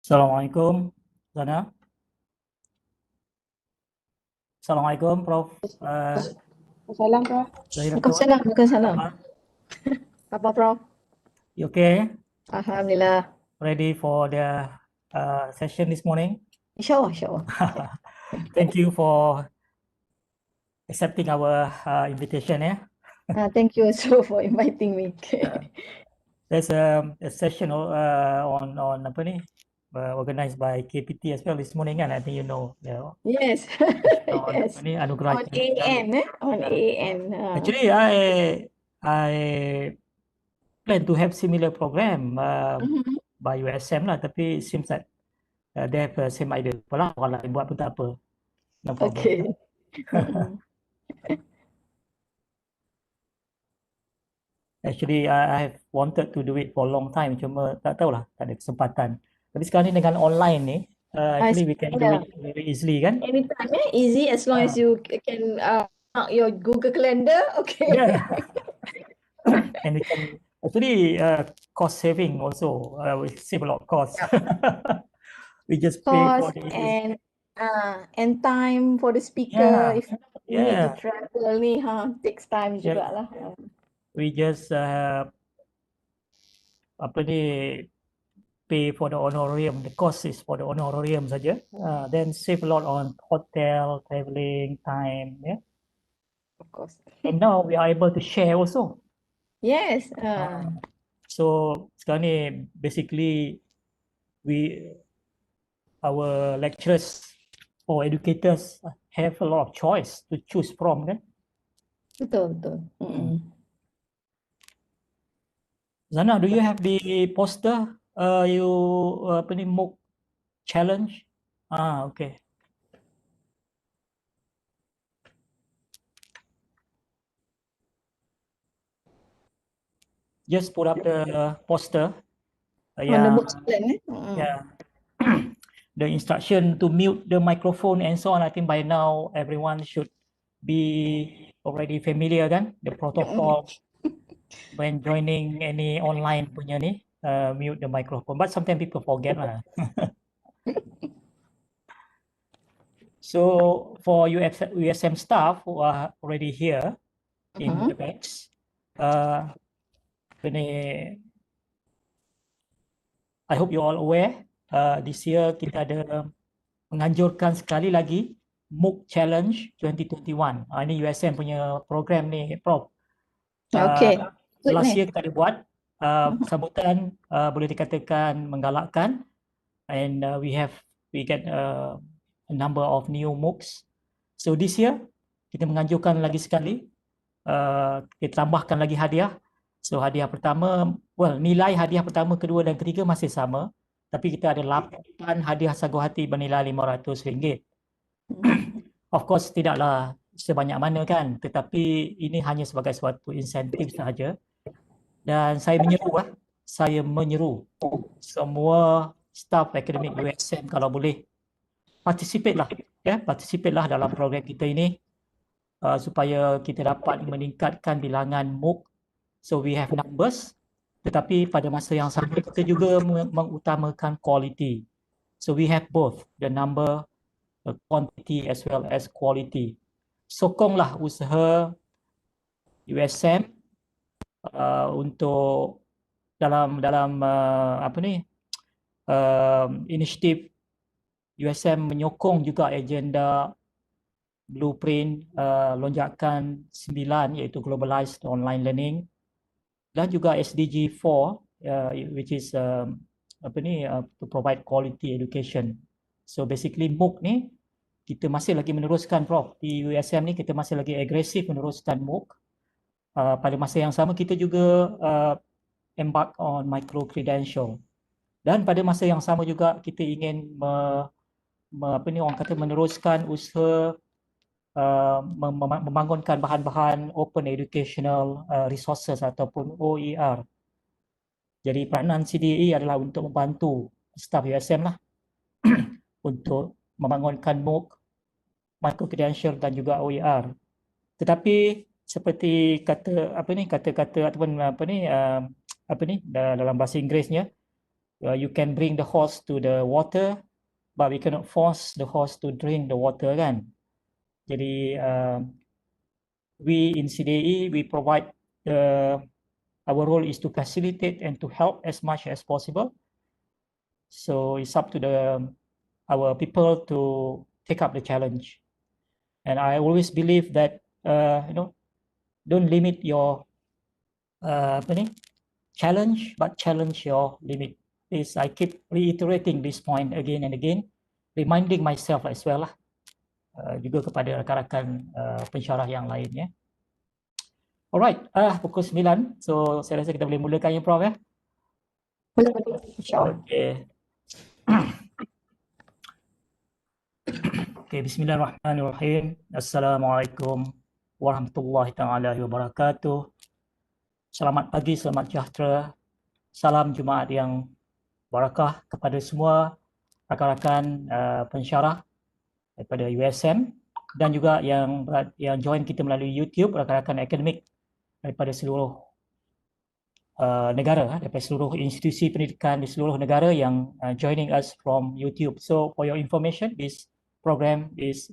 Assalamualaikum, Zana. Assalamualaikum, Prof. Salam, Prof. Zahiratul. Waalaikumsalam. Apa, Prof? You okay? Alhamdulillah. Ready for the session this morning? InsyaAllah. Thank you for accepting our invitation. Thank you also for inviting me. There's a session on apa ni? Organized by KPT as well this morning, and I think you know. Yes. On Yes. apa ni? Anugerah. On AN. On AN. Actually, I plan to have similar program by USM lah, tapi it seems that they have the same idea. Apalah, orang lain buat pun tak apa. No problem. Okay. Actually, I have wanted to do it for a long time, cuma tak tahulah, tak ada kesempatan. Tapi sekarang ni dengan online ni, actually we can do it very easily kan? Anytime, easy as long as you can mark your Google Calendar. Okay. Yeah. And we can actually cost saving also. We save a lot of cost. We just pay for Cost the and time for the speaker. Yeah. If you need to travel ni, takes time Yeah. jugalah. We just apa ni, pay for the honorarium. The cost is for the honorarium saja. Then save a lot on hotel, traveling, time. Yeah. Of course. And now we are able to share also. Yes. So sekarang ni basically our lecturers or educators have a lot of choice to choose from kan. Betul. Zana, do you have the poster? You apa ni, MOOC challenge? Okay. Just put up the poster. On the MOOC challenge. Yeah. The instruction to mute the microphone and so on. I think by now everyone should be already familiar kan, the protocol when joining any online punya ni, mute the microphone. But sometimes people forget lah. So for USM staff who are already here in the batch, I hope you all aware, this year kita ada menganjurkan sekali lagi MOOC Challenge 2021. Ini USM punya program ni, Prof. Okay. Last year kita ada buat sambutan, boleh dikatakan menggalakkan, and we get a number of new MOOCs. So this year kita menganjurkan lagi sekali, kita tambahkan lagi hadiah. So hadiah pertama, nilai hadiah pertama, kedua dan ketiga masih sama, tapi kita ada 8 hadiah sagu hati bernilai RM500. Of course tidaklah sebanyak mana kan, tetapi ini hanya sebagai suatu insentif sahaja. Dan saya menyeru semua staf akademik USM kalau boleh participate lah dalam program kita ini, supaya kita dapat meningkatkan bilangan MOOC. So we have numbers, tetapi pada masa yang sama kita juga mengutamakan quality. So we have both the number, quantity as well as quality. Sokonglah usaha USM untuk dalam apa ni, inisiatif USM menyokong juga agenda blueprint lonjakan 9 iaitu globalized online learning, dan juga SDG 4 which is to provide quality education. So basically MOOC ni kita masih lagi meneruskan, Prof. Di USM ni kita masih lagi agresif meneruskan MOOC. Pada masa yang sama kita juga embark on micro credential, dan pada masa yang sama juga kita ingin meneruskan usaha membangunkan bahan-bahan open educational resources ataupun OER. Jadi peranan CDE adalah untuk membantu staf USM lah untuk membangunkan MOOC, micro credential dan juga OER. Tetapi seperti kata-kata ataupun dalam bahasa Inggerisnya, you can bring the horse to the water, but we cannot force the horse to drink the water kan. Jadi we in CDE, we provide our role is to facilitate and to help as much as possible. So it's up to our people to take up the challenge. And I always believe that don't limit your challenge, but challenge your limit. I keep reiterating this point again and again, reminding myself as well lah, juga kepada rakan-rakan pensyarah yang lainnya. Alright, pukul 9, so saya rasa kita boleh mulakan ya Prof ya. Boleh, insyaAllah. Okay. Okay, bismillahirrahmanirrahim. Assalamualaikum warahmatullahi ta'ala wabarakatuh. Selamat pagi, selamat sejahtera. Salam Jumaat yang barakah kepada semua rakan-rakan pensyarah daripada USM dan juga yang join kita melalui YouTube, rakan-rakan akademik daripada seluruh negara, daripada seluruh institusi pendidikan di seluruh negara yang joining us from YouTube. So for your information, this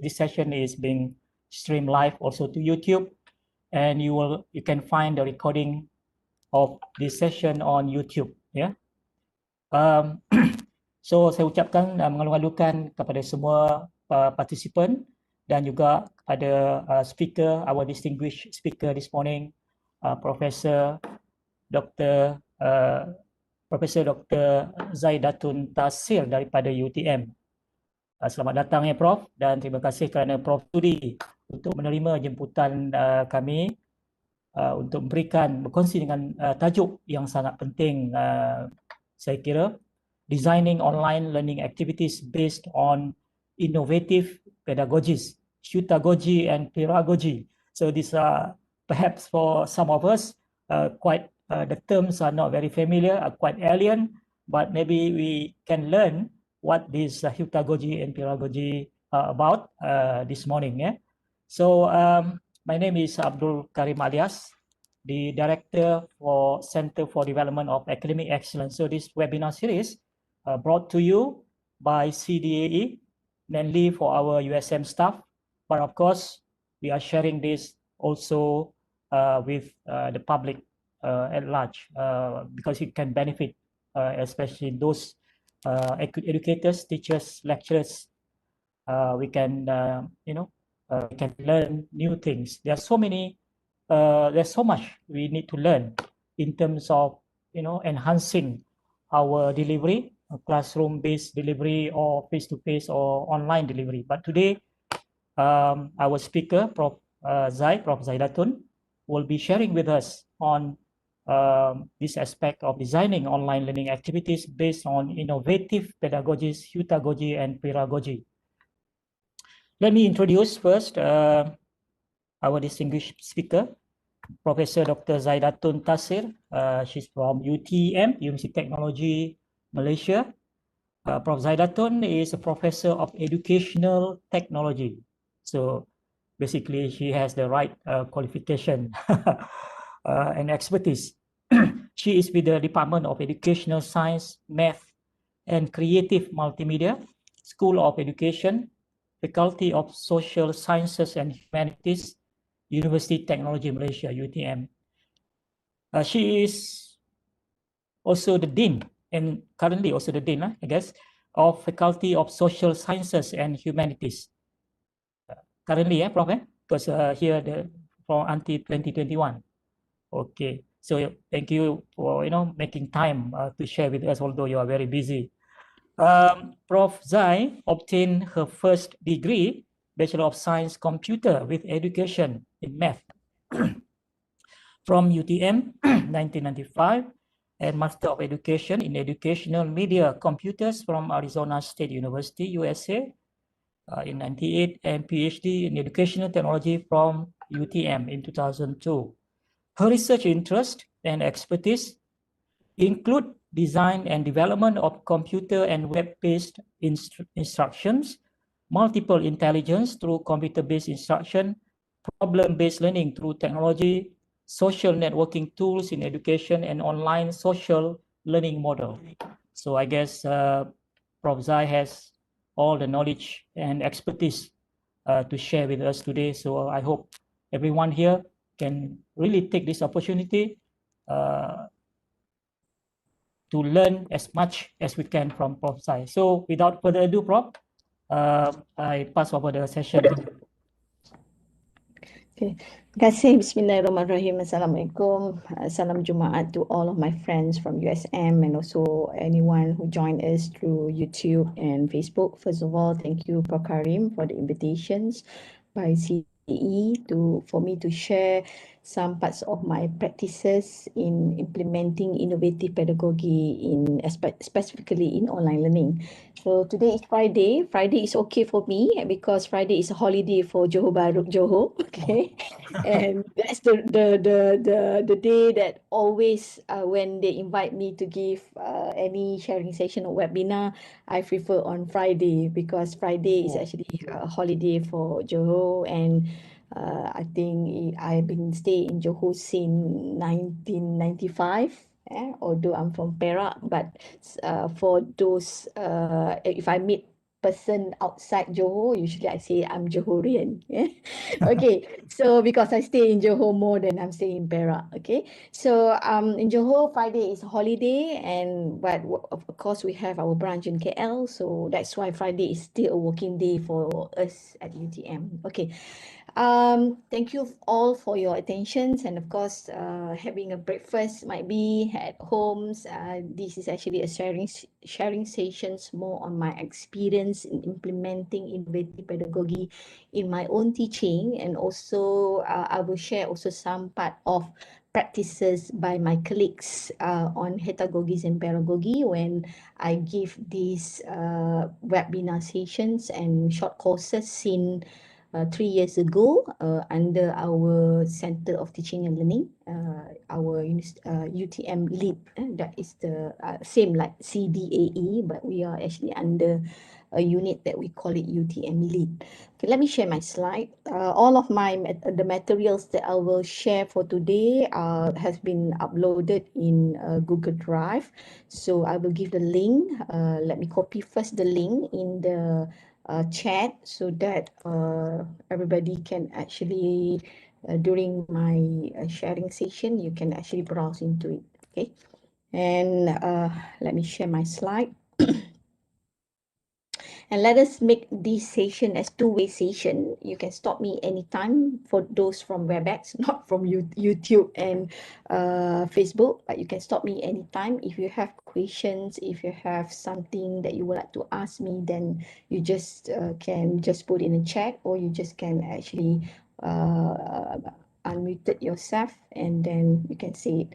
session is being streamed live also to YouTube, and you can find the recording of this session on YouTube. Yeah. So saya ucapkan mengalu-alukan kepada semua participant dan juga kepada speaker, our distinguished speaker this morning, Professor Dr. Zaidatun Tasir daripada UTM. Selamat datang ya Prof, dan terima kasih kerana Prof sudi untuk menerima jemputan kami untuk berkongsi dengan tajuk yang sangat penting, saya kira, designing online learning activities based on innovative pedagogies, Heutagogy and Peeragogy. So these are perhaps for some of us quite the terms are not very familiar, are quite alien, but maybe we can learn what this Heutagogy and Peeragogy are about this morning. Yeah. So my name is Abdul Karim Alias, the Director for Center for Development of Academic Excellence. So this webinar series brought to you by CDAE, mainly for our USM staff, but of course we are sharing this also with the public at large because it can benefit especially those educators, teachers, lecturers. We can we can learn new things. There's so much we need to learn in terms of enhancing our delivery, classroom-based delivery or face-to-face or online delivery. But today, our speaker, Prof Zaidatun, will be sharing with us on this aspect of designing online learning activities based on innovative pedagogies, Heutagogy and Peeragogy. Let me introduce first our distinguished speaker, Professor Dr. Zaidatun Tasir. She's from UTM, University Technology, Malaysia. Prof. Zaidatun is a professor of educational technology. So basically, she has the right qualification and expertise. She is with the Department of Educational Science, Math, and Creative Multimedia, School of Education, Faculty of Social Sciences and Humanities, University Technology Malaysia, UTM. She is also the Dean, and currently also the Dean, I guess, of Faculty of Social Sciences and Humanities. Currently, Prof, because here for until 2021. Okay, so thank you for making time to share with us, although you are very busy. Prof. Zai obtained her first degree, Bachelor of Science Computer with Education in Math from UTM 1995, and Master of Education in Educational Media Computers from Arizona State University, USA in 98, and PhD in Educational Technology from UTM in 2002. Her research interest and expertise include design and development of computer and web-based instructions, multiple intelligence through computer-based instruction, problem-based learning through technology, social networking tools in education, and online social learning model. So I guess Prof. Zai has all the knowledge and expertise to share with us today. So I hope everyone here can really take this opportunity to learn as much as we can from Prof. Zai. So without further ado, Prof, I pass over the session. Okay. Terima kasih. Bismillahirrahmanirrahim. Assalamualaikum. Salam Jumaat to all of my friends from USM and also anyone who joined us through YouTube and Facebook. First of all, thank you, Prof. Karim, for the invitations by CE for me to share some parts of my practices in implementing innovative pedagogy specifically in online learning. So today is Friday. Friday is okay for me because Friday is a holiday for Johor Bahru, Johor. Okay, and that's the day that always when they invite me to give any sharing session or webinar, I prefer on Friday because Friday is actually a holiday for Johor, and I think I've been staying in Johor since 1995. Although I'm from Perak, but for those if I meet person outside Johor, usually I say I'm Johorian. Okay, so because I stay in Johor more than I'm staying in Perak. Okay, so in Johor Friday is a holiday, but of course we have our branch in KL, so that's why Friday is still a working day for us at UTM. Okay. Thank you all for your attentions, and of course, having a breakfast might be at homes. This is actually a sharing sessions more on my experience in implementing innovative pedagogy in my own teaching, and also I will share also some part of practices by my colleagues on Hetagogies and Pedagogy when I give these webinar sessions and short courses in 3 years ago under our Center of Teaching and Learning, our UTM lead. That is the same like CDAE, but we are actually under a unit that we call it UTM lead. Okay, let me share my slide. All of the materials that I will share for today has been uploaded in Google Drive. So I will give the link. Let me copy first the link in the chat so that everybody can actually during my sharing session you can actually browse into it. Okay, and let me share my slide. And let us make this session as two-way session. You can stop me anytime for those from WebEx, not from YouTube and Facebook, but you can stop me anytime. If you have questions, if you have something that you would like to ask me, then you just can just put in a chat, or you just can actually unmute it yourself and then you can say it.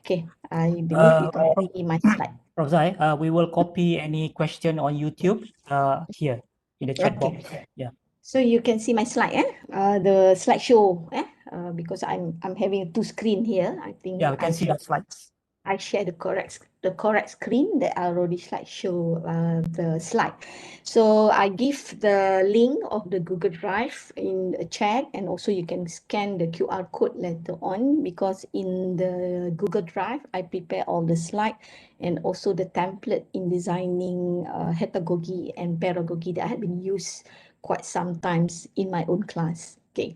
Okay, I believe you can see my slide. Prof. Zai, we will copy any question on YouTube here in the chat box. Yeah. So you can see my slide, the slideshow, because I'm having two screen here. I think Yeah, we can see the slides. I share the correct screen that I already show the slide. So I give the link of the Google Drive in the chat, and also you can scan the QR code later on, because in the Google Drive I prepare all the slide and also the template in designing Hetagogy and Pedagogy that have been used quite sometimes in my own class. Okay.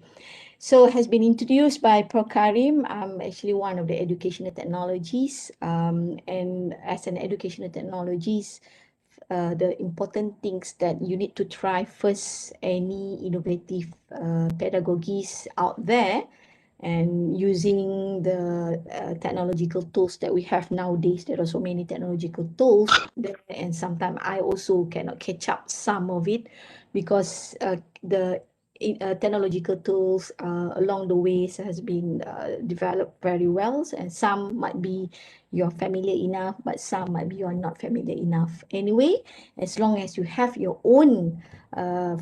So it has been introduced by Prof. Karim. I'm actually one of the educational technologies, and as an educational technologies, the important things that you need to try first, any innovative pedagogies out there, and using the technological tools that we have nowadays. There are so many technological tools there, and sometimes I also cannot catch up some of it because the technological tools along the ways has been developed very well, and some might be you're familiar enough, but some might be you're not familiar enough. Anyway, as long as you have your own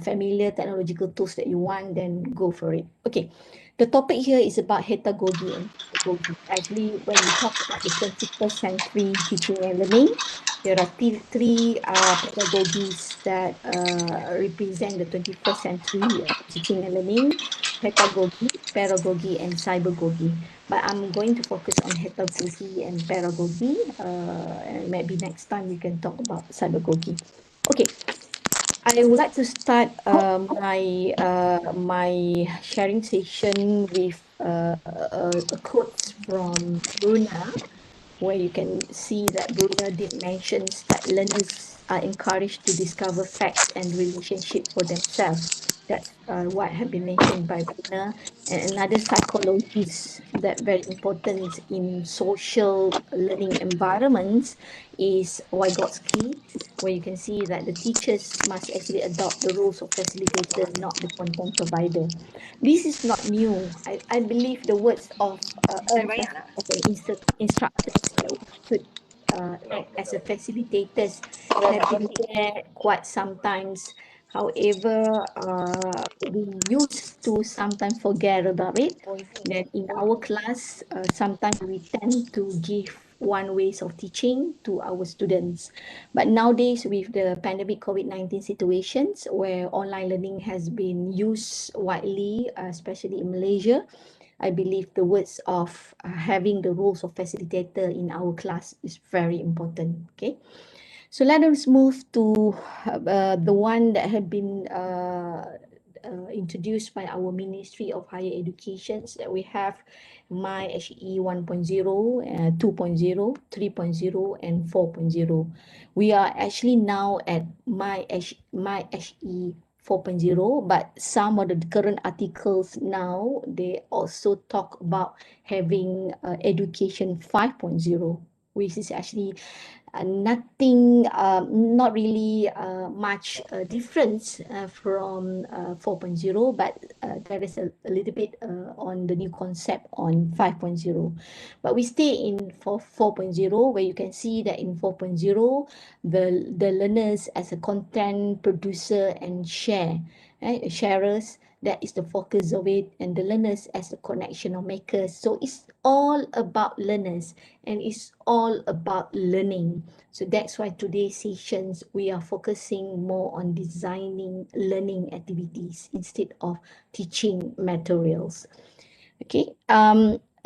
familiar technological tools that you want, then go for it. Okay, the topic here is about Hetagogy and Pedagogy. Actually, when we talk about the 21st century teaching and learning, there are three pedagogies that represent the 21st century teaching and learning. Hetagogy, Pedagogy, and Cybergogy. But I'm going to focus on Hetagogy and Pedagogy. And maybe next time we can talk about Cybergogy. Okay, I would like to start my sharing session with a quote from Bruna, where you can see that Bruna did mentions that learners are encouraged to discover facts and relationship for themselves. That's what have been mentioned by Bruna. And another psychologist that very important in social learning environments is Vygotsky, where you can see that the teachers must actually adopt the roles of facilitator, not the content provider. This is not new. I believe the words of us as an instructors that we should act as a facilitators have been there quite sometimes. However, we used to sometimes forget about it. Then in our class, sometimes we tend to give one ways of teaching to our students. But nowadays, with the pandemic COVID-19 situations, where online learning has been used widely, especially in Malaysia, I believe the words of having the roles of facilitator in our class is very important. Okay, so let us move to the one that had been introduced by our Ministry of Higher Education, that we have My HE 1.0, 2.0, 3.0, and 4.0. We are actually now at My HE 4.0, but some of the current articles now, they also talk about having education 5.0, which is actually nothing, not really much difference from 4.0, but there is a little bit on the new concept on 5.0. But we stay in for 4.0, where you can see that in 4.0, the learners as a content producer and sharers, that is the focus of it, and the learners as the connection of makers. So it's all about learners and it's all about learning. So that's why today's sessions, we are focusing more on designing learning activities instead of teaching materials. Okay.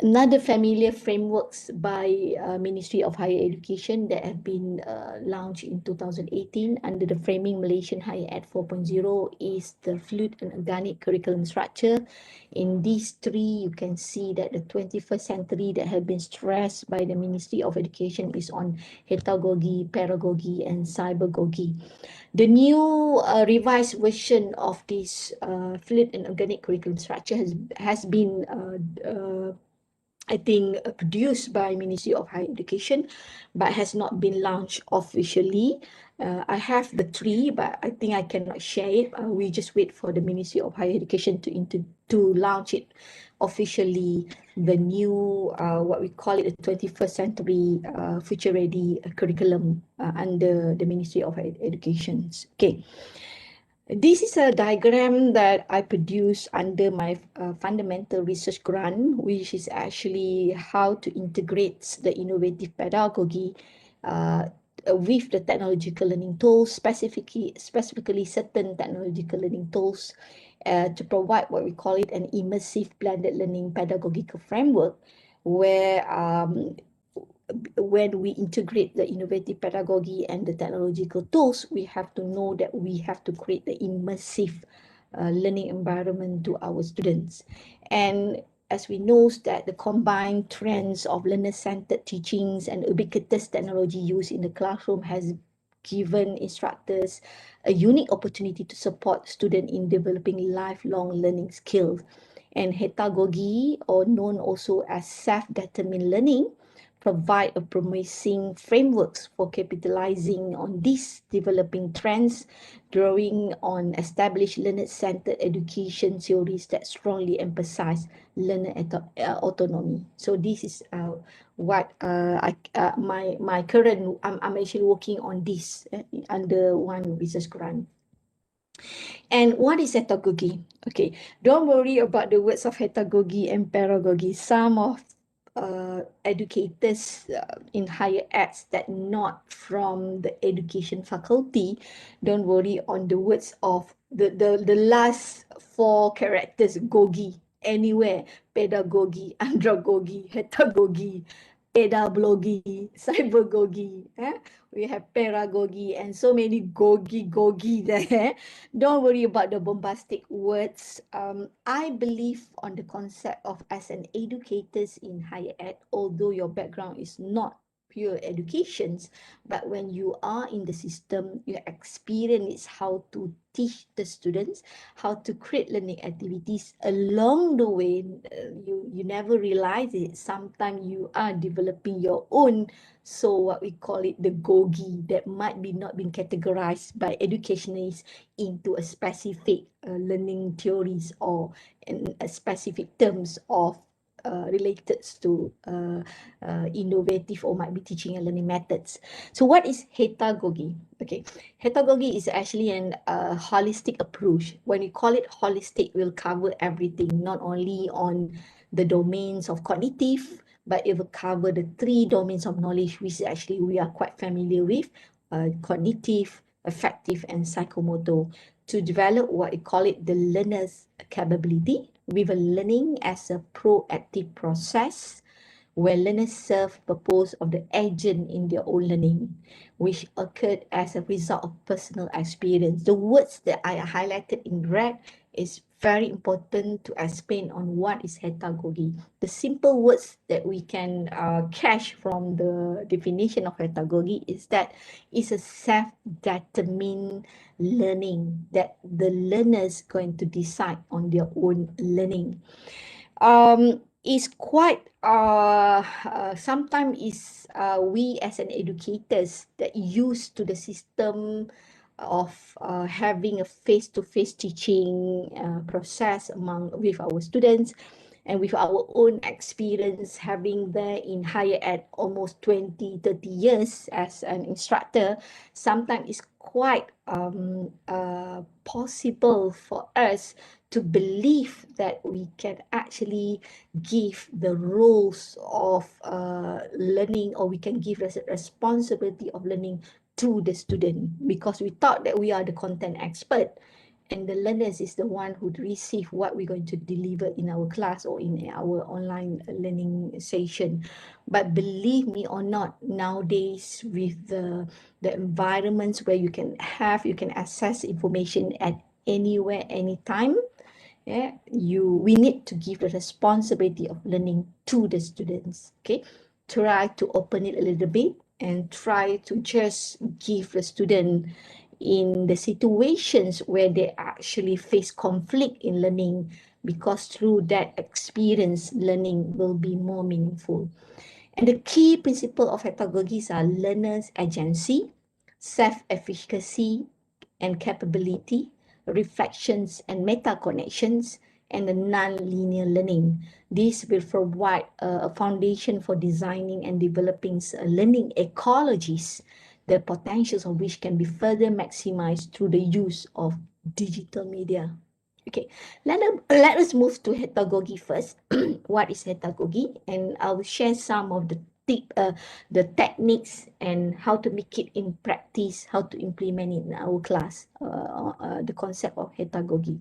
Another familiar frameworks by Ministry of Higher Education that have been launched in 2018 under the framing Malaysian Higher Ed 4.0 is the fluid and organic curriculum structure. In these three, you can see that the 21st century that have been stressed by the Ministry of Education is on Hetagogy, Pedagogy, and Cybergogy. The new revised version of this fluid and organic curriculum structure has been I think produced by Ministry of Higher Education, but has not been launched officially. I have the three, but I think I cannot share it. We just wait for the Ministry of Higher Education to launch it officially. The new, what we call it, the 21st century future ready curriculum under the Ministry of Higher Education. Okay. This is a diagram that I produced under my fundamental research grant, which is actually how to integrate the innovative pedagogy with the technological learning tools, specifically certain technological learning tools to provide what we call it an immersive blended learning pedagogical framework, where when we integrate the innovative pedagogy and the technological tools, we have to know that we have to create the immersive learning environment to our students. And as we know that the combined trends of learner-centered teachings and ubiquitous technology used in the classroom has given instructors a unique opportunity to support students in developing lifelong learning skills. And Hetagogy, or known also as self-determined learning, provide a promising frameworks for capitalizing on these developing trends, drawing on established learner-centered education theories that strongly emphasize learner autonomy. So this is what my current, I'm actually working on this under one research grant. And what is Hetagogy? Okay, don't worry about the words of Hetagogy and Pedagogy. Some of educators in higher eds that not from the education faculty, don't worry on the words of the last four characters, gogi, anywhere, pedagogy, andragogy, hetagogy, pedagogy, cybergogy, we have paragogy and so many gogi there. Don't worry about the bombastic words. I believe on the concept of as an educators in higher ed, although your background is not pure educations, but when you are in the system, you experience how to teach the students, how to create learning activities along the way. You never realize it. Sometimes you are developing your own, so what we call it the gogi that might be not being categorized by educationists into a specific learning theories or in a specific terms of related to innovative or might be teaching and learning methods. So what is hetagogy? Okay, hetagogy is actually an holistic approach. When we call it holistic, we'll cover everything, not only on the domains of cognitive, but it will cover the three domains of knowledge, which actually we are quite familiar with, cognitive, affective, and psychomotor, to develop what we call it the learner's capability, with a learning as a proactive process where learners serve purpose of the agent in their own learning, which occurred as a result of personal experience. The words that I highlighted in red is very important to explain on what is hetagogy. The simple words that we can catch from the definition of hetagogy is that it's a self-determined learning that the learners going to decide on their own learning. Is quite sometimes is we as an educators that used to the system of having a face-to-face teaching process among with our students and with our own experience having there in higher ed almost 20-30 years as an instructor. Sometimes it's quite possible for us to believe that we can actually give the roles of learning, or we can give the responsibility of learning to the student, because we thought that we are the content expert and the learners is the one who receive what we're going to deliver in our class or in our online learning session. But believe me or not, nowadays with the environments where you can access information at anywhere, anytime, we need to give the responsibility of learning to the students. Okay, try to open it a little bit and try to just give the student in the situations where they actually face conflict in learning, because through that experience, learning will be more meaningful. And the key principle of pedagogies are learners' agency, self-efficacy and capability, reflections and meta-connections, and the non-linear learning. This will provide a foundation for designing and developing learning ecologies, the potentials of which can be further maximized through the use of digital media. Okay, let us move to hetagogy first. What is hetagogy? And I'll share some of the techniques and how to make it in practice, how to implement it in our class, the concept of hetagogy.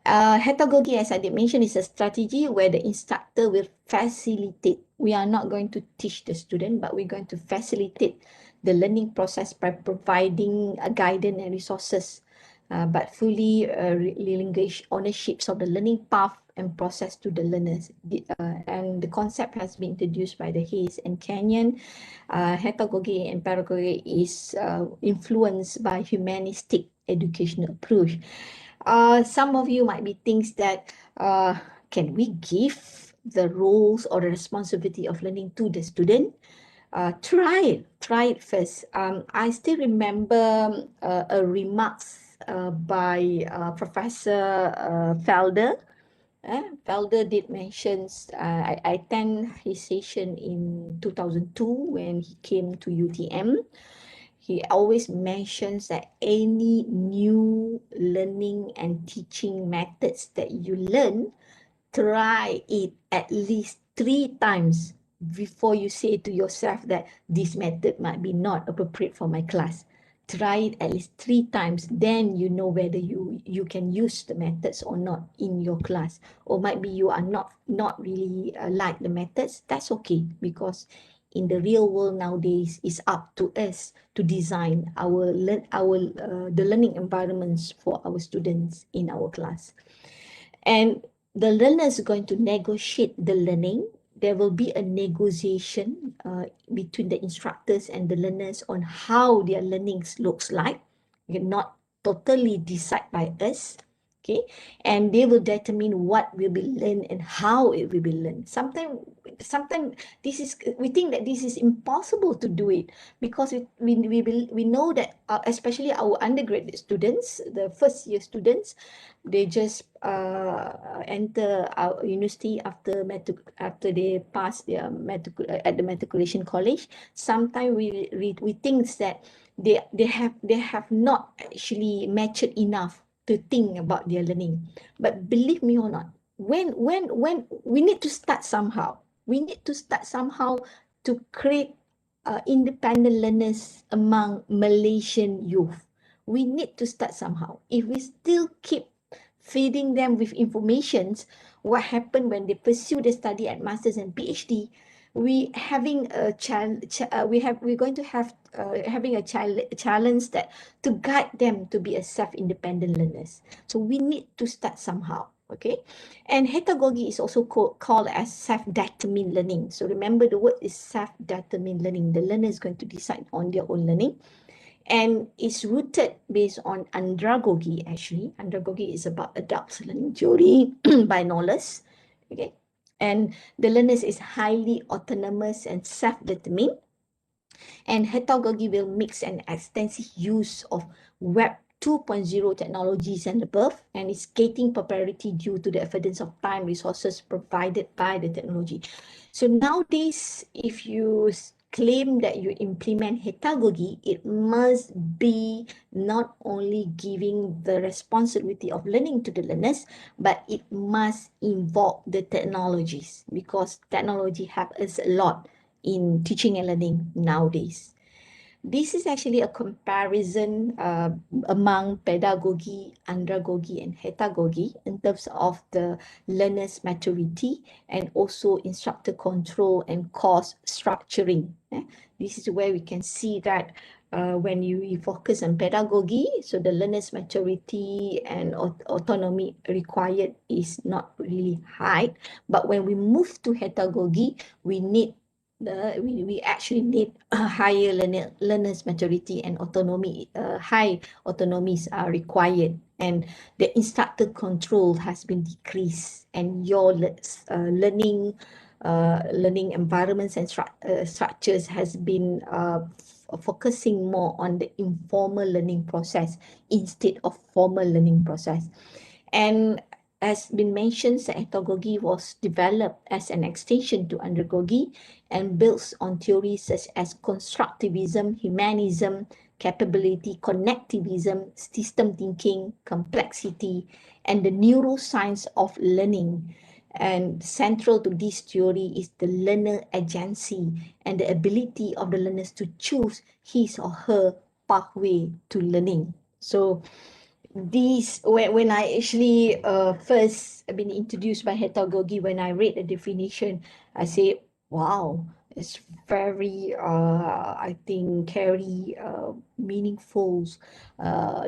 Hetagogy, as I did mention, is a strategy where the instructor will facilitate. We are not going to teach the student, but we're going to facilitate the learning process by providing guidance and resources, but fully relinquish ownerships of the learning path and process to the learners. And the concept has been introduced by the Hayes and Kenyon. Heutagogy and Peeragogy is influenced by humanistic educational approach. Some of you might be thinking that can we give the roles or the responsibility of learning to the student? Try it first. I still remember a remarks by Professor Felder. Felder did mention, I attend his session in 2002 when he came to UTM. He always mentions that any new learning and teaching methods that you learn, try it at least 3 times before you say to yourself that this method might be not appropriate for my class. Try it at least 3 times, then you know whether you can use the methods or not in your class. Or might be you are not really like the methods. That's okay, because in the real world nowadays, it's up to us to design the learning environments for our students in our class. And the learners are going to negotiate the learning. There will be a negotiation between the instructors and the learners on how their learnings looks like. Not totally decided by us. Okay, and they will determine what will be learned and how it will be learned. Sometimes we think that this is impossible to do it, because we know that especially our undergraduate students, the first year students, they just enter our university after they pass their at the matriculation college. Sometimes we think that they have not actually matured enough to think about their learning. But believe me or not, when we need to start somehow. We need to start somehow to create independent learners among Malaysian youth. We need to start somehow. If we still keep feeding them with informations, what happened when they pursue the study at masters and PhD, we're going to have having a challenge that to guide them to be a self-independent learners. So we need to start somehow. Okay, and Hetagogy is also called as self-determined learning. So remember, the word is self-determined learning. The learner is going to decide on their own learning. And it's rooted based on andragogy, actually. Andragogy is about adult learning theory by Knowles. Okay. And the learners is highly autonomous and self-determined. And Heutagogy will mix an extensive use of Web 2.0 technologies and above, and is getting popularity due to the affordance of time resources provided by the technology. So nowadays, if you claim that you implement Hetagogy, it must be not only giving the responsibility of learning to the learners, but it must involve the technologies, because technology helps us a lot in teaching and learning nowadays. This is actually a comparison among pedagogy, andragogy, and hetagogy in terms of the learner's maturity and also instructor control and course structuring. This is where we can see that when you focus on pedagogy, so the learner's maturity and autonomy required is not really high. But when we move to hetagogy, we actually need a higher learner's maturity and autonomy. High autonomies are required, and the instructor control has been decreased, and your learning environments and structures has been focusing more on the informal learning process instead of formal learning process. And as been mentioned, Hetagogy was developed as an extension to andragogy and builds on theories such as constructivism, humanism, capability, connectivism, system thinking, complexity, and the neuroscience of learning. And central to this theory is the learner agency and the ability of the learners to choose his or her pathway to learning. So these, when I actually first been introduced by Hetagogy, when I read the definition, I say, wow, it's very I think carry meaningful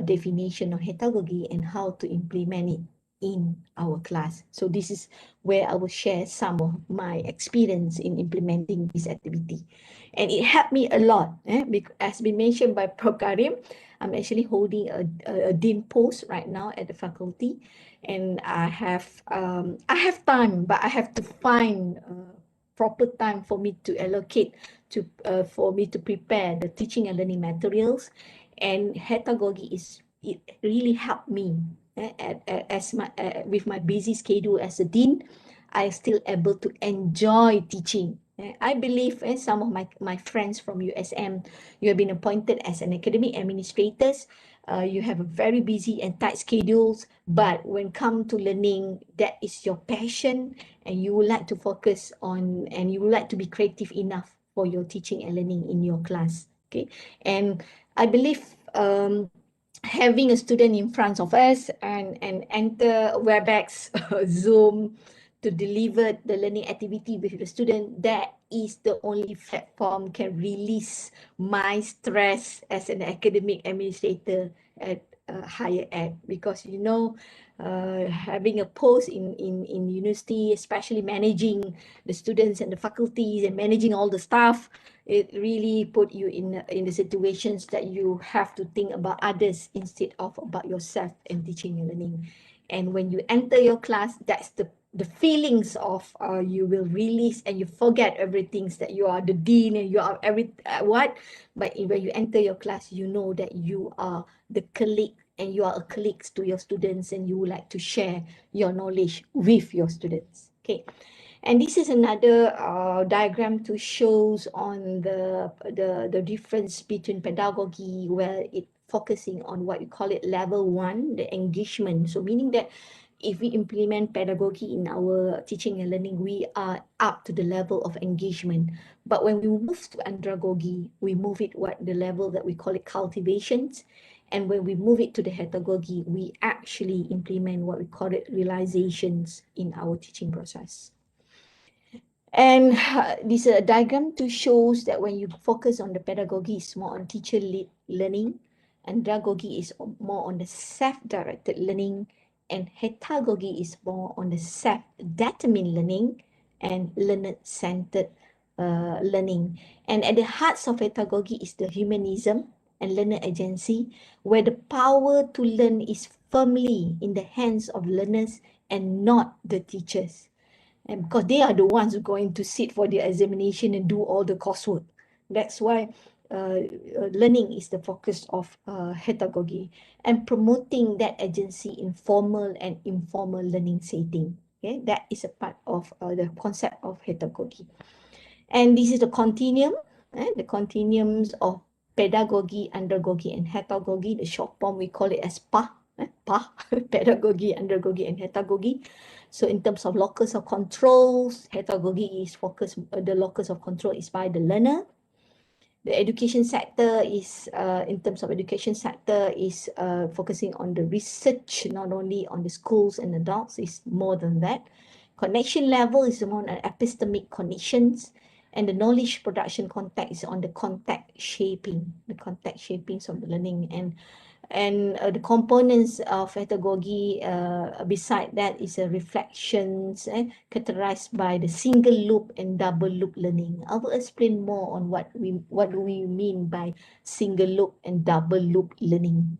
definition of Hetagogy and how to implement it in our class. So this is where I will share some of my experience in implementing this activity, and it helped me a lot. Because as been mentioned by Prof. Karim, I'm actually holding a dean post right now at the faculty, and I have time, but I have to find proper time for me to allocate to for me to prepare the teaching and learning materials. And Hetagogy it really helped me with my busy schedule as a dean. I still able to enjoy teaching. I believe some of my friends from USM, you have been appointed as an academic administrators. you have a very busy and tight schedules, but when come to learning, that is your passion, and you would like to focus on, and you would like to be creative enough for your teaching and learning in your class. Okay, and I believe having a student in front of us and enter WebEx, Zoom, to deliver the learning activity with the student, that is the only platform can release my stress as an academic administrator at higher ed, because having a post in university, especially managing the students and the faculties and managing all the staff, it really put you in the situations that you have to think about others instead of about yourself and teaching and learning. And when you enter your class, that's the feelings of you will release, and you forget everything that you are the dean and you are but when you enter your class, you know that you are the colleague, and you are a colleague to your students, and you would like to share your knowledge with your students. Okay, and this is another diagram to shows on the difference between pedagogy, where it focusing on what you call it level 1, the engagement. So meaning that if we implement pedagogy in our teaching and learning, we are up to the level of engagement. But when we move to andragogy, we move it the level that we call it cultivations. And when we move it to the hetagogy, we actually implement what we call it realizations in our teaching process. And this is a diagram to shows that when you focus on the pedagogy, is more on teacher-led learning, andragogy is more on the self-directed learning, and hetagogy is more on the self-determined learning and learner-centered learning. And at the heart of hetagogy is the humanism and learner agency, where the power to learn is firmly in the hands of learners and not the teachers. And because they are the ones who are going to sit for the examination and do all the coursework. That's why learning is the focus of hetagogy, and promoting that agency in formal and informal learning setting. Okay, that is a part of the concept of hetagogy. And this is the continuum, the continuums of pedagogy, andragogy, and hetagogy. The short form, we call it as PA, pedagogy, andragogy, and hetagogy. So in terms of locus of controls, hetagogy is focused, the locus of control is by the learner. The education sector is, in terms of education sector, is focusing on the research, not only on the schools and adults, it's more than that. Connection level is more on epistemic connections, and the knowledge production context is on the context shaping of the learning. And the components of pedagogy, beside that, is a reflections characterized by the single loop and double loop learning. I will explain more on what do we mean by single loop and double loop learning.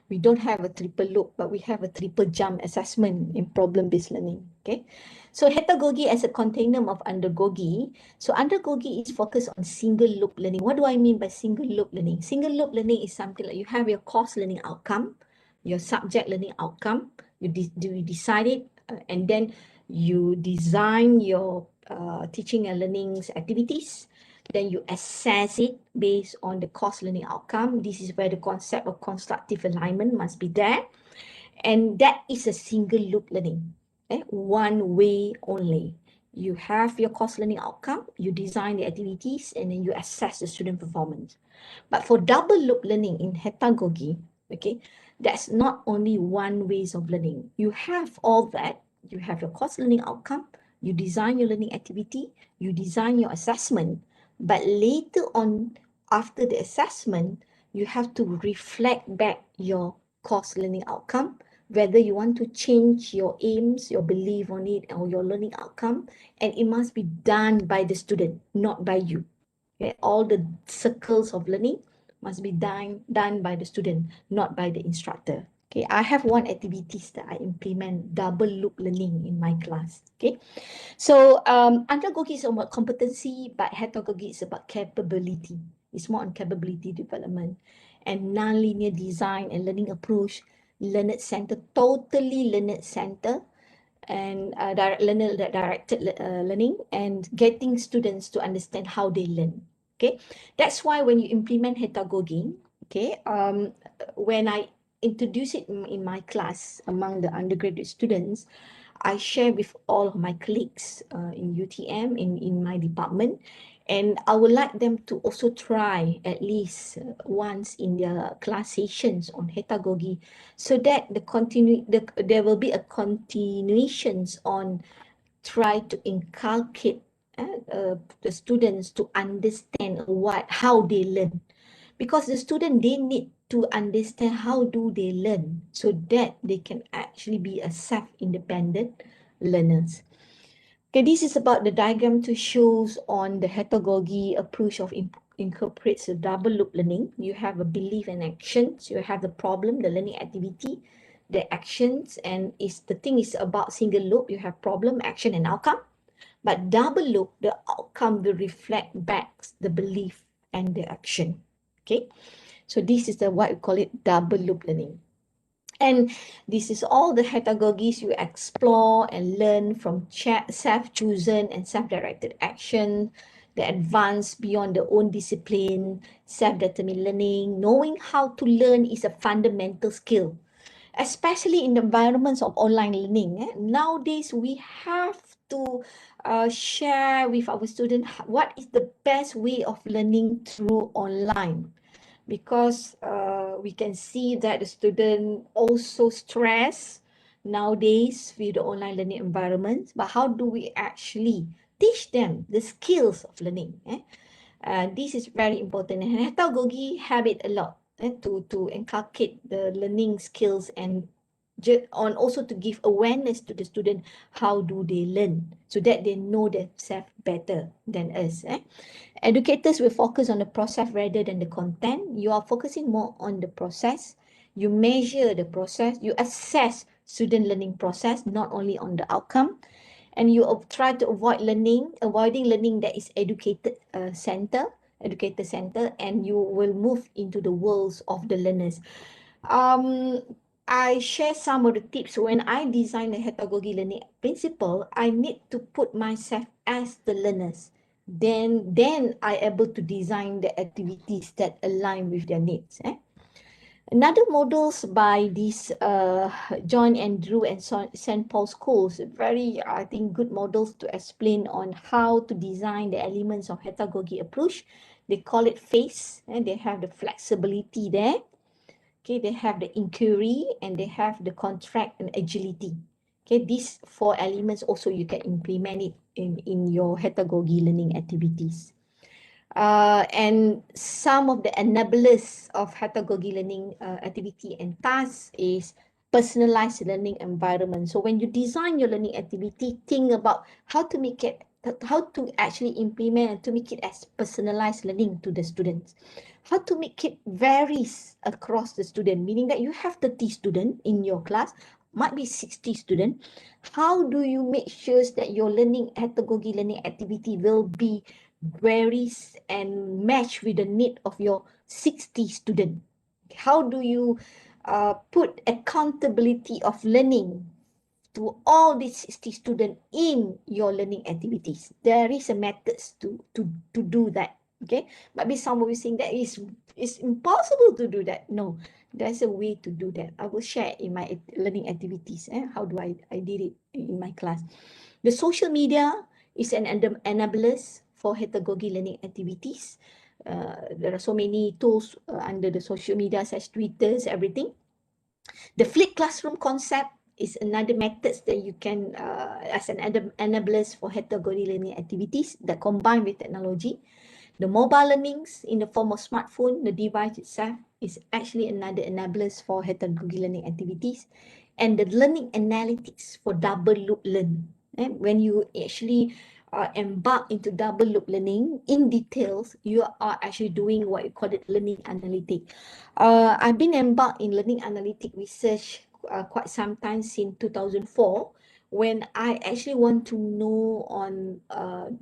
We don't have a triple loop, but we have a triple jump assessment in problem-based learning. Okay, so hetagogy as a continuum of andragogy. So andragogy is focused on single loop learning. What do I mean by single loop learning? Single loop learning is something like you have your course learning outcome, your subject learning outcome, you decide it, and then you design your teaching and learning activities. Then you assess it based on the course learning outcome. This is where the concept of constructive alignment must be there. And that is a single loop learning, one way only. You have your course learning outcome, you design the activities, and then you assess the student performance. But for double loop learning in hetagogy, okay, that's not only one ways of learning. You have all that. You have your course learning outcome, you design your learning activity, you design your assessment, but later on, after the assessment, you have to reflect back your course learning outcome, whether you want to change your aims, your belief on it, or your learning outcome, and it must be done by the student, not by you. Okay? All the circles of learning must be done by the student, not by the instructor. Okay, I have one activities that I implement double loop learning in my class. Okay, so andragogy is about competency, but hetagogy is about capability. It's more on capability development and non-linear design and learning approach, learner center, totally learner center, and directed learning, and getting students to understand how they learn. Okay, that's why when you implement hetagogy, Okay, when I introduce it in my class among the undergraduate students, I share with all of my colleagues in UTM, in my department, and I would like them to also try at least once in their class sessions on Hetagogy, so that there will be a continuations on try to inculcate the students to understand how they learn, because the student, they need to understand how do they learn so that they can actually be a self-independent learners. Okay, this is about the diagram to shows on the Hetagogy approach of incorporates a double loop learning. You have a belief and actions. You have the problem, the learning activity, the actions, and the thing is about single loop. You have problem, action, and outcome. But double loop, the outcome will reflect back the belief and the action. Okay, so this is what we call it double loop learning. And this is all the Hetagogies you explore and learn from self-chosen and self-directed action, the advance beyond the own discipline, self-determined learning. Knowing how to learn is a fundamental skill, especially in the environments of online learning. Nowadays, we have to share with our students what is the best way of learning through online, because we can see that the student also stress nowadays with the online learning environment. But how do we actually teach them the skills of learning? This is very important, and Hetagogy have it a lot to inculcate the learning skills and also to give awareness to the student how do they learn, so that they know themselves better than us. Educators will focus on the process rather than the content. You are focusing more on the process. You measure the process. You assess student learning process, not only on the outcome. And you try to avoiding learning that is educator center, and you will move into the worlds of the learners. I share some of the tips. When I design the Hetagogy learning principle, I need to put myself as the learners. Then I able to design the activities that align with their needs. Another models by these John and Drew and St. Paul schools, very, I think, good models to explain on how to design the elements of Hetagogy approach. They call it phase, and they have the flexibility there. Okay, they have the inquiry, and they have the contract and agility. Okay, these 4 elements also you can implement it in your Hetagogy learning activities. And some of the enablers of Hetagogy learning activity and tasks is personalized learning environment. So when you design your learning activity, think about how to actually implement and to make it as personalized learning to the students. How to make it varies across the student, meaning that you have 30 students in your class, might be 60 students. How do you make sure that your Hetagogy learning activity will be varies and match with the need of your 60 students? How do you put accountability of learning to all these 60 students in your learning activities? There is a methods to do that. Okay, maybe some of you saying that it's impossible to do that. No, there's a way to do that. I will share in my learning activities. How do I did it in my class. The social media is an enablers for Hetagogy learning activities. There are so many tools under the social media, such Twitters, everything. The flipped classroom concept is another method that you can, as an enablers for Hetagogy learning activities that combine with technology. The mobile learnings in the form of smartphone, the device itself is actually another enablers for Hetagogy learning activities. And the learning analytics for double loop learn. When you actually embark into double loop learning in details, you are actually doing what you call it learning analytic. I've been embarked in learning analytic research quite some time since 2004, when I actually want to know on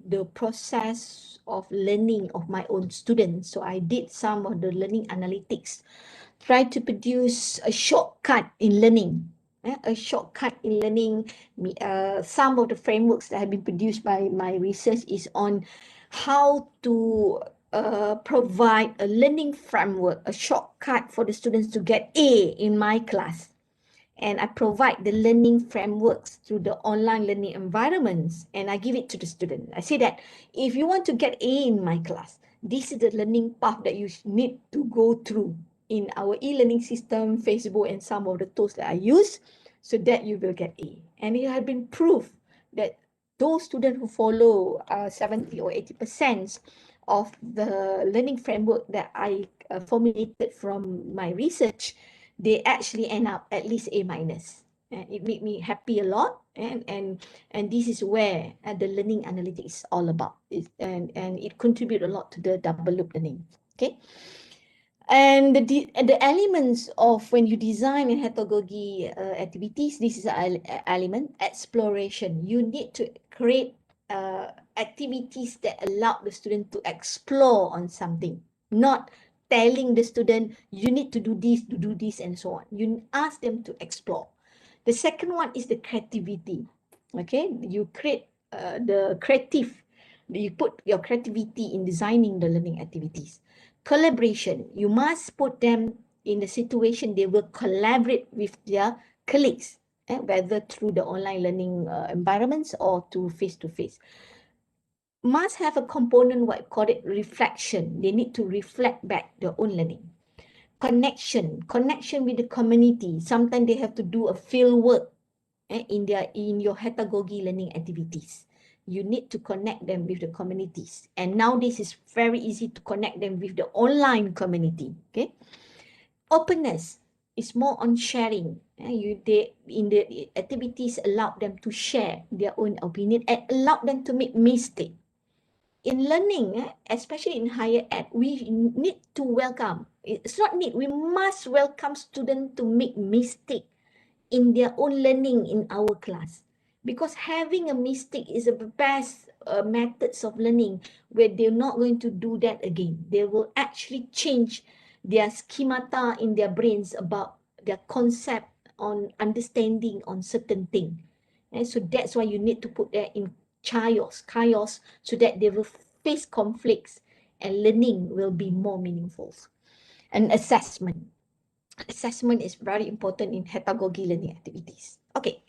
the process of learning of my own students. So I did some of the learning analytics, try to produce a shortcut in learning. A shortcut in learning. Some of the frameworks that have been produced by my research is on how to provide a learning framework, a shortcut for the students to get A in my class. And I provide the learning frameworks through the online learning environments, and I give it to the student. I say that if you want to get A in my class, this is the learning path that you need to go through in our e-learning system, Facebook, and some of the tools that I use, so that you will get A. And it has been proved that those students who follow 70 or 80% of the learning framework that I formulated from my research, they actually end up at least A minus. And it made me happy a lot. And this is where the learning analytics is all about. And it contributes a lot to the double loop learning. Okay. And the elements of when you design in Hetagogy activities, this is an element, exploration. You need to create activities that allow the student to explore on something, not telling the student, you need to do this, and so on. You ask them to explore. The second one is the creativity. Okay, you create the creative, you put your creativity in designing the learning activities. Collaboration, you must put them in the situation they will collaborate with their colleagues, whether through the online learning environments or to face-to-face. Must have a component, what I call it, reflection. They need to reflect back their own learning. Connection with the community. Sometimes they have to do a field work in your Hetagogy learning activities. You need to connect them with the communities. And now this is very easy to connect them with the online community. Okay. Openness is more on sharing. In the activities allow them to share their own opinion and allow them to make mistakes. In learning, especially in higher ed, we need to welcome. It's not need, we must welcome students to make mistakes in their own learning in our class, because having a mistake is the best methods of learning, where they're not going to do that again. They will actually change their schemata in their brains about their concept on understanding on certain thing. And so that's why you need to put that in chaos, so that they will face conflicts and learning will be more meaningful. And assessment is very important in Hetagogy learning activities. Okay,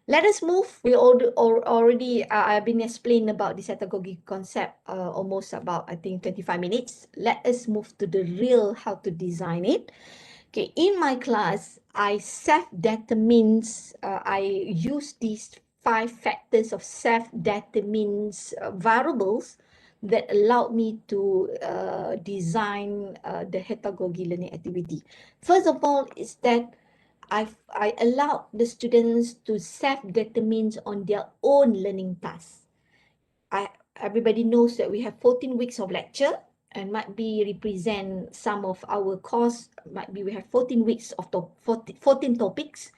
let us move. We already I've been explained about this Hetagogy concept almost about, I think, 25 minutes. Let us move to the real how to design it. Okay, in my class, I self-determines, I use these 5 factors of self-determines variables that allowed me to design the Hetagogy learning activity. First of all, is that I allow the students to self-determine on their own learning tasks. Everybody knows that we have 14 weeks of lecture, and might be represent some of our course, might be we have 14 weeks of 14 topics.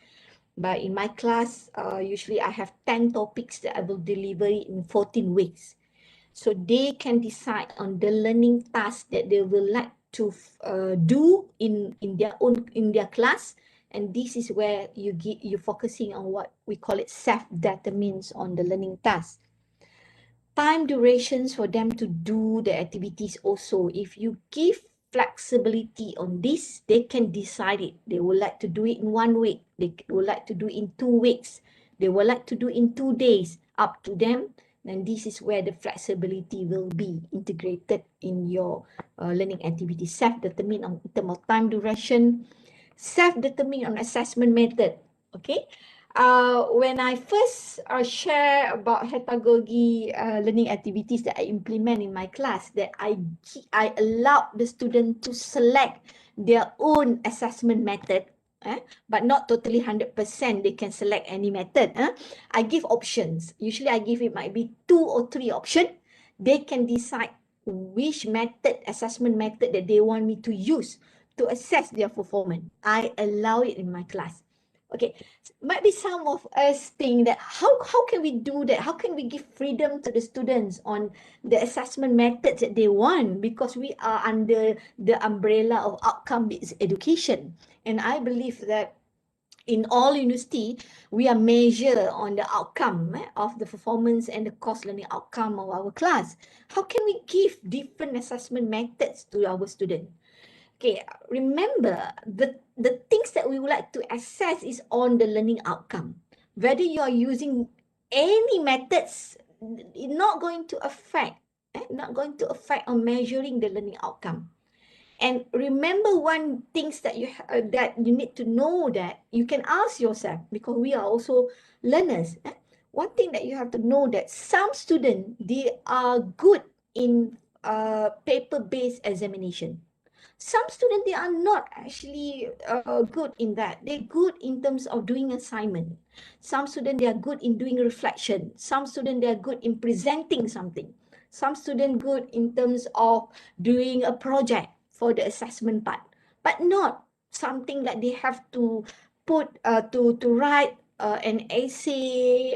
But in my class, usually I have 10 topics that I will deliver in 14 weeks. So they can decide on the learning task that they will like to do in their class. And this is where you're focusing on what we call it self-determines on the learning task. Time durations for them to do the activities also. If you give flexibility on this, they can decide it. They would like to do it in 1 week. They would like to do it in 2 weeks. They would like to do it in 2 days. Up to them. And this is where the flexibility will be integrated in your learning activity. Self-determined on terms of time duration. Self-determined on assessment method. Okay. When I first share about Hetagogy learning activities that I implement in my class, that I allow the student to select their own assessment method, but not totally 100%. They can select any method. I give options. Usually I give, it might be 2 or 3 options. They can decide which assessment method that they want me to use to assess their performance. I allow it in my class. Okay, might be some of us think that how can we do that? How can we give freedom to the students on the assessment methods that they want? Because we are under the umbrella of outcome-based education. And I believe that in all university, we are measured on the outcome of the performance and the course learning outcome of our class. How can we give different assessment methods to our student? Okay, remember the things that we would like to assess is on the learning outcome. Whether you are using any methods, not going to affect on measuring the learning outcome. And remember one things that that you need to know, that you can ask yourself, because we are also learners. One thing that you have to know, that some students, they are good in paper-based examination. Some students, they are not actually good in that. They're good in terms of doing assignment. Some students, they are good in doing reflection. Some students, they are good in presenting something. Some students good in terms of doing a project for the assessment part, but not something like they have to put to write an essay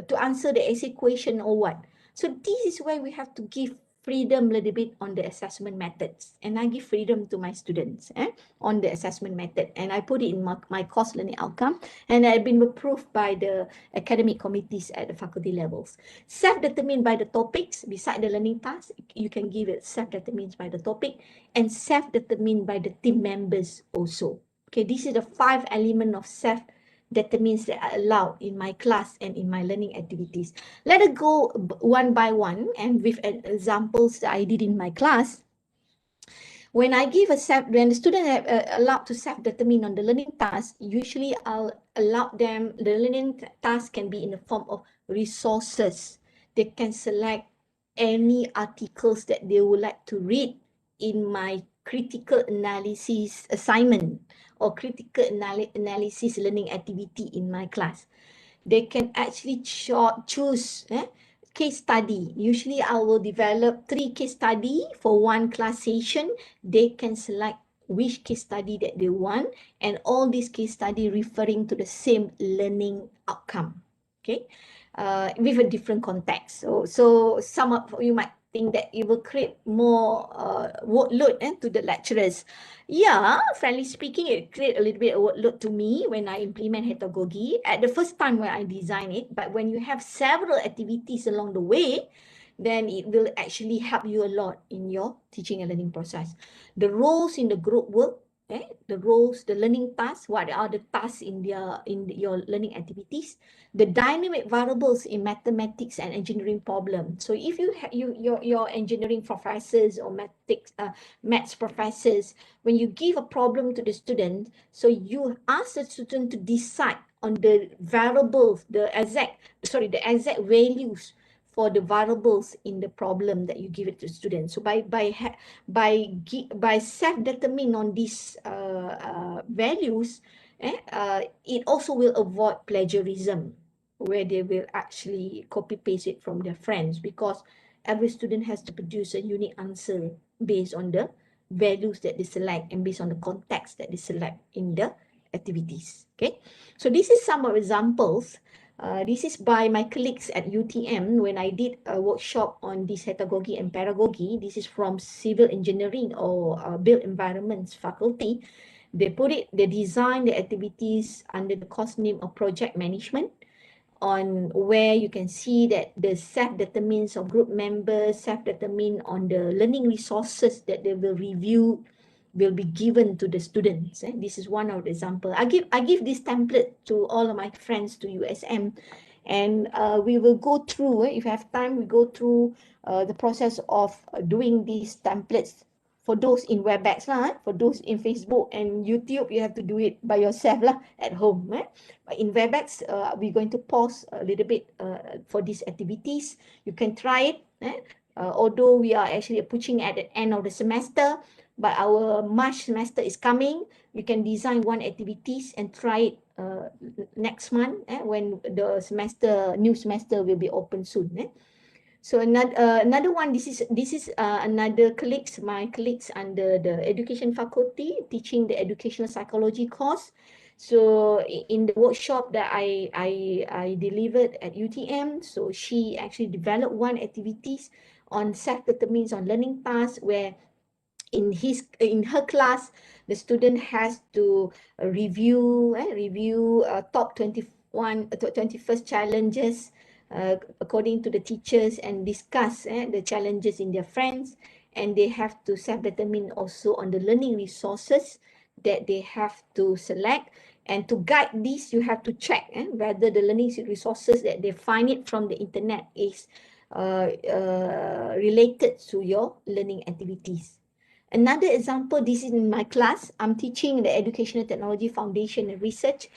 to answer the essay question or what. So this is why we have to give freedom a little bit on the assessment methods, and I give freedom to my students on the assessment method, and I put it in my course learning outcome, and I've been approved by the academic committees at the faculty levels. Self-determined by the topics. Beside the learning task, you can give it self-determined by the topic, and self-determined by the team members also. Okay, this is the 5 elements of self-determined that are allowed in my class and in my learning activities. Let us go one by one, and with examples that I did in my class. When I give when the student have allowed to self-determine on the learning task, usually I'll allow them, the learning task can be in the form of resources. They can select any articles that they would like to read in my critical analysis assignment or critical analysis learning activity in my class. They can actually choose case study. Usually I will develop 3 case study for one class session. They can select which case study that they want, and all these case study referring to the same learning outcome, okay, with a different context. So some of you might think that it will create more workload to the lecturers. Yeah, frankly speaking, it created a little bit of workload to me when I implement Hetagogy at the first time when I design it. But when you have several activities along the way, then it will actually help you a lot in your teaching and learning process. The roles in the group work, the roles, the learning tasks, what are the tasks in your learning activities, the dynamic variables in mathematics and engineering problems. So if your engineering professors or maths professors, when you give a problem to the student, so you ask the student to decide on the variables, the exact values for the variables in the problem that you give it to students. So by self-determining on these values, it also will avoid plagiarism, where they will actually copy paste it from their friends, because every student has to produce a unique answer based on the values that they select and based on the context that they select in the activities. Okay, so this is some of examples. This is by my colleagues at UTM when I did a workshop on this Heutagogy and Peeragogy. This is from civil engineering or built environments faculty. They design the activities under the course name of project management, on where you can see that the self-determines of group members, self-determine on the learning resources that they will review, will be given to the students. This is one of the example. I give this template to all of my friends to USM, and we will go through, if you have time, we go through the process of doing these templates. For those in WebEx for those in Facebook and YouTube, you have to do it by yourself at home. But in WebEx, we're going to pause a little bit for these activities. You can try it. Although we are actually pushing at the end of the semester, but our March semester is coming. You can design one activities and try it next month when the new semester will be open soon. So another one, this is another my colleagues under the education faculty teaching the educational psychology course. So in the workshop that I delivered at UTM, so she actually developed one activities on self-determined on learning tasks, where in her class, the student has to review top 21st challenges according to the teachers, and discuss the challenges in their friends, and they have to self-determine also on the learning resources that they have to select. And to guide this, you have to check whether the learning resources that they find it from the internet is related to your learning activities. Another example, this is in my class. I'm teaching the Educational Technology Foundation and Research.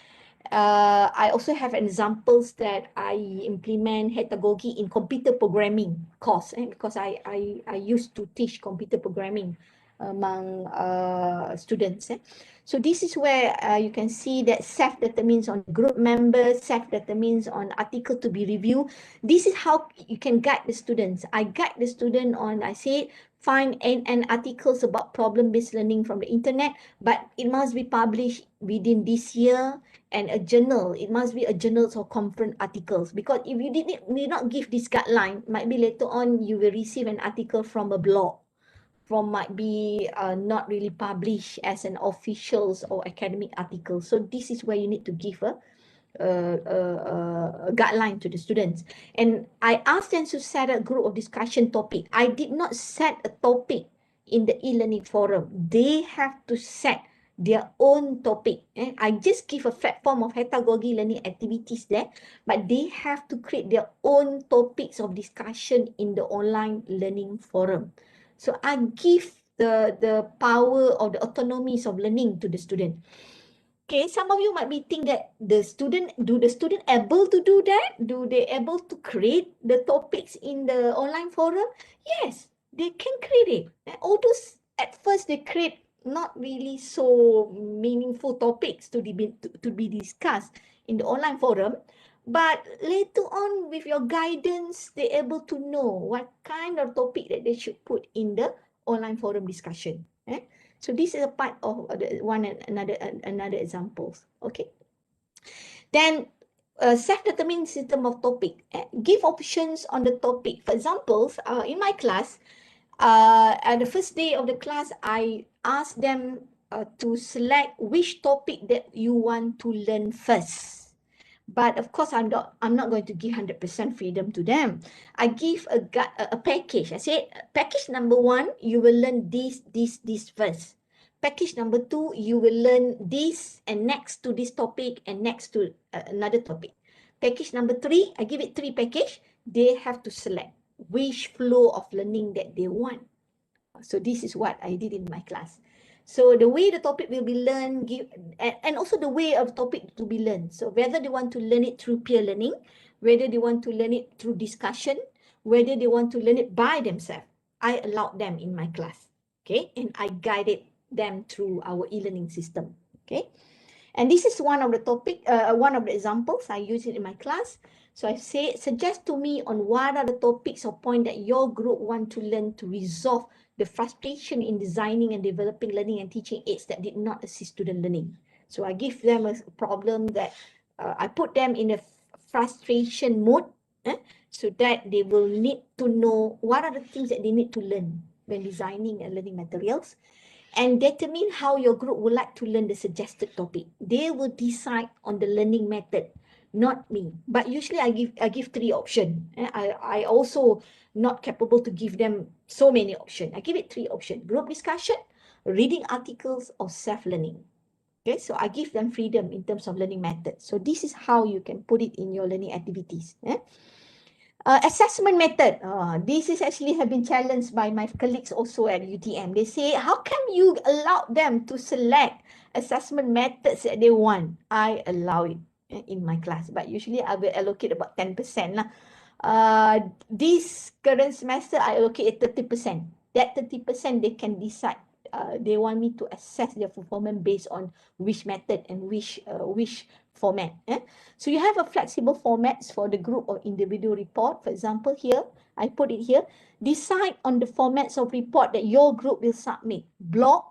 I also have examples that I implement Hetagogy in computer programming course, because I used to teach computer programming among students. So this is where you can see that self-determines on group members, self-determines on article to be reviewed. This is how you can guide the students. I guide the student on, I say, find and articles about problem-based learning from the internet, but it must be published within this year, and a journal. It must be a journals or conference articles, because if you did not give this guideline, might be later on you will receive an article from a blog, might be not really published as an officials or academic article. So this is where you need to give a guideline to the students. And I asked them to set a group of discussion topic. I did not set a topic in the e-learning forum. They have to set their own topic. I just give a platform of Hetagogy learning activities there, but they have to create their own topics of discussion in the online learning forum. So I give the power or the autonomies of learning to the student. Okay, some of you might be think that the student able to do that? Do they able to create the topics in the online forum? Yes, they can create it. Although at first they create not really so meaningful topics to be discussed in the online forum, but later on with your guidance, they're able to know what kind of topic that they should put in the online forum discussion. So this is a part of another examples. Okay. Then self-determined system of topic. Give options on the topic. For example, in my class, at the first day of the class, I asked them to select which topic that you want to learn first. But of course, I'm not going to give 100% freedom to them. I give a package. I say, package number 1, you will learn this first. Package number 2, you will learn this and next to this topic and next to another topic. Package number 3, I give it 3 package. They have to select which flow of learning that they want. So this is what I did in my class. So the way the topic will be learned, and also the way of topic to be learned. So whether they want to learn it through peer learning, whether they want to learn it through discussion, whether they want to learn it by themselves, I allowed them in my class. Okay, and I guided them through our e-learning system. Okay, and this is one of the topic, one of the examples I use it in my class. So I say, suggest to me on what are the topics or point that your group want to learn to resolve the frustration in designing and developing learning and teaching aids that did not assist student learning. So I give them a problem that I put them in a frustration mode, so that they will need to know what are the things that they need to learn when designing and learning materials, and determine how your group would like to learn the suggested topic. They will decide on the learning method, not me. But usually I give 3 options. I also not capable to give them so many options. I give it 3 options: group discussion, reading articles, or self-learning. Okay, so I give them freedom in terms of learning method. So this is how you can put it in your learning activities. Assessment method. This is actually have been challenged by my colleagues also at UTM. They say, how come you allow them to select assessment methods that they want? I allow it in my class, but usually I will allocate about 10%. This current semester, I allocate 30%. That 30% they can decide. They want me to assess their performance based on which method and which format. So you have a flexible formats for the group or individual report. For example, here, I put it here. Decide on the formats of report that your group will submit. Blog,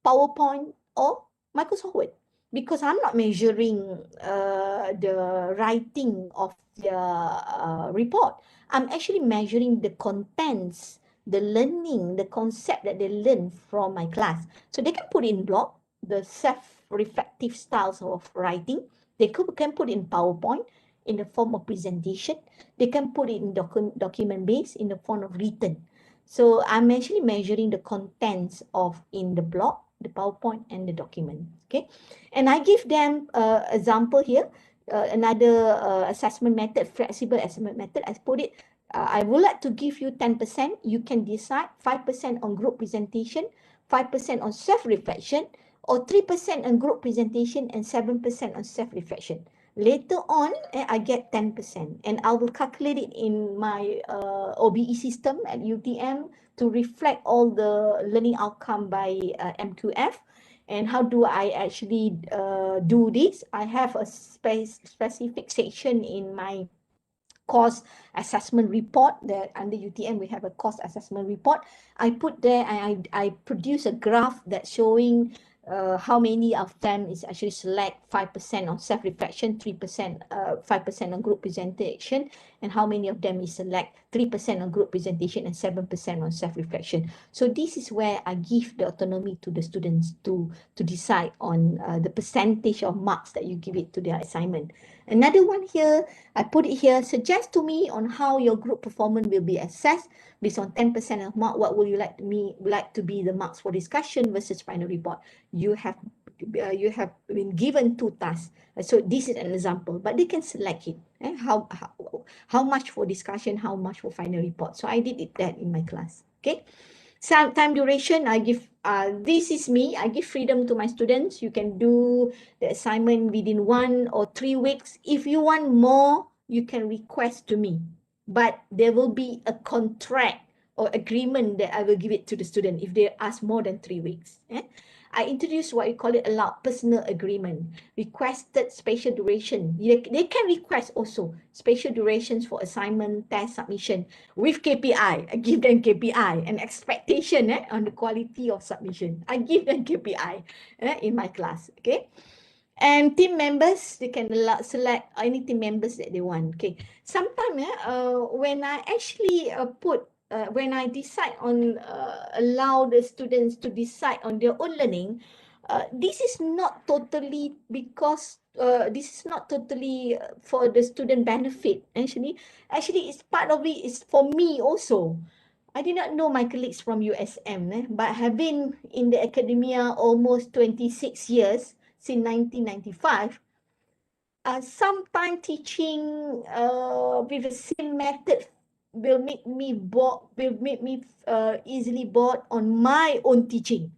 PowerPoint, or Microsoft Word. Because I'm not measuring the writing of the report. I'm actually measuring the contents the learning, the concept that they learn from my class. So they can put in blog, the self-reflective styles of writing. They can put in PowerPoint in the form of presentation. They can put it in document-based in the form of written. So I'm actually measuring the contents of in the blog, the PowerPoint, and the document. Okay, and I give them example here. Another assessment method, flexible assessment method. I put it. I would like to give you 10%. You can decide 5% on group presentation, 5% on self-reflection, or 3% on group presentation and 7% on self-reflection. Later on, I get 10%, and I will calculate it in my OBE system at UTM to reflect all the learning outcome by MQF. And how do I actually do this? I have a specific section in my course assessment report that under UTM we have a course assessment report. I put there and I produce a graph that's showing how many of them is actually select 5% on self-reflection, 3%, 5% on group presentation, and how many of them is select 3% on group presentation and 7% on self-reflection. So this is where I give the autonomy to the students to decide on the percentage of marks that you give it to their assignment. Another one here, I put it here, suggest to me on how your group performance will be assessed based on 10% of mark. What would you like to be the marks for discussion versus final report? You have been given 2 tasks. So this is an example, but they can select it. How much for discussion, how much for final report. So I did that in my class. Okay. Some time duration, I give, this is me, I give freedom to my students. You can do the assignment within 1 or 3 weeks. If you want more, you can request to me. But there will be a contract or agreement that I will give it to the student if they ask more than 3 weeks. I introduce what you call it allowed personal agreement, requested spatial duration. They can request also spatial durations for assignment, test, submission with KPI. I give them KPI and expectation on the quality of submission. I give them KPI in my class. Okay. And team members, they can select any team members that they want. Okay. Sometimes when I actually when I decide on allow the students to decide on their own learning, this is not totally because this is not totally for the student benefit. Actually, it's part of it is for me also. I did not know my colleagues from USM, but have been in the academia almost 26 years since 1995. Sometimes teaching with the same method will make me bored, easily bored on my own teaching.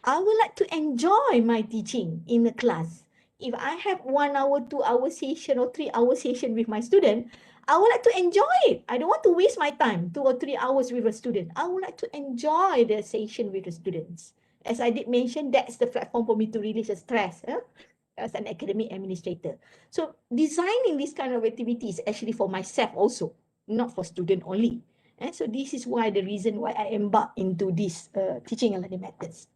I would like to enjoy my teaching in the class. If I have 1 hour, 2 hour session or 3 hour session with my student, I would like to enjoy it. I don't want to waste my time 2 or 3 hours with a student. I would like to enjoy the session with the students. As I did mention, that's the platform for me to release the stress as an academic administrator. So designing this kind of activity is actually for myself also, not for student only. So this is why the reason why I embark into this teaching and learning methods.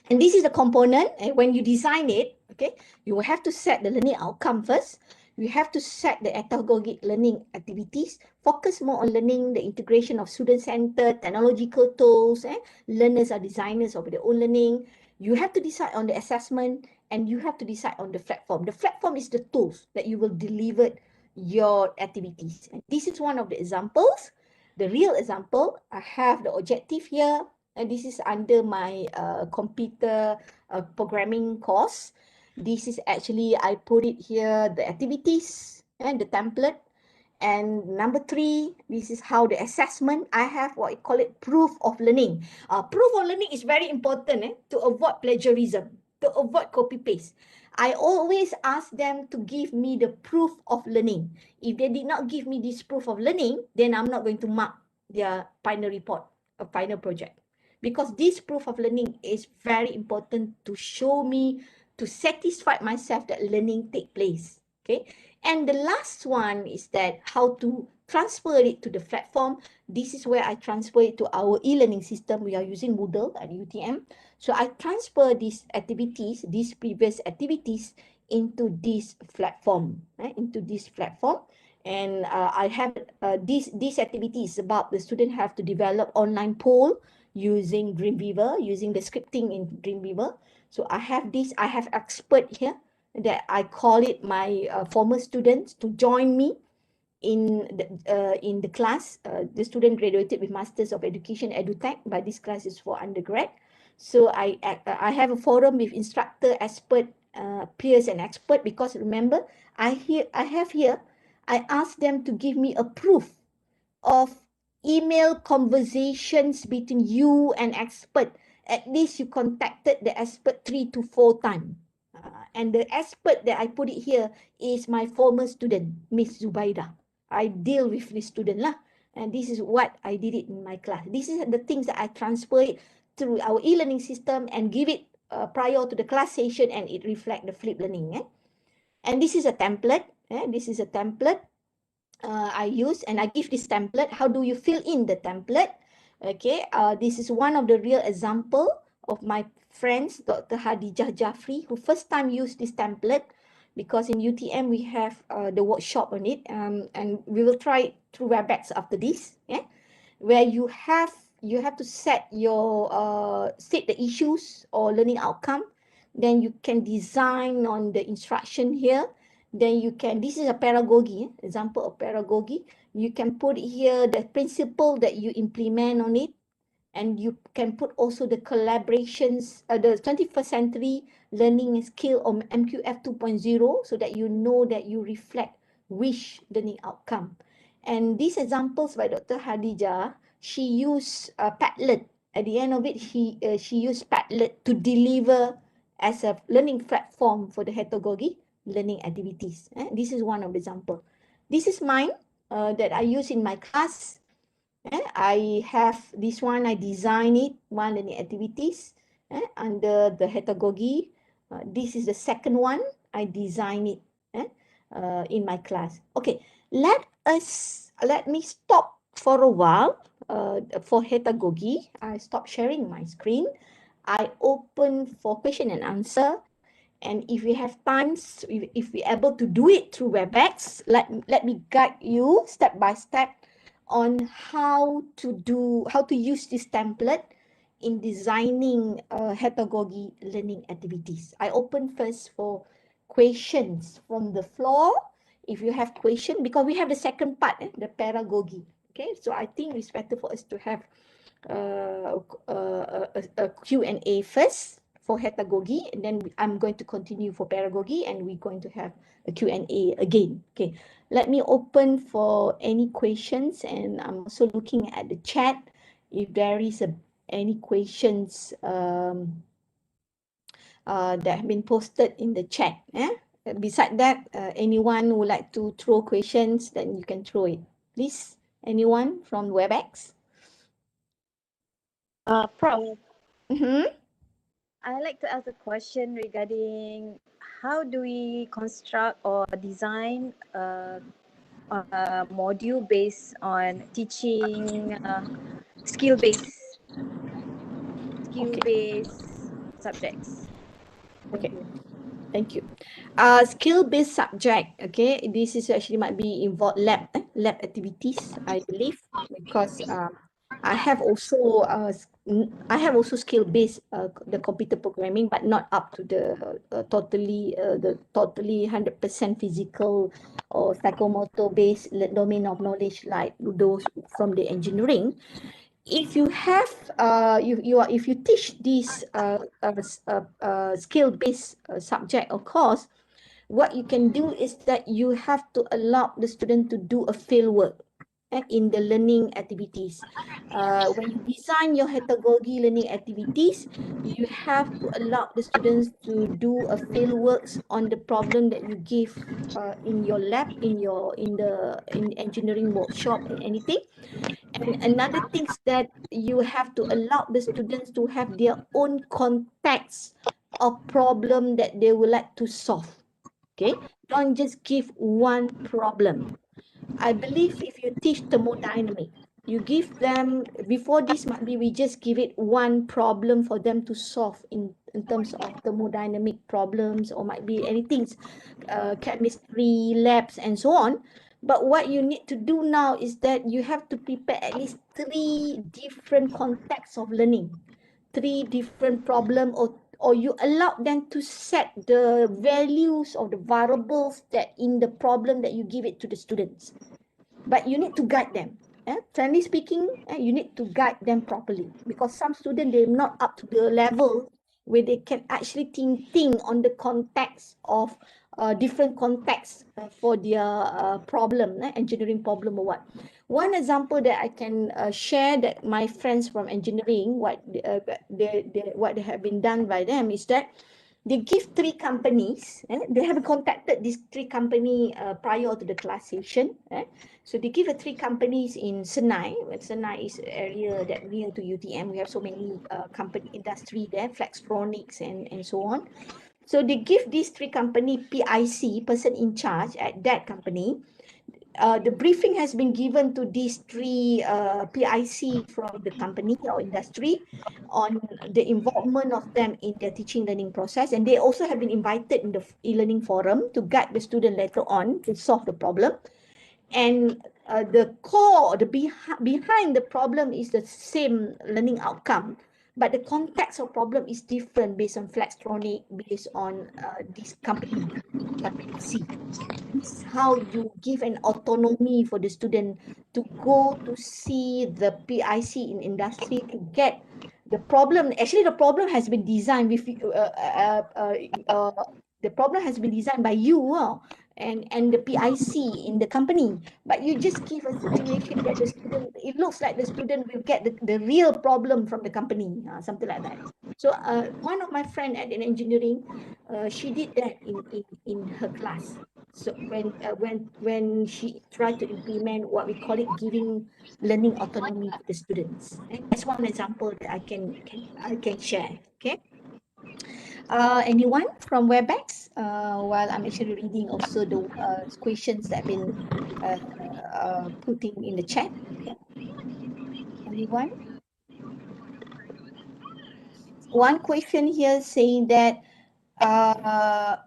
And this is the component, and when you design it, okay, you will have to set the learning outcome first. You have to set the pedagogic learning activities, focus more on learning the integration of student-centered technological tools. Learners are designers of their own learning. You have to decide on the assessment, and you have to decide on the platform. The platform is the tools that you will deliver your activities. And this is one of the examples. The real example, I have the objective here, and this is under my computer programming course. This is actually, I put it here, the activities and the template. And number 3, this is how the assessment, I have what I call it proof of learning. Proof of learning is very important to avoid plagiarism, to avoid copy paste. I always ask them to give me the proof of learning. If they did not give me this proof of learning, then I'm not going to mark their final report, a final project. Because this proof of learning is very important to show me, to satisfy myself that learning take place. Okay. And the last one is that how to transfer it to the platform. This is where I transfer it to our e-learning system. We are using Moodle at UTM. So I transfer these activities, these previous activities into this platform, And I have this activity is about the student have to develop online poll using Dreamweaver, using the scripting in Dreamweaver. So I have expert here that I call it my former students to join me in the class. The student graduated with Masters of Education EduTech, but this class is for undergrad. So I have a forum with instructor, expert, peers, and expert, because remember, I asked them to give me a proof of email conversations between you and expert. At least you contacted the expert 3 to 4 times. And the expert that I put it here is my former student, Miss Zubaida. I deal with this student lah. And this is what I did it in my class. This is the things that I transfer it through our e-learning system and give it prior to the class session, and it reflect the flip learning. And this is a template. This is a template I use, and I give this template. How do you fill in the template? Okay, this is one of the real example of my friends, Dr. Hadijah Jafri, who first time used this template, because in UTM we have the workshop on it, and we will try it through WebEx after this, where you have to set your state the issues or learning outcome, then you can design on the instruction here. Then you can, this is a pedagogy, example of pedagogy. You can put here the principle that you implement on it, and you can put also the collaborations, the 21st century learning skill or MQF 2.0, so that you know that you reflect which learning outcome. And these examples by Dr. Hadijah, she used Padlet. At the end of it, she used Padlet to deliver as a learning platform for the Hetagogy learning activities. This is one of the example. This is mine that I use in my class. I have this one, I design it, one learning activities under the Hetagogy. This is the second one, I design it in my class. Okay, let me stop for a while for Hetagogy. I stop sharing my screen. I open for question and answer. And if we have times, if we're able to do it through WebEx, let me guide you step by step on how to use this template in designing Hetagogy learning activities. I open first for questions from the floor. If you have question, because we have the second part, the pedagogy. Okay, so I think it's better for us to have a Q&A first for Hetagogy, and then I'm going to continue for pedagogy, and we're going to have a Q&A again. Okay, let me open for any questions, and I'm also looking at the chat if there is any questions that have been posted in the chat. Beside that, anyone who would like to throw questions, then you can throw it. Please, anyone from WebEx? Prof, Mm-hmm. I'd like to ask a question regarding how do we construct or design a module based on teaching skill-based subjects. Thank you. Thank you. Skill-based subject. Okay, this is actually might be involved lab activities, I believe, because I have also skill-based the computer programming, but not up to the totally 100% physical or psychomotor based domain of knowledge like those from the engineering. If you have if you teach this skill-based subject or course, what you can do is that you have to allow the student to do a field work in the learning activities. When you design your Hetagogy learning activities, you have to allow the students to do a field works on the problem that you give in your lab, in engineering workshop and anything. And another thing is that you have to allow the students to have their own context of problem that they would like to solve. Okay, don't just give one problem. I believe if you teach thermodynamic, you give them, before this might be, we just give it one problem for them to solve in terms of thermodynamic problems, or might be anything, chemistry labs and so on. But what you need to do now is that you have to prepare at least 3 different contexts of learning, 3 different problem, or you allow them to set the values of the variables that in the problem that you give it to the students. But you need to guide them. Frankly speaking, you need to guide them properly, because some students, they're not up to the level where they can actually think on the context of different contexts for their problem, engineering problem or what. One example that I can share that my friends from engineering, what they have been done by them is that they give 3 companies, they have contacted these 3 companies prior to the class session. So they give 3 companies in Senai. Senai is an area that near to UTM. We have so many company industry there, Flextronics and so on. So they give these 3 company PIC, person in charge at that company. The briefing has been given to these 3 PIC from the company or industry on the involvement of them in their teaching learning process, and they also have been invited in the e-learning forum to guide the student later on to solve the problem. And the core, behind the problem is the same learning outcome, but the context of problem is different based on Flextronic, based on this company C. This is how you give an autonomy for the student to go to see the PIC in industry to get the problem. Actually, the problem has been designed with the problem has been designed by you and the PIC in the company, but you just give a situation that the student, it looks like the student will get the real problem from the company, something like that. So one of my friend at an engineering, she did that in her class. So when she tried to implement what we call it giving learning autonomy to the students, that's one example that I can share. Okay. Anyone from WebEx? While I'm actually reading also the questions that have been putting in the chat. Okay. Anyone? One question here saying that how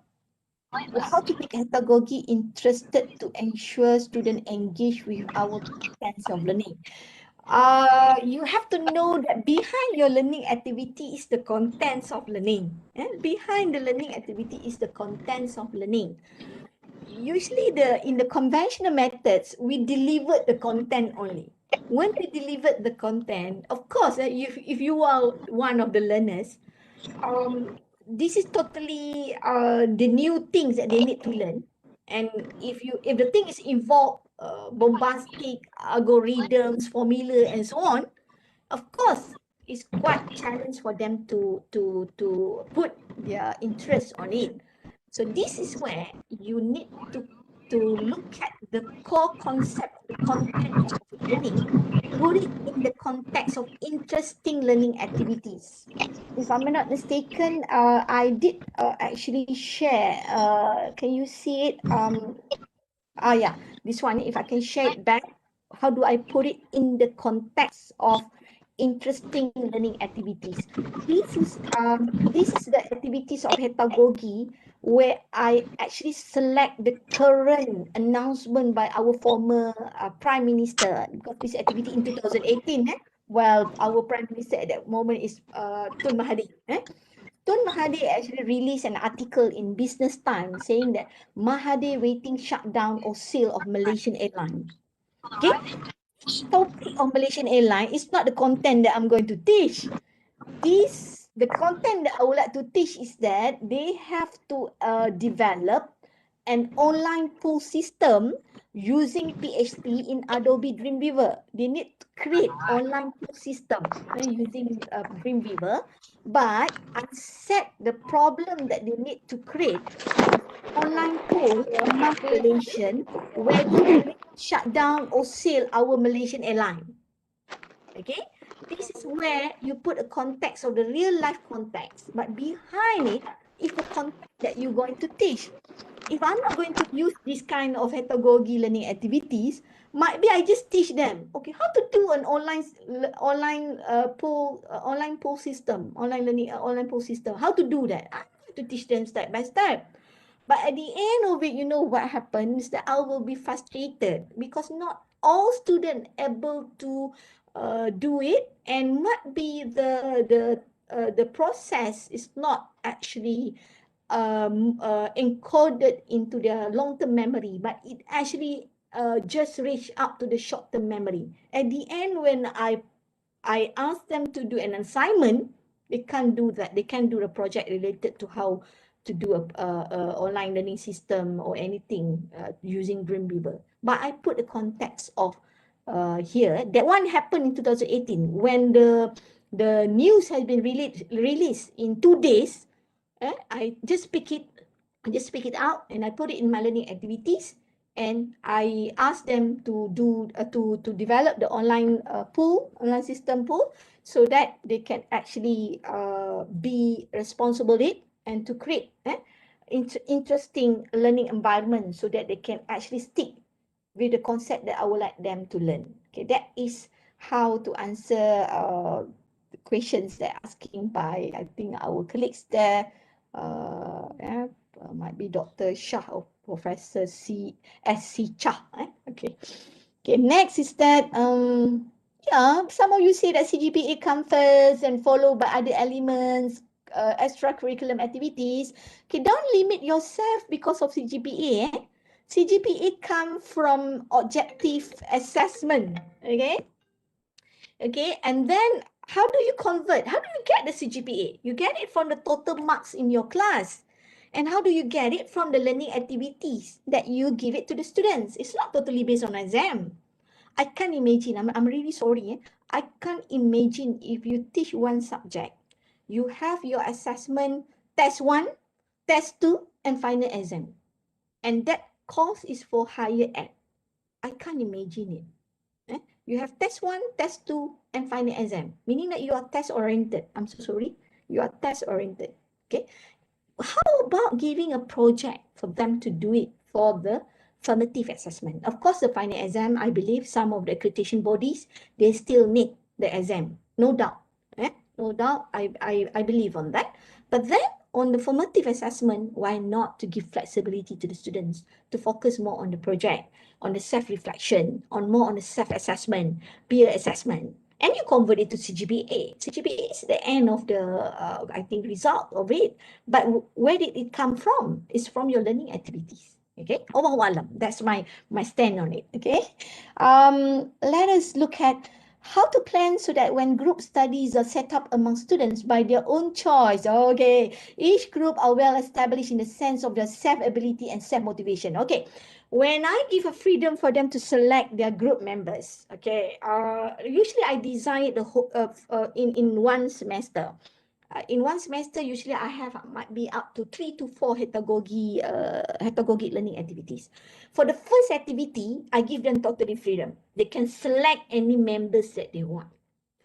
to make Hetagogy interested to ensure students engage with our sense of learning. You have to know that behind your learning activity is the contents of learning. Behind the learning activity is the contents of learning. Usually in the conventional methods, we deliver the content only. When we deliver the content, of course, if you are one of the learners, this is totally the new things that they need to learn. And if the thing is involved bombastic algorithms, formula, and so on, of course, it's quite challenge for them to put their interest on it. So this is where you need to look at the core concept, the content of learning, put it in the context of interesting learning activities. If I'm not mistaken, I did actually share. Can you see it? Yeah, this one. If I can share it back, how do I put it in the context of interesting learning activities? This is the activities of Hetagogy where I actually select the current announcement by our former Prime Minister, because this activity in 2018, well, our Prime Minister at that moment is Tun Mahathir. Tun Mahathir actually released an article in Business Times saying that Mahathir waiting shutdown or sale of Malaysian Airlines. Okay, topic of Malaysian Airlines is not the content that I'm going to teach. The content that I would like to teach is that they have to develop an online pool system using PHP in Adobe Dreamweaver. They need to create online pool system using Dreamweaver, but I set the problem that they need to create online pool among Malaysian, whether we shut down or sell our Malaysian airline. Okay, this is where you put a context of the real life context, but behind it is the context that you're going to teach. If I'm not going to use this kind of Hetagogy learning activities, might be I just teach them, okay, how to do an online pool system, online learning, online pool system. How to do that? I have to teach them step by step. But at the end of it, you know what happens, that I will be frustrated because not all students able to do it, and might be the process is not actually encoded into their long-term memory, but it actually just reach up to the short-term memory. At the end, when I ask them to do an assignment, they can't do that. They can't do a project related to how to do a online learning system or anything using Dreamweaver. But I put the context of here. That one happened in 2018 when the news has been released in 2 days. I just pick it out and I put it in my learning activities, and I ask them to do to develop the online online system pool, so that they can actually be responsible it and to create interesting learning environment so that they can actually stick with the concept that I would like them to learn. Okay, that is how to answer the questions that asking by, I think, our colleagues there. Might be Dr. Shah or Professor S.C. Shah. Okay. Okay, next is that some of you say that CGPA comes first and followed by other elements, extracurriculum activities. Okay, don't limit yourself because of CGPA. CGPA come from objective assessment. Okay. Okay, and then how do you convert? How do you get the CGPA? You get it from the total marks in your class. And how do you get it? From the learning activities that you give it to the students. It's not totally based on exam. I can't imagine, I'm really sorry. I can't imagine if you teach one subject, you have your assessment, test 1, test 2, and final exam. And that course is for higher ed. I can't imagine it. You have test 1, test 2, and final exam, meaning that you are test oriented. I'm so sorry. You are test oriented. Okay. How about giving a project for them to do it for the formative assessment? Of course, the final exam, I believe some of the accreditation bodies, they still need the exam. No doubt. No doubt. I believe on that. But then on the formative assessment, why not to give flexibility to the students to focus more on the project, on the self-reflection, more on the self-assessment, peer assessment, and you convert it to CGPA. CGPA is the end of the, I think, result of it. But where did it come from? It's from your learning activities. Okay, Allahu Alam. That's my stand on it. Okay, let us look at how to plan so that when group studies are set up among students by their own choice. Okay, each group are well established in the sense of their self-ability and self-motivation. Okay, when I give a freedom for them to select their group members, okay, usually I design it the whole in one semester. In one semester, usually I have might be up to 3 to 4 Hetagogy learning activities. For the first activity, I give them totally freedom. They can select any members that they want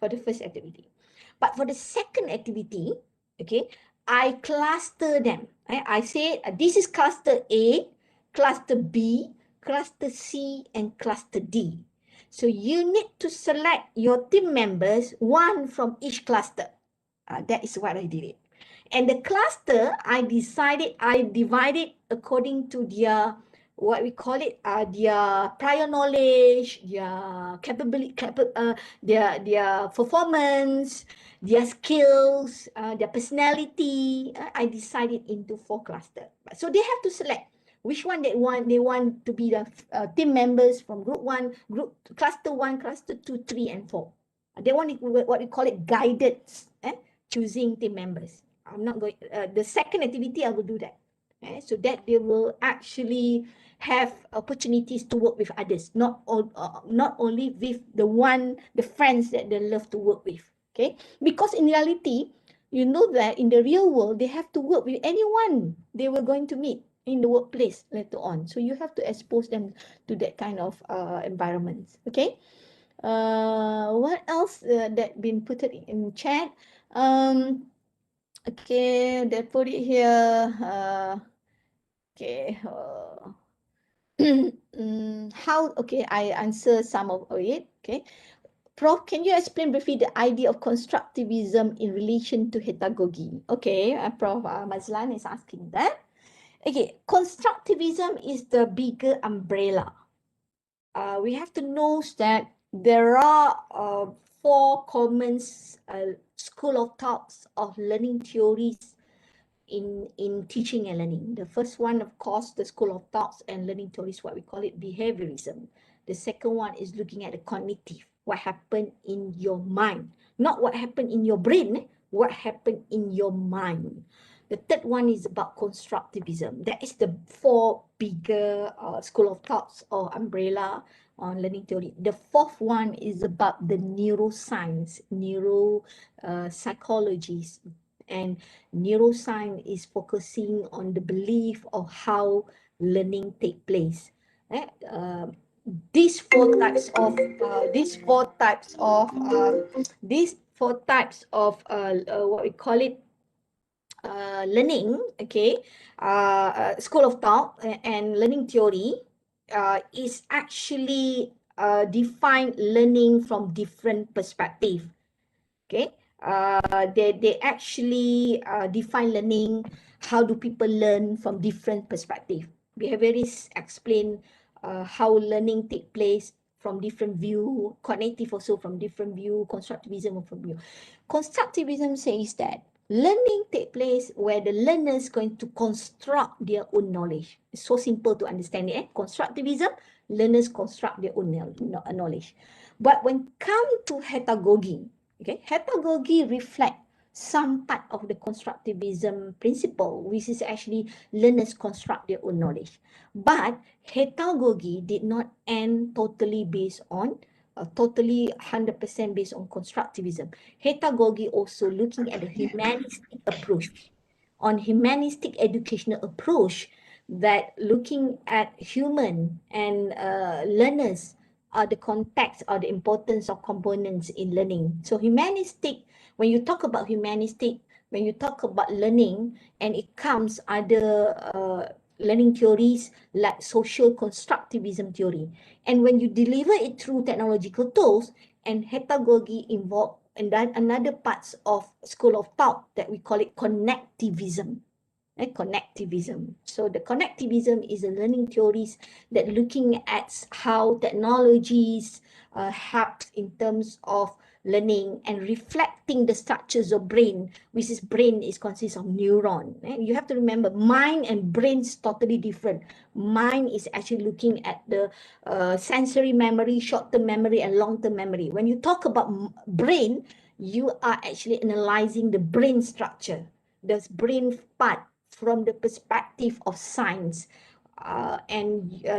for the first activity. But for the second activity, okay, I cluster them. I say this is cluster A, cluster B, cluster C, and cluster D. So you need to select your team members, one from each cluster. That is what I did it. And the cluster, I divided according to their, what we call it, their prior knowledge, their capability, their performance, their skills, their personality. I decided into 4 clusters. So they have to select which one they want to be the team members from group 1, cluster 1, cluster 2, 3, and 4. They want it, what we call it, guided choosing team members. I'm not going, the second activity I will do that. So that they will actually have opportunities to work with others, not only with the friends that they love to work with. Okay, because in reality, you know that in the real world, they have to work with anyone they were going to meet in the workplace later on. So you have to expose them to that kind of environments. Okay. What else that been put in chat? Okay, they put it here. Okay. Okay, I answer some of it. Okay. Prof, can you explain briefly the idea of constructivism in relation to Hetagogy? Okay, Prof. Mazlan is asking that. Okay, constructivism is the bigger umbrella. We have to know that there are 4 common school of thoughts of learning theories in teaching and learning. The first one, of course, the school of thoughts and learning theories, what we call it behaviorism. The second one is looking at the cognitive, what happened in your mind, not what happened in your brain, what happened in your mind. The third one is about constructivism. That is the 4 bigger school of thoughts or umbrella on learning theory. The fourth one is about the neuroscience, psychologies, and neuroscience is focusing on the belief of how learning take place. These four types of what we call it learning, okay, school of thought and learning theory is actually define learning from different perspective. Okay, they actually define learning. How do people learn from different perspective? Behaviorists explain how learning take place from different view, cognitive also from different view, constructivism from view. Constructivism says that learning take place where the learner is going to construct their own knowledge. It's so simple to understand it. Constructivism, learners construct their own knowledge. But when come to Hetagogy, okay, Hetagogy reflect some part of the constructivism principle, which is actually learners construct their own knowledge. But Hetagogy did not end totally based on totally 100% based on constructivism. Hetagogy also looking at the humanistic approach, on humanistic educational approach, that looking at human and learners are the context or the importance of components in learning. So humanistic, when you talk about humanistic, when you talk about learning, and it comes other learning theories like social constructivism theory. And when you deliver it through technological tools, and Hetagogy involved and then another parts of school of thought that we call it connectivism. Connectivism. So the connectivism is a learning theories that looking at how technologies help in terms of learning and reflecting the structures of brain, which is brain is consists of neuron. You have to remember, mind and brain is totally different. Mind is actually looking at the sensory memory, short-term memory, and long-term memory. When you talk about brain, you are actually analyzing the brain structure, the brain part from the perspective of science.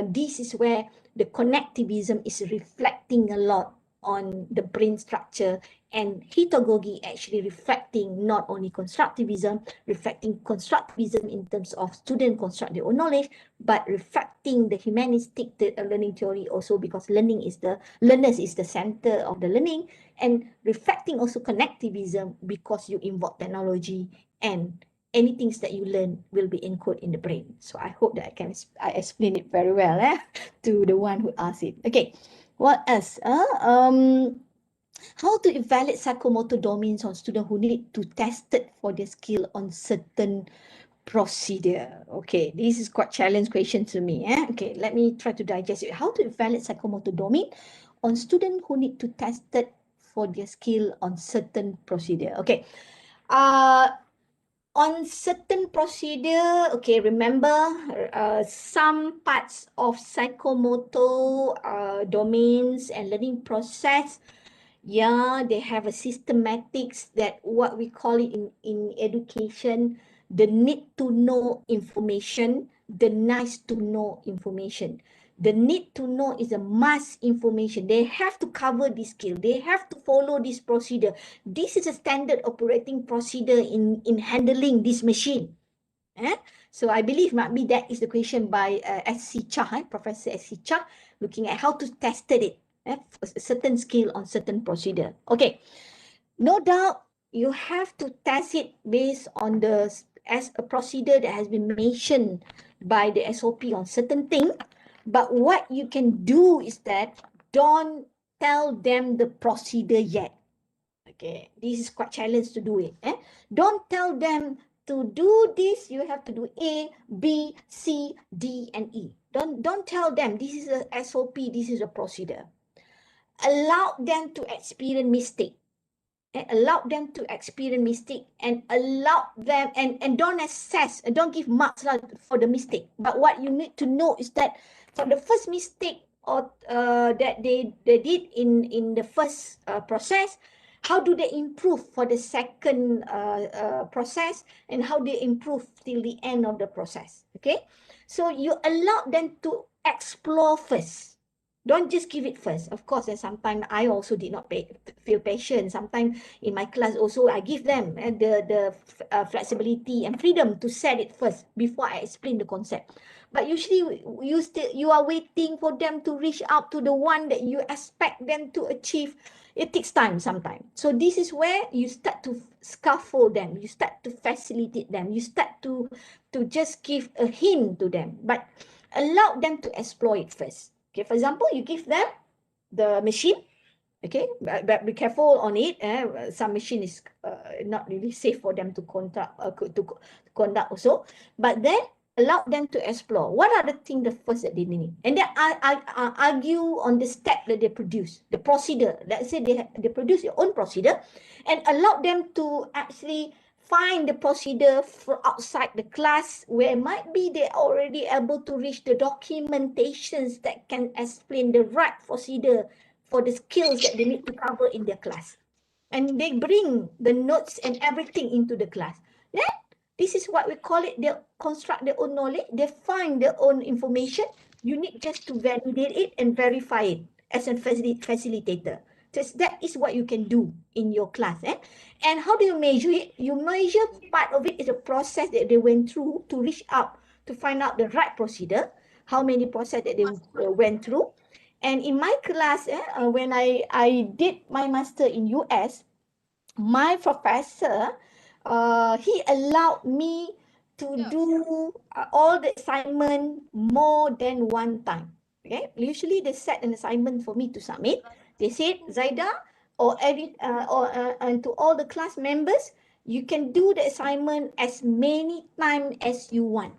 This is where the connectivism is reflecting a lot on the brain structure, and Hetagogy actually reflecting not only constructivism, reflecting constructivism in terms of student construct their own knowledge, but reflecting the humanistic learning theory also, because learners is the center of the learning, and reflecting also connectivism because you involve technology and anything that you learn will be encoded in the brain. So I hope that I explain it very well to the one who asked it. Okay, what else? How to evaluate psychomotor domains on students who need to test it for their skill on certain procedure. Okay, this is quite challenging question to me. Okay, let me try to digest it. How to evaluate psychomotor domain on students who need to test it for their skill on certain procedure. Okay, on certain procedure, okay, remember some parts of psychomotor domains and learning process, yeah, they have a systematics that what we call it in education, the need to know information, the nice to know information. The need to know is a must information. They have to cover this skill. They have to follow this procedure. This is a standard operating procedure in handling this machine. So I believe maybe that is the question by S.C. Cha, Professor S.C. Cha, looking at how to test it, for a certain skill on certain procedure. Okay, no doubt you have to test it based on as a procedure that has been mentioned by the SOP on certain thing. But what you can do is that don't tell them the procedure yet. Okay, this is quite challenge to do it. Don't tell them to do this, you have to do A, B, C, D, and E. Don't tell them this is a SOP, this is a procedure. Allow them to experience mistake. Allow them to experience mistake and allow them and don't assess, don't give marks for the mistake. But what you need to know is that for the first mistake or that they did in the first process, how do they improve for the second process, and how they improve till the end of the process. Okay, so you allow them to explore first. Don't just give it first. Of course, and sometimes I also did not feel patient. Sometimes in my class also, I give them the flexibility and freedom to set it first before I explain the concept. But usually you are waiting for them to reach out to the one that you expect them to achieve. It takes time sometimes. So this is where you start to scaffold them. You start to facilitate them. You start to just give a hint to them. But allow them to explore it first. Okay, for example, you give them the machine. Okay, but be careful on it. Some machine is not really safe for them to conduct also. But then allow them to explore. What are the things the first that they need? And then I argue on the step that they produce, the procedure. Let's say they produce their own procedure, and allow them to actually find the procedure for outside the class, where might be they already able to reach the documentations that can explain the right procedure for the skills that they need to cover in their class. And they bring the notes and everything into the class. Then this is what we call it, they construct their own knowledge, they find their own information. You need just to validate it and verify it as a facilitator. That is what you can do in your class. And how do you measure it? You measure part of it is a process that they went through to reach out to find out the right procedure, how many process that they went through. And in my class, when I did my master in US, my professor, he allowed me to do all the assignment more than one time. Okay, usually they set an assignment for me to submit. They said, Zaida, and to all the class members, you can do the assignment as many times as you want.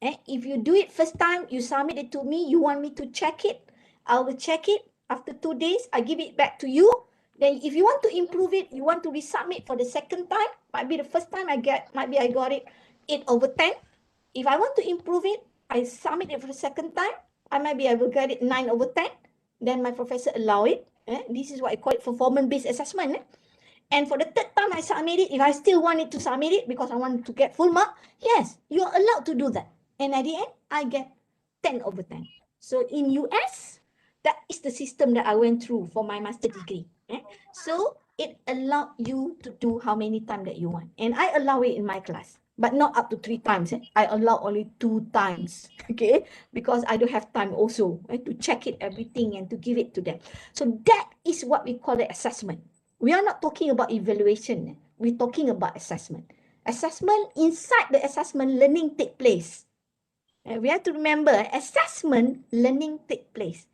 If you do it first time, you submit it to me, you want me to check it, I will check it. After 2 days, I give it back to you. Then if you want to improve it, you want to resubmit for the second time, might be the first time I got it 8/10. If I want to improve it, I submit it for the second time, I will get it 9/10. Then my professor allow it. This is what I call it performance-based assessment. And for the third time I submit it, if I still wanted to submit it because I want to get full mark, yes, you're allowed to do that. And at the end, I get 10/10. So in US, that is the system that I went through for my master degree. So it allowed you to do how many times that you want. And I allow it in my class, but not up to 3 times. I allow only 2 times, okay? Because I don't have time also to check it, everything, and to give it to them. So that is what we call the assessment. We are not talking about evaluation. We're talking about assessment. Assessment, inside the assessment, learning take place. We have to remember, assessment, learning take place.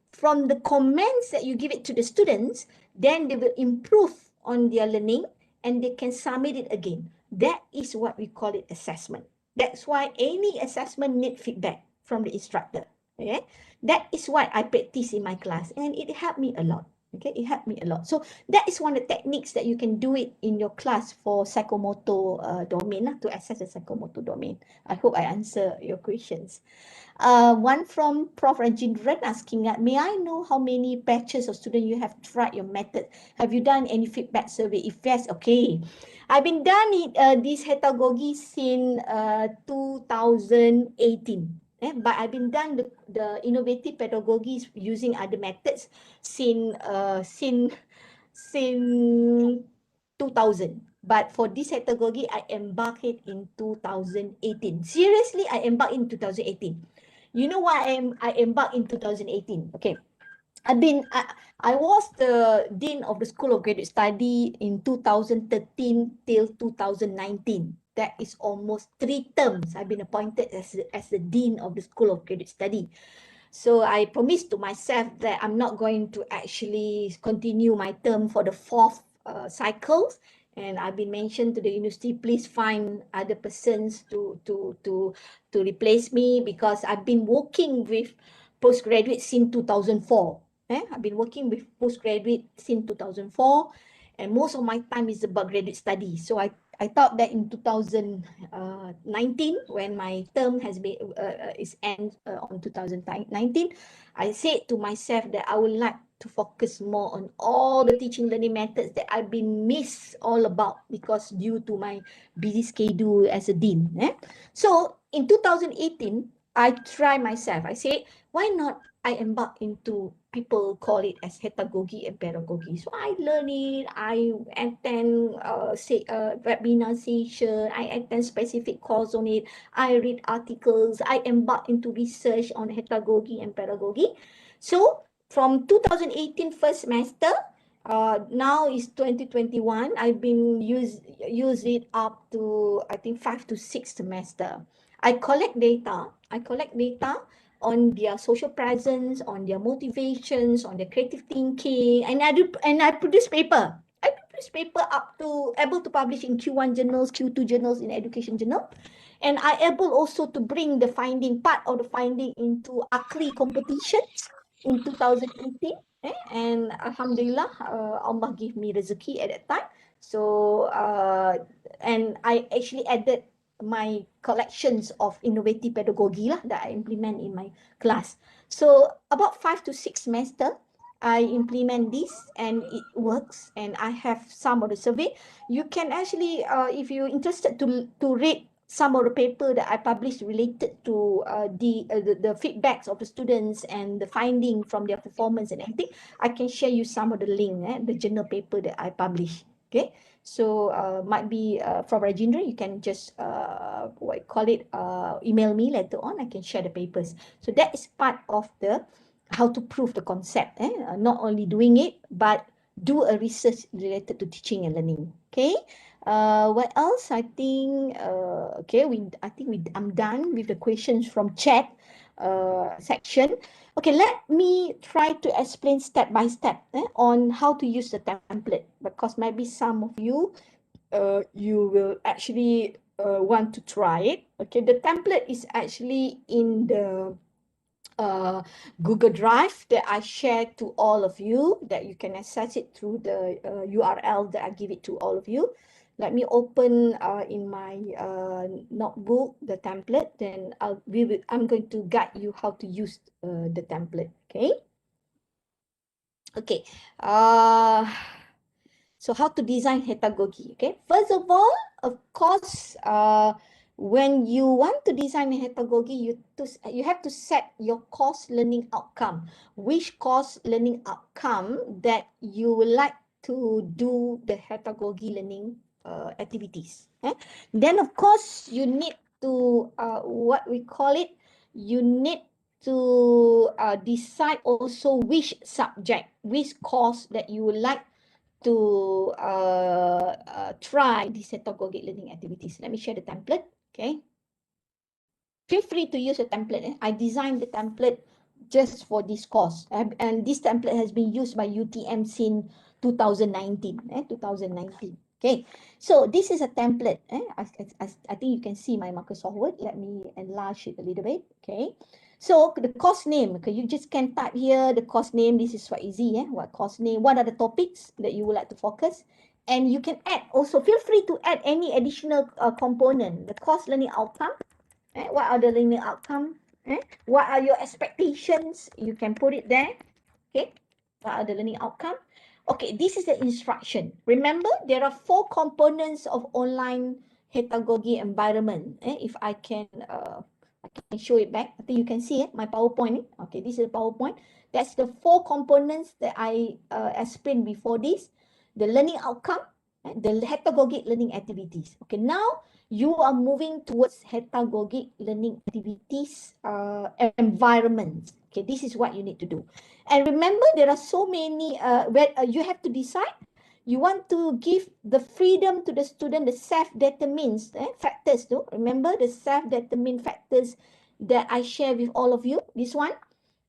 From the comments that you give it to the students, then they will improve on their learning and they can submit it again. That is what we call it assessment. That's why any assessment needs feedback from the instructor. Okay? That is what I practice in my class, and it helped me a lot. Okay, it helped me a lot. So that is one of the techniques that you can do it in your class for psychomotor domain, to assess the psychomotor domain. I hope I answer your questions. One from Prof. Rajendran asking, may I know how many batches of students you have tried your method? Have you done any feedback survey? If yes, okay. I've been done this Hetagogy since 2018. But I've been done the innovative pedagogies using other methods since 2000. But for this Hetagogy, I embarked it in 2018. Seriously, I embarked in 2018. You know why I embarked in 2018? Okay, I was the Dean of the School of Graduate Study in 2013 till 2019. That is almost 3 terms. I've been appointed as the Dean of the School of Graduate Study. So I promised to myself that I'm not going to actually continue my term for the 4th cycles. and I've been mentioned to the university, please find other persons to replace me, because I've been working with postgraduates since 2004. I've been working with postgraduate since 2004, and most of my time is about graduate studies. So I thought that in 2019, when my term has been is end on 2019, I said to myself that I would like to focus more on all the teaching learning methods that I've been missed all about, because due to my busy schedule as a dean. So in 2018, I tried myself. I said, why not I embark into, people call it as Hetagogy and Peeragogy. So I learn it, I attend webinar session, I attend specific course on it, I read articles, I embark into research on Hetagogy and Pedagogy. So from 2018 first semester, now is 2021, I've been use it up to, I think, 5 to 6 semester. I collect data on their social presence, on their motivations, on their creative thinking, and I produce paper. I produce paper up to able to publish in Q1 journals, Q2 journals in education journal, and I able also to bring the finding, part of the finding, into ACLI competitions in 2018. And Alhamdulillah, Allah gave me rezeki at that time. So and I actually added my collections of innovative pedagogy that I implement in my class. So about 5 to 6 semester, I implement this and it works, and I have some of the survey. You can actually, if you're interested to read some of the paper that I published related to the feedbacks of the students and the finding from their performance and everything, I can share you some of the link, the journal paper that I published. Okay, so might be from Rajendra, you can just email me later on. I can share the papers. So that is part of the how to prove the concept. Not only doing it, but do a research related to teaching and learning. Okay. What else? I think I'm done with the questions from chat section. Okay, let me try to explain step by step on how to use the template, because maybe some of you you will actually want to try it. Okay, the template is actually in the Google Drive that I share to all of you, that you can access it through the URL that I give it to all of you. Let me open in my notebook the template, then I'm going to guide you how to use the template. Okay. Okay. So how to design Hetagogy? Okay. First of all, of course, when you want to design a Hetagogy, you have to set your course learning outcome. Which course learning outcome that you would like to do the Hetagogy learning activities. Then, of course, you need to, what we call it, you need to decide also which subject, which course that you would like to try these Hetagogic learning activities. Let me share the template. Okay. Feel free to use a template. I designed the template just for this course. And this template has been used by UTM since 2019. 2019. Okay. So this is a template. I think you can see my Microsoft Word. Let me enlarge it a little bit. Okay. So the course name, okay, you just can type here the course name. This is quite easy. What course name? What are the topics that you would like to focus? And you can add also, feel free to add any additional component. The course learning outcome. What are the learning outcome? What are your expectations? You can put it there. Okay. What are the learning outcome? Okay, this is the instruction. Remember, there are 4 components of online Hetagogy environment. If I can show it back. I think you can see it, my PowerPoint. Okay, this is the PowerPoint. That's the 4 components that I explained before this. The learning outcome, the Hetagogic learning activities. Okay, now you are moving towards Hetagogic learning activities environment. Okay, this is what you need to do. And remember, there are so many where you have to decide. You want to give the freedom to the student, the self-determined factors. Remember the self-determined factors that I share with all of you. This one,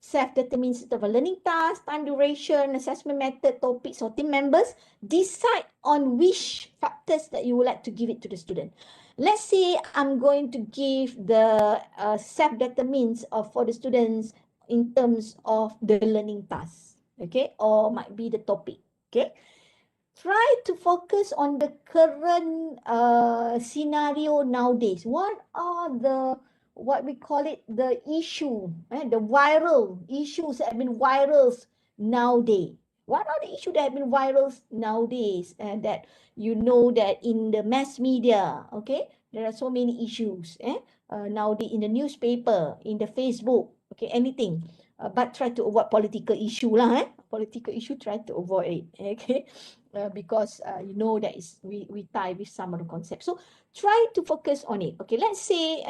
self-determined set of a learning task, time duration, assessment method, topics, or team members. Decide on which factors that you would like to give it to the student. Let's say I'm going to give the self-determined for the students in terms of the learning task, okay, or might be the topic, okay. Try to focus on the current scenario nowadays. What are what we call it, the issue, the viral issues that have been virals nowadays? What are the issues that have been viral nowadays? And that you know that in the mass media, okay, there are so many issues nowadays in the newspaper, in the Facebook, okay, anything. But try to avoid political issue lah. Political issue, try to avoid it, okay. Because you know that is we tie with some of the concepts. So try to focus on it. Okay, let's say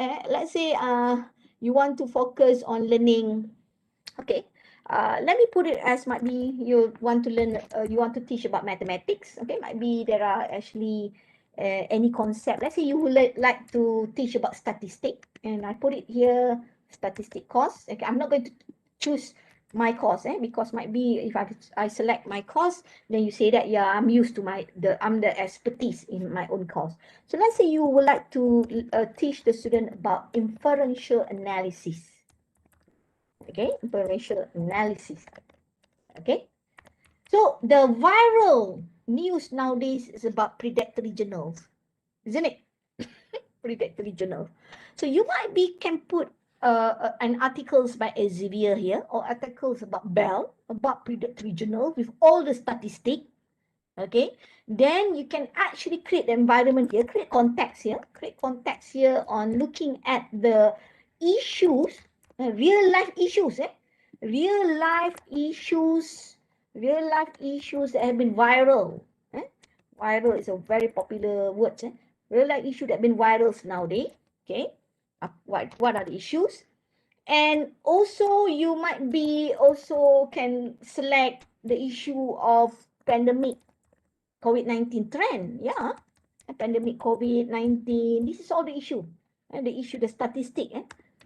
you want to focus on learning. Okay, let me put it as might be you want to learn, you want to teach about mathematics. Okay, might be there are actually any concept. Let's say you would like to teach about statistics, and I put it here, statistic course. Okay, I'm not going to choose my course, because might be if I select my course, then you say that, yeah, I'm used to I'm the expertise in my own course. So let's say you would like to teach the student about inferential analysis. Okay, inferential analysis. Okay, so the viral news nowadays is about predatory journals, isn't it? Predatory journals. So you might can put an articles by Xavier here, or articles about Bell, about predatory journal with all the statistics. Okay, then you can actually create the environment here, create context here on looking at the issues, real life issues, real life issues that have been viral. Viral is a very popular word. Real life issue that have been viral nowadays. Okay, what are the issues? And also you might be also can select the issue of pandemic COVID-19 trend. Yeah, pandemic COVID-19. This is all the issue. And the issue, the statistic,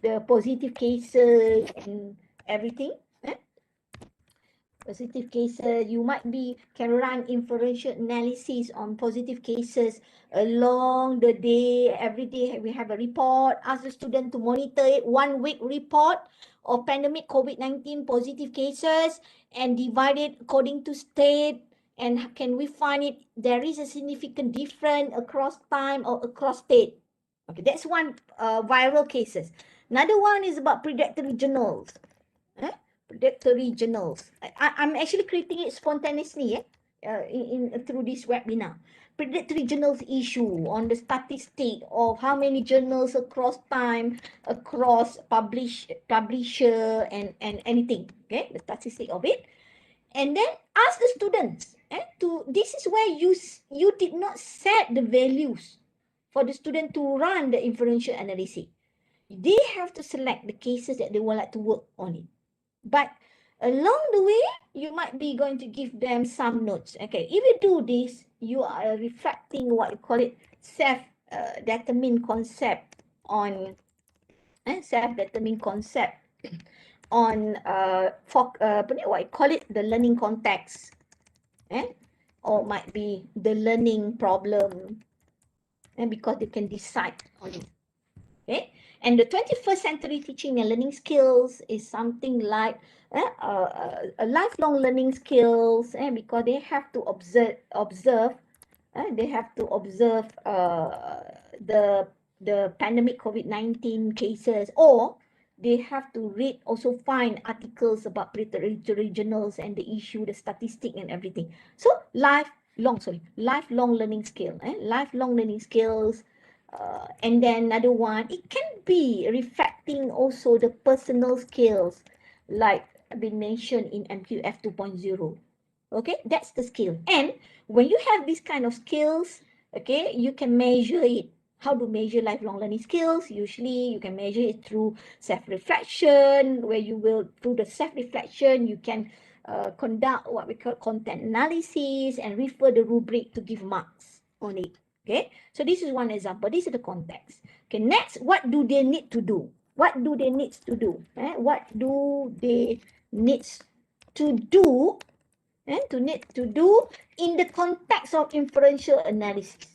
the positive cases and everything. Positive cases, you might can run inferential analysis on positive cases along the day. Every day we have a report. Ask the student to monitor it. 1 week report of pandemic COVID-19 positive cases and divide it according to state. And can we find it? There is a significant difference across time or across state. Okay, that's one viral cases. Another one is about predatory journals. Predatory journals. I'm actually creating it spontaneously through this webinar. Predatory journals issue on the statistic of how many journals across time, across publisher and anything. Okay, the statistic of it. And then ask the students this is where you did not set the values for the student to run the inferential analysis. They have to select the cases that they would like to work on it. But along the way, you might be going to give them some notes. Okay, if you do this, you are reflecting what you call it self-determined concept on self-determined concept on what you call it, the learning context, or might be the learning problem, and because they can decide on it. Okay, and the 21st century teaching and learning skills is something like a lifelong learning skills, because they have to observe they have to observe the pandemic COVID-19 cases, or they have to read, also find articles about predatory journals and the issue, the statistic and everything. So lifelong learning skill, lifelong learning skills. And then another one, it can be reflecting also the personal skills, like been mentioned in MQF 2.0. Okay, that's the skill. And when you have this kind of skills, okay, you can measure it. How to measure lifelong learning skills? Usually you can measure it through self-reflection, where you will, through the self-reflection, you can conduct what we call content analysis and refer the rubric to give marks on it. Okay, so this is one example. This is the context. Okay, next, what do they need to do? What do they need to do? What do they need to do? To do in the context of inferential analysis.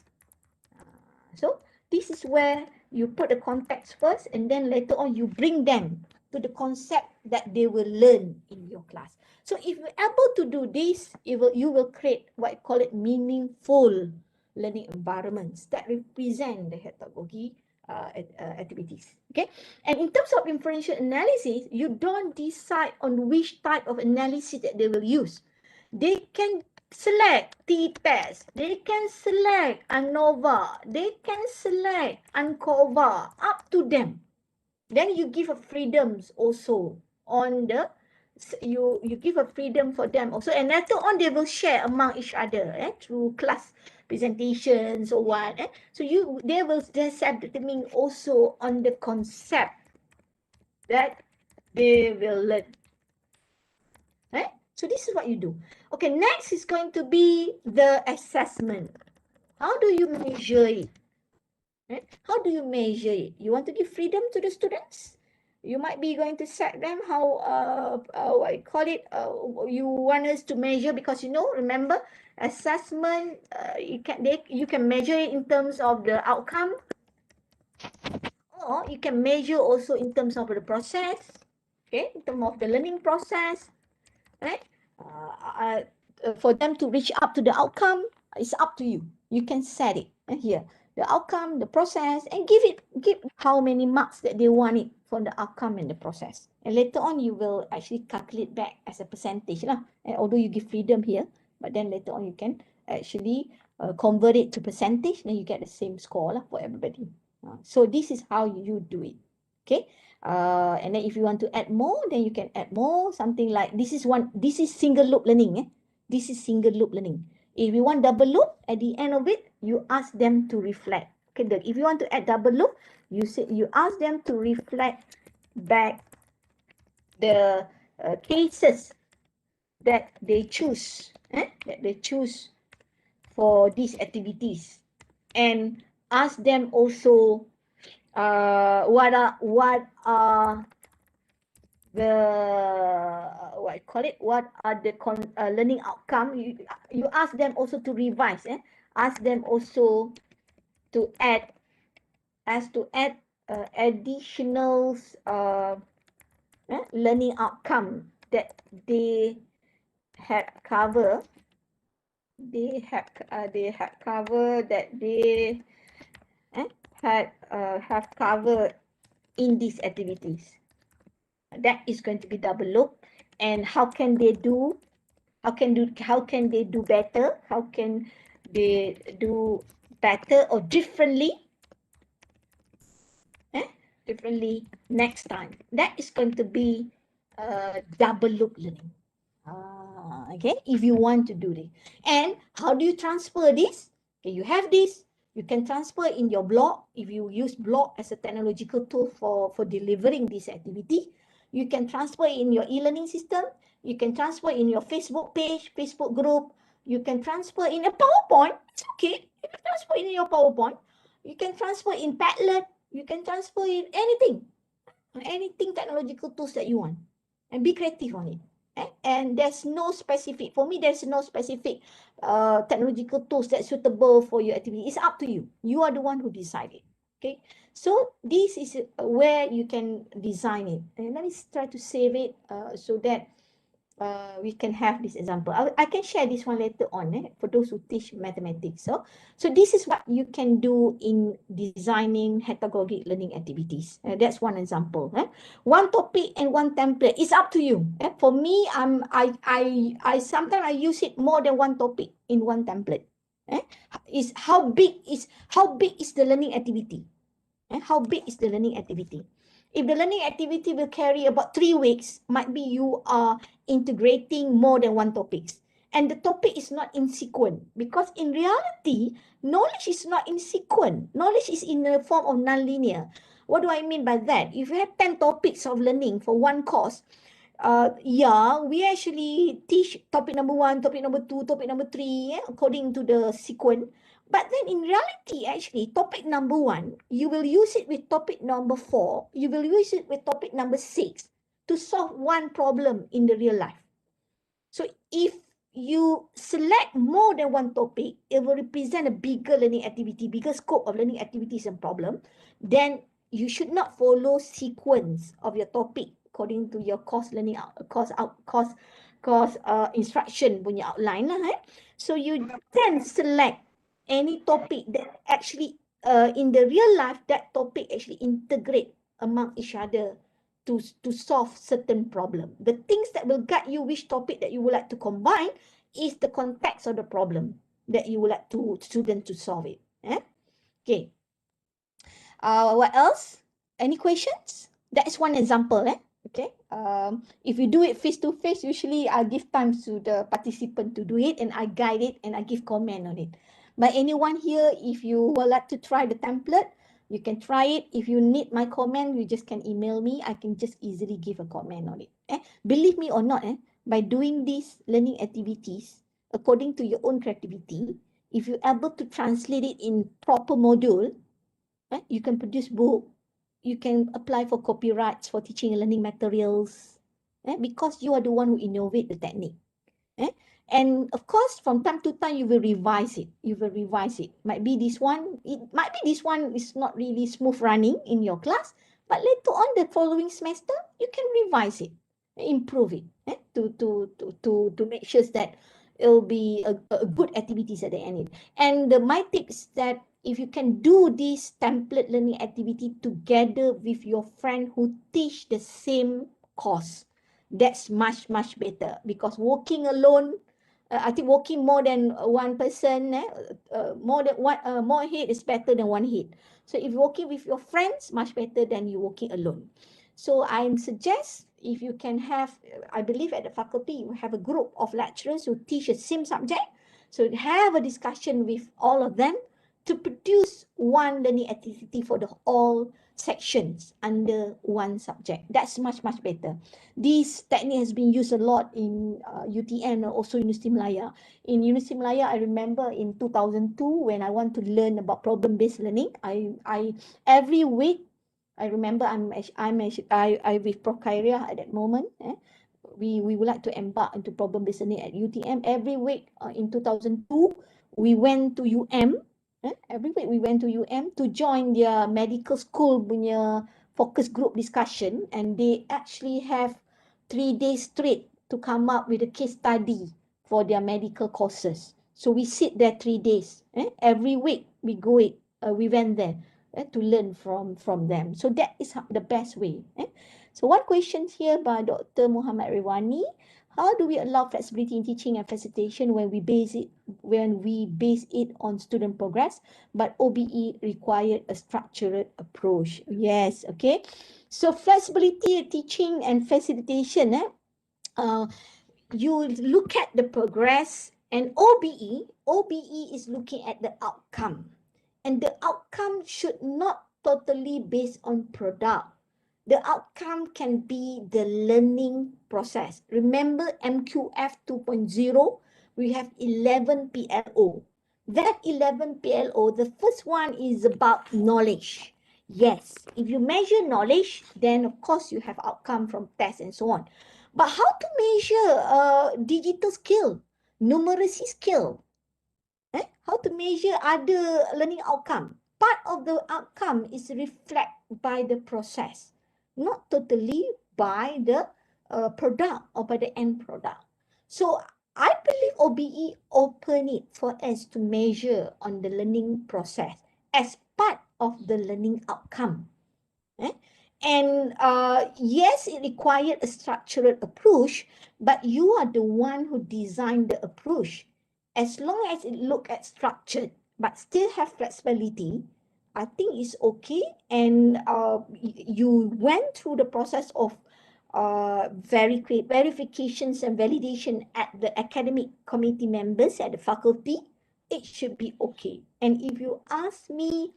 So this is where you put the context first, and then later on you bring them to the concept that they will learn in your class. So if you're able to do this, you will create what I call it meaningful learning environments that represent the Hetagogy activities. Okay, and in terms of inferential analysis, you don't decide on which type of analysis that they will use. They can select t-test, they can select ANOVA, they can select UNCOVA, up to them. Then you give a freedoms also on the, you give a freedom for them also, and later on they will share among each other through class presentations or what. So they will just have determine also on the concept that they will learn. So this is what you do. Okay, next is going to be the assessment. How do you measure it? How do you measure it? You want to give freedom to the students? You might be going to set them how, what I call it, you want us to measure, because remember, assessment, you can measure it in terms of the outcome, or you can measure also in terms of the process, okay, in terms of the learning process, right? For them to reach up to the outcome, it's up to you. You can set it here, the outcome, the process, and give how many marks that they want it for the outcome and the process. And later on, you will actually calculate back as a percentage lah. And although you give freedom here, but then later on you can actually convert it to percentage, then you get the same score lah for everybody. So this is how you do it. Okay. And then if you want to add more, then you can add more, something like this is single loop learning. This is single loop learning. If you want double loop, at the end of it, you ask them to reflect. Okay, if you want to add double loop, you ask them to reflect back the cases that they choose, for these activities, and ask them also what are the what are the learning outcome. You ask them also to revise, ask them also to add additional learning outcome that they had covered. They have covered in these activities. That is going to be double loop. And how can they do better? How can they do better or differently? Differently next time. That is going to be double loop learning. Okay, if you want to do this. And how do you transfer this? Okay, you have this. You can transfer in your blog. If you use blog as a technological tool for delivering this activity, you can transfer in your e-learning system. You can transfer in your Facebook page, Facebook group. You can transfer in a PowerPoint. It's okay. You can transfer in your PowerPoint. You can transfer in Padlet. You can transfer in anything technological tools that you want, and be creative on it. And there's no specific, for me, there's no specific technological tools that's suitable for your activity. It's up to you. You are the one who decided. Okay, so this is where you can design it. And let me try to save it so that we can have this example. I can share this one later on for those who teach mathematics. So this is what you can do in designing Hetagogic learning activities. That's one example. One topic and one template. It's up to you. For me, I sometimes I use it more than one topic in one template. Is how big is the learning activity? How big is the learning activity? If the learning activity will carry about 3 weeks, might be you are integrating more than one topic. And the topic is not in sequence, because in reality, knowledge is not in sequence. Knowledge is in the form of non-linear. What do I mean by that? If you have 10 topics of learning for one course, we actually teach topic number 1, topic number 2, topic number 3, according to the sequence. But then in reality, actually, topic number 1, you will use it with topic number 4, you will use it with topic number 6 to solve one problem in the real life. So if you select more than one topic, it will represent a bigger learning activity, bigger scope of learning activities and problem. Then you should not follow sequence of your topic according to your course learning instruction punya outline lah. So you can select any topic that actually in the real life, that topic actually integrate among each other to solve certain problem. The things that will guide you which topic that you would like to combine is the context of the problem that you would like to student to solve it. Okay. What else? Any questions? That is one example. Okay. If you do it face to face, usually I give time to the participant to do it and I guide it and I give comment on it. But anyone here, if you would like to try the template, you can try it. If you need my comment, you just can email me. I can just easily give a comment on it. Believe me or not, by doing these learning activities according to your own creativity, if you're able to translate it in proper module, you can produce book, you can apply for copyrights for teaching and learning materials, because you are the one who innovate the technique. And of course, from time to time, you will revise it. Might be this one is not really smooth running in your class, but later on the following semester, you can revise it, improve it, to make sure that it will be a good activities at the end. And my tip is that if you can do this template learning activity together with your friend who teach the same course, that's much better, because working alone, I think working more than one person, more head is better than one head. So if working with your friends, much better than you working alone. So I suggest if you can have, I believe at the faculty, you have a group of lecturers who teach the same subject. So have a discussion with all of them to produce one learning activity for the all sections under one subject. That's much better. This technique has been used a lot in UTM and also University Malaya. In University Malaya, I remember in 2002 when I want to learn about problem-based learning, I every week, I remember I with Procaria at that moment. We would like to embark into problem-based learning at UTM. Every week in 2002, we went to UM. Every week we went to UM to join their medical school punya focus group discussion, and they actually have 3 days straight to come up with a case study for their medical courses. So we sit there 3 days. Every week we went there to learn from them. So that is the best way. So one question here by Dr. Muhammad Rewani: how do we allow flexibility in teaching and facilitation when we base it on student progress, but OBE required a structured approach? Yes, okay. So flexibility in teaching and facilitation, you look at the progress, and OBE is looking at the outcome. And the outcome should not totally based on product. The outcome can be the learning process. Remember MQF 2.0, we have 11 PLO. That 11 PLO, the first one is about knowledge. Yes, if you measure knowledge, then of course you have outcome from tests and so on. But how to measure digital skill, numeracy skill? How to measure other learning outcome? Part of the outcome is reflected by the process, not totally by the product or by the end product. So I believe OBE open it for us to measure on the learning process as part of the learning outcome. And yes, it required a structured approach, but you are the one who designed the approach. As long as it look at structured, but still have flexibility, I think it's okay. And you went through the process of verifications and validation at the academic committee members at the faculty, it should be okay. And if you ask me,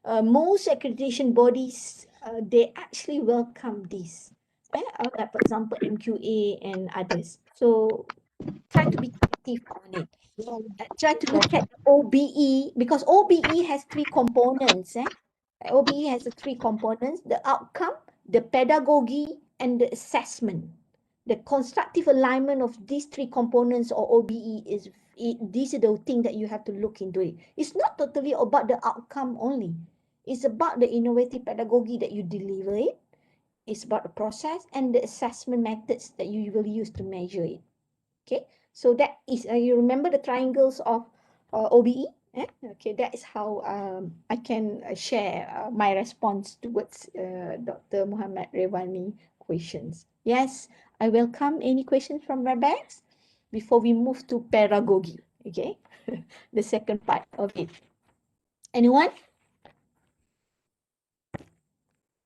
most accreditation bodies, they actually welcome this. Like for example, MQA and others. So try to be creative on it. Try to look at OBE, because OBE has three components. OBE has the three components: the outcome, the pedagogy, and the assessment. The constructive alignment of these three components or OBE is these are the things that you have to look into it. It's not totally about the outcome only. It's about the innovative pedagogy that you deliver it. It's about the process and the assessment methods that you will use to measure it. Okay, so that is, you remember the triangles of OBE? Okay, that is how I can share my response towards Dr. Muhammad Rewani questions. Yes, I welcome any questions from Webex before we move to pedagogy. Okay, the second part of it. Anyone?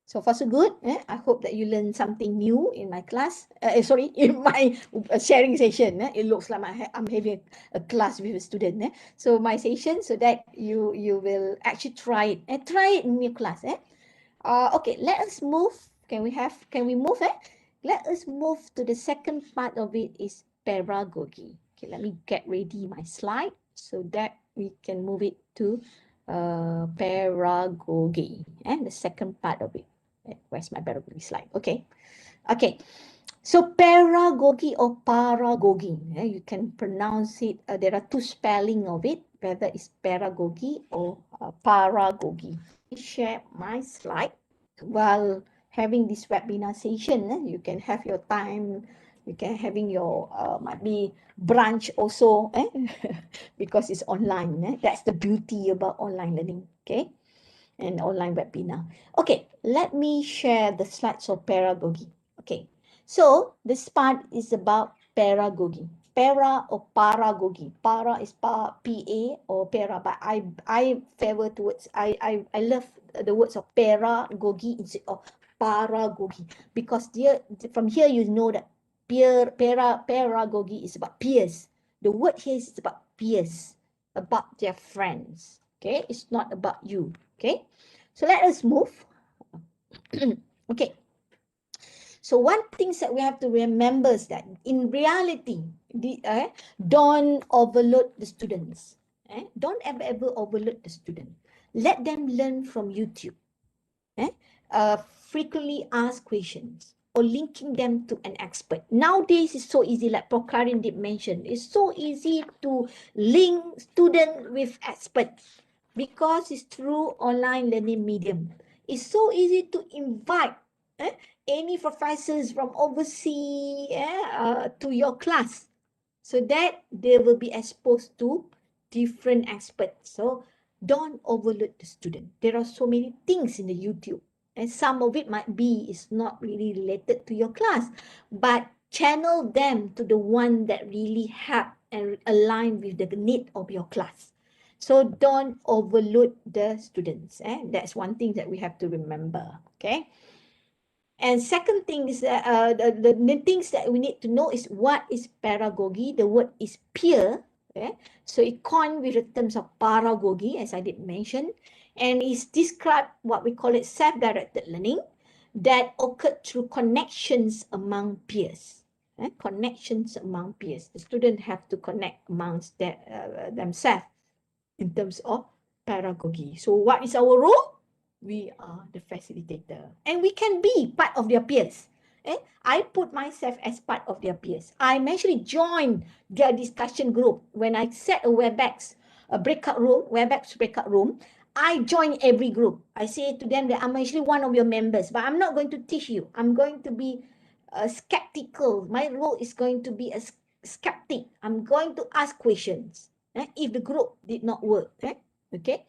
So far so good. I hope that you learned something new in my class. Sorry, in my sharing session. It looks like I'm having a class with a student. So my session, so that you will actually try it. Try it in your class. Okay, let us move. Can we move? Let us move to the second part of it, is pedagogy. Okay, let me get ready my slide so that we can move it to pedagogy, and the second part of it. Where's my pedagogy slide? Okay. Okay. So pedagogy or paragogy, you can pronounce it. There are two spelling of it, whether it's pedagogy or paragogy. Share my slide while having this webinar session. You can have your time. You can having your might be brunch also, because it's online. That's the beauty about online learning. Okay. And online webinar. Okay, let me share the slides of pedagogy. Okay, so this part is about pedagogy. Para or paragogy. Para is PA or para, but I favor towards, I love the words of pedagogy instead of paragogy, because from here you know that pedagogy is about peers. The word here is about peers, about their friends. Okay, it's not about you. Okay, so let us move. Okay, so one thing that we have to remember is that in reality, don't overload the students. Don't ever overload the student. Let them learn from YouTube. Frequently ask questions or linking them to an expert. Nowadays, it's so easy, like Prokarin did mention. It's so easy to link student with experts because it's through online learning medium. It's so easy to invite any professors from overseas to your class, so that they will be exposed to different experts. So don't overload the student. There are so many things in the YouTube, and some of it might be is not really related to your class, but channel them to the one that really help and align with the need of your class. So don't overload the students. That's one thing that we have to remember. Okay. And second thing is that the things that we need to know is what is pedagogy. The word is peer. So it coined with the terms of paragogy, as I did mention, and it's described what we call it self-directed learning that occurred through connections among peers. Connections among peers. The students have to connect amongst themselves in terms of pedagogy. So what is our role? We are the facilitator, and we can be part of their peers. I put myself as part of their peers. I'm actually joined their discussion group. When I set a WebEx, a breakout room, WebEx breakout room, I join every group. I say to them that I'm actually one of your members, but I'm not going to teach you. I'm going to be skeptical. My role is going to be a skeptic. I'm going to ask questions if the group did not work. Okay.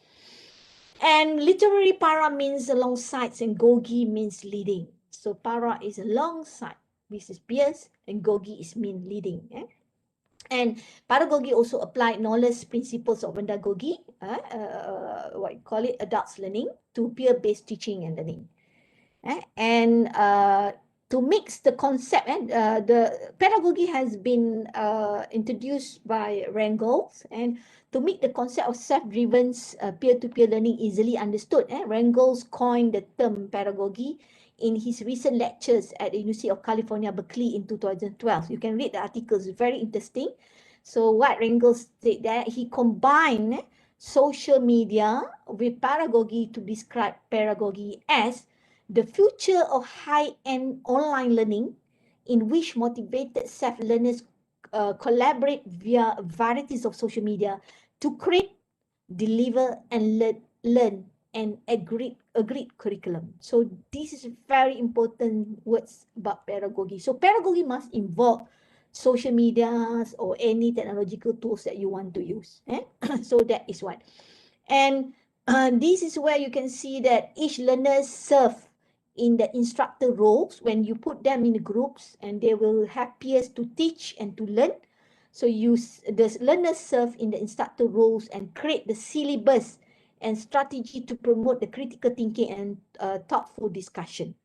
And literary para means alongside, and gogi means leading. So para is alongside, this is peers, and gogi is mean leading. And pedagogy also applied knowledge principles of andragogy, what you call it, adults learning, to peer-based teaching and learning. And to mix the concept, the pedagogy has been introduced by Rangels, and to make the concept of self-driven peer-to-peer learning easily understood, Rangels coined the term pedagogy in his recent lectures at the University of California, Berkeley in 2012. You can read the articles, very interesting. So what Rangel said that he combined social media with pedagogy to describe pedagogy as the future of high-end online learning in which motivated self-learners collaborate via varieties of social media to create, deliver, and learn an agreed curriculum. So this is very important words about pedagogy. So pedagogy must involve social medias or any technological tools that you want to use. So that is what. And this is where you can see that each learner serve in the instructor roles when you put them in groups, and they will have peers to teach and to learn. So the learners serve in the instructor roles and create the syllabus and strategy to promote the critical thinking and thoughtful discussion.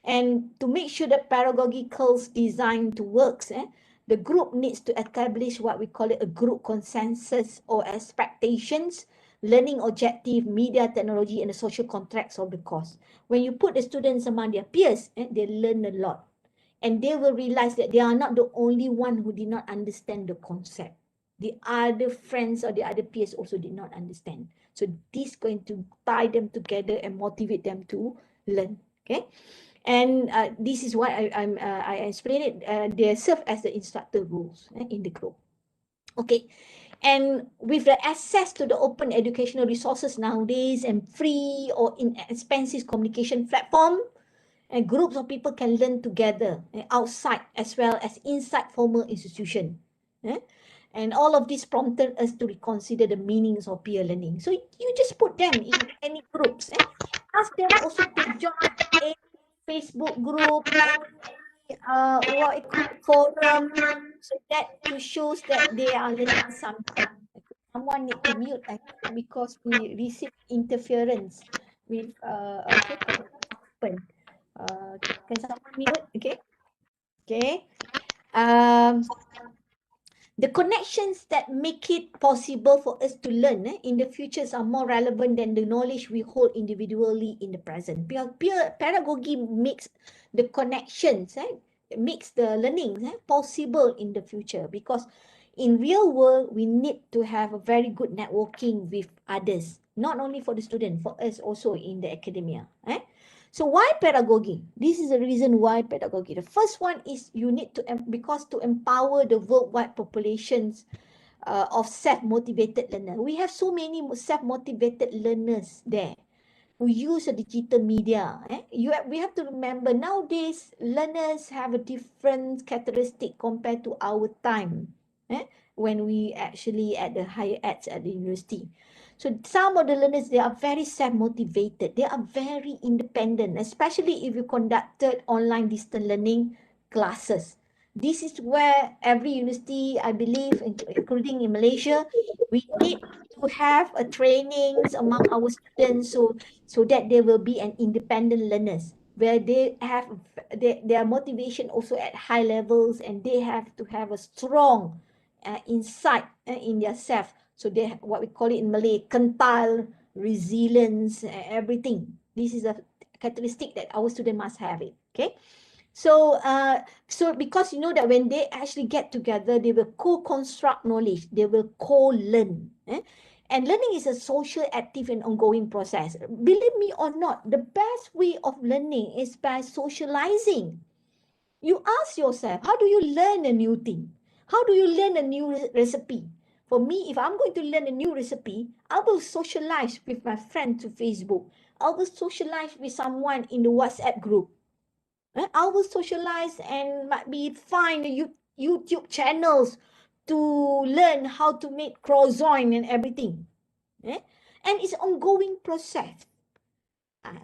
And to make sure that pedagogical design to works, the group needs to establish what we call it a group consensus or expectations, learning objective, media technology, and the social contracts of the course. When you put the students among their peers, they learn a lot. And they will realize that they are not the only one who did not understand the concept. The other friends or the other peers also did not understand. So this is going to tie them together and motivate them to learn. Okay. And this is why I explained it. They serve as the instructor roles in the group. Okay. And with the access to the open educational resources nowadays and free or inexpensive communication platform, and groups of people can learn together outside as well as inside formal institution. And all of this prompted us to reconsider the meanings of peer learning. So you just put them in any groups. Ask them also to join a Facebook group, what it called forum, so that to shows that they are learning something. Someone need to mute, I think, because we receive interference with open. Can someone mute? Okay. Okay. The connections that make it possible for us to learn in the futures are more relevant than the knowledge we hold individually in the present. Pedagogy makes the connections, makes the learning possible in the future, because in real world, we need to have a very good networking with others, not only for the student, for us also in the academia. So why pedagogy? This is the reason why pedagogy. The first one is you need to, because to empower the worldwide populations of self-motivated learners. We have so many self-motivated learners there who use the digital media. We have to remember nowadays learners have a different characteristic compared to our time when we actually at the higher eds at the university. So some of the learners, they are very self-motivated. They are very independent, especially if you conducted online distance learning classes. This is where every university, I believe, including in Malaysia, we need to have a trainings among our students so that they will be an independent learners, where they have their motivation also at high levels, and they have to have a strong insight in their self. So they what we call it in Malay, kental, resilience, everything. This is a characteristic that our student must have it. Okay. So, so because you know that when they actually get together, they will co-construct knowledge, they will co-learn. And learning is a social, active, and ongoing process. Believe me or not, the best way of learning is by socializing. You ask yourself, how do you learn a new thing? How do you learn a new recipe? For me, if I'm going to learn a new recipe, I will socialize with my friend to Facebook. I will socialize with someone in the WhatsApp group. I will socialize and might be find YouTube channels to learn how to make croissant and everything. And it's ongoing process.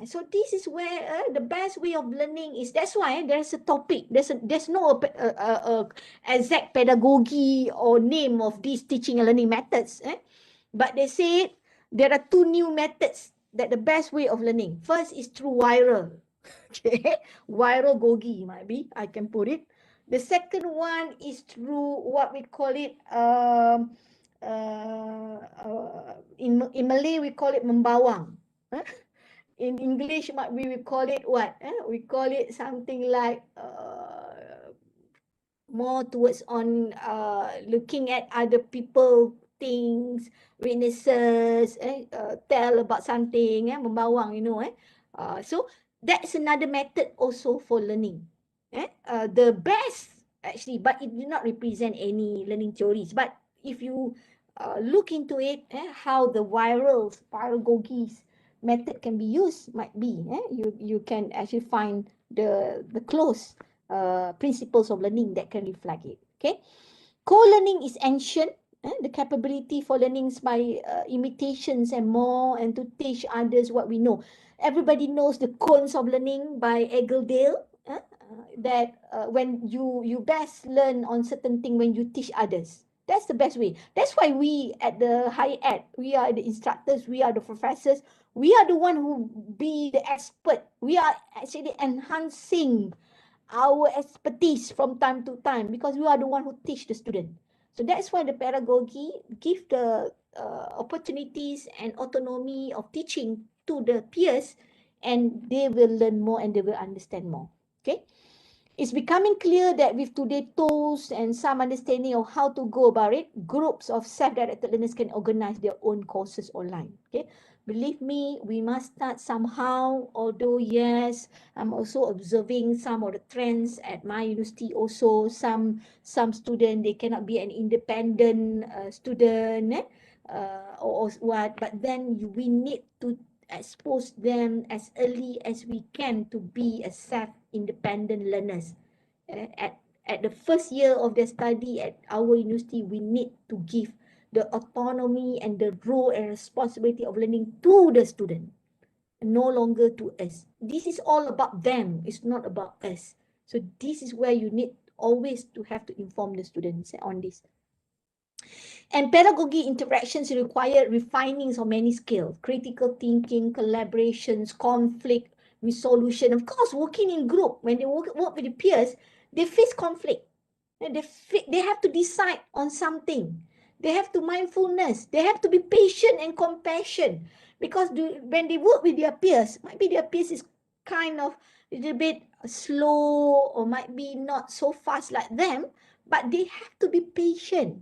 So this is where the best way of learning is. That's why there's a topic. There's no exact pedagogy or name of these teaching and learning methods. But they say there are two new methods that the best way of learning. First is through viral. Okay, viral gogi might be, I can put it. The second one is through what we call it, in Malay we call it membawang. in English, we call it what? We call it something like more towards on looking at other people, things, witnesses, tell about something, membawang, so that's another method also for learning. The best actually, but it did not represent any learning theories. But if you look into it, how the viral Paragogies method can be used, might be you can actually find the close principles of learning that can reflect it. Okay, co-learning is ancient. The capability for learnings by imitations and more, and to teach others what we know. Everybody knows the cones of learning by Eggeldale. That when you best learn on certain thing when you teach others. That's the best way. That's why we at the higher ed, we are the instructors, we are the professors, we are the one who be the expert. We are actually enhancing our expertise from time to time because we are the one who teach the student. So that's why the pedagogy give the opportunities and autonomy of teaching to the peers, and they will learn more and they will understand more. Okay. It's becoming clear that with today's tools and some understanding of how to go about it, groups of self-directed learners can organize their own courses online. Okay, believe me, we must start somehow. Although yes, I'm also observing some of the trends at my university. Also, some student, they cannot be an independent student, or what. But then we need to expose them as early as we can to be a self-independent learners. At the first year of their study at our university, we need to give the autonomy and the role and responsibility of learning to the student, no longer to us. This is all about them. It's not about us. So this is where you need always to have to inform the students on this. And pedagogy interactions require refinings of many skills: critical thinking, collaborations, conflict resolution. Of course, working in group, when they work with the peers, they face conflict. They have to decide on something. They have to mindfulness. They have to be patient and compassion. Because when they work with their peers, might be their peers is kind of a little bit slow or might be not so fast like them, but they have to be patient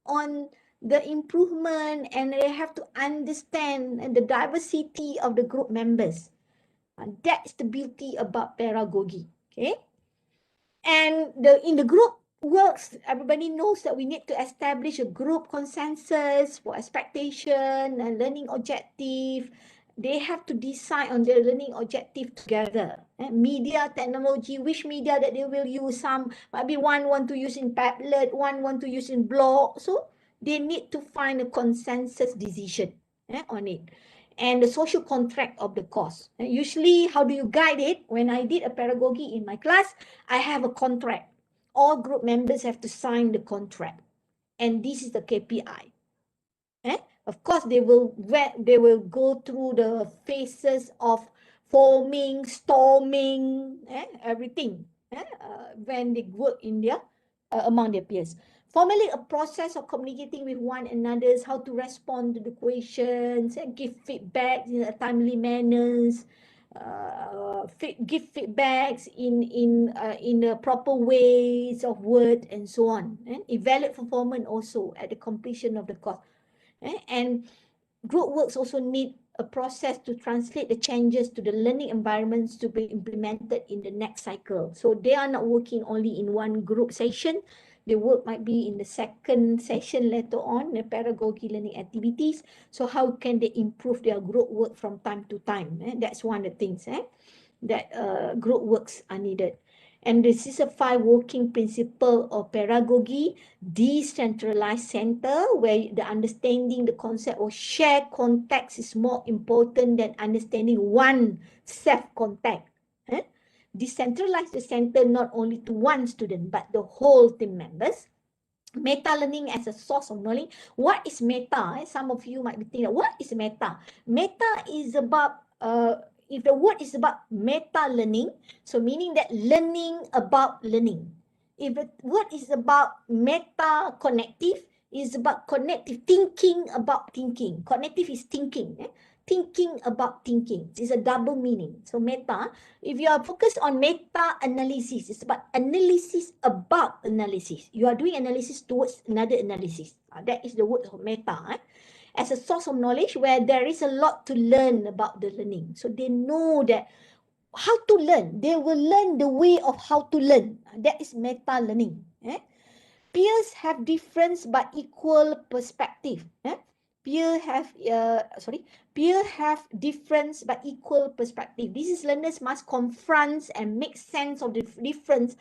on the improvement, and they have to understand the diversity of the group members. And that's the beauty about pedagogy. Okay, and in the group works, everybody knows that we need to establish a group consensus for expectation and learning objective. They have to decide on their learning objective together. Media, technology, which media that they will use. Some maybe one want to use in Padlet, one want to use in blog. So they need to find a consensus decision on it. And the social contract of the course. Usually, how do you guide it? When I did a pedagogy in my class, I have a contract. All group members have to sign the contract. And this is the KPI. Of course, they will go through the phases of forming, storming, everything when they work in their among their peers. Formally, a process of communicating with one another, how to respond to the questions, and give feedback in a timely manners, give feedbacks in the proper ways of word and so on. Evaluate performance also at the completion of the course. And group works also need a process to translate the changes to the learning environments to be implemented in the next cycle. So they are not working only in one group session. The work might be in the second session later on, the pedagogy learning activities. So how can they improve their group work from time to time? That's one of the things that group works are needed. And this is a 5 working principle of pedagogy: decentralized center, where the understanding the concept of shared context is more important than understanding one self-contact. Decentralize the center not only to one student, but the whole team members. Meta learning as a source of knowledge. What is meta? Some of you might be thinking, what is meta? Meta is about, if the word is about meta learning, so meaning that learning about learning. If the word is about meta connective, is about connective, thinking about thinking. Connective is thinking. thinking about thinking. It's a double meaning. So meta, if you are focused on meta-analysis, it's about analysis about analysis. You are doing analysis towards another analysis. That is the word of meta. As a source of knowledge where there is a lot to learn about the learning. So they know that how to learn. They will learn the way of how to learn. That is meta learning. Peers have difference but equal perspective. Peers have difference but equal perspective. This is learners must confront and make sense of the difference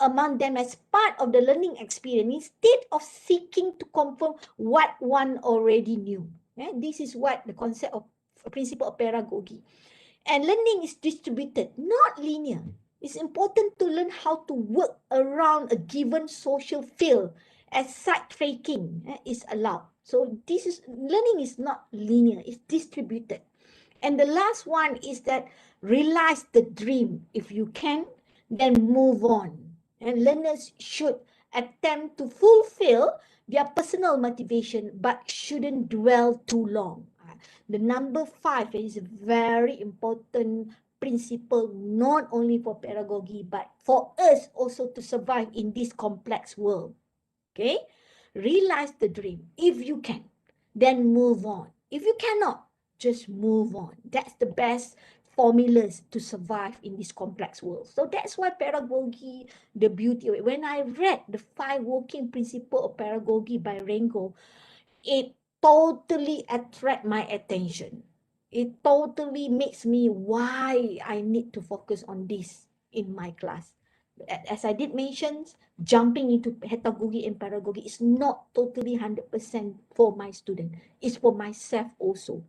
among them as part of the learning experience instead of seeking to confirm what one already knew. This is what the concept of principle of pedagogy. And learning is distributed, not linear. It's important to learn how to work around a given social field as side tracking is allowed. So this is learning is not linear, it's distributed. And the last one is that realize the dream. If you can, then move on. And learners should attempt to fulfill their personal motivation, but shouldn't dwell too long. The number 5 is a very important principle, not only for pedagogy, but for us also to survive in this complex world. Okay? Realize the dream. If you can, then move on. If you cannot, just move on. That's the best formulas to survive in this complex world. So that's why pedagogy, the beauty of it. When I read the 5 working principles of pedagogy by Rengo, it totally attract my attention. It totally makes me why I need to focus on this in my class. As I did mention, jumping into Hetagogy and Peeragogy is not totally 100% for my student. It's for myself also.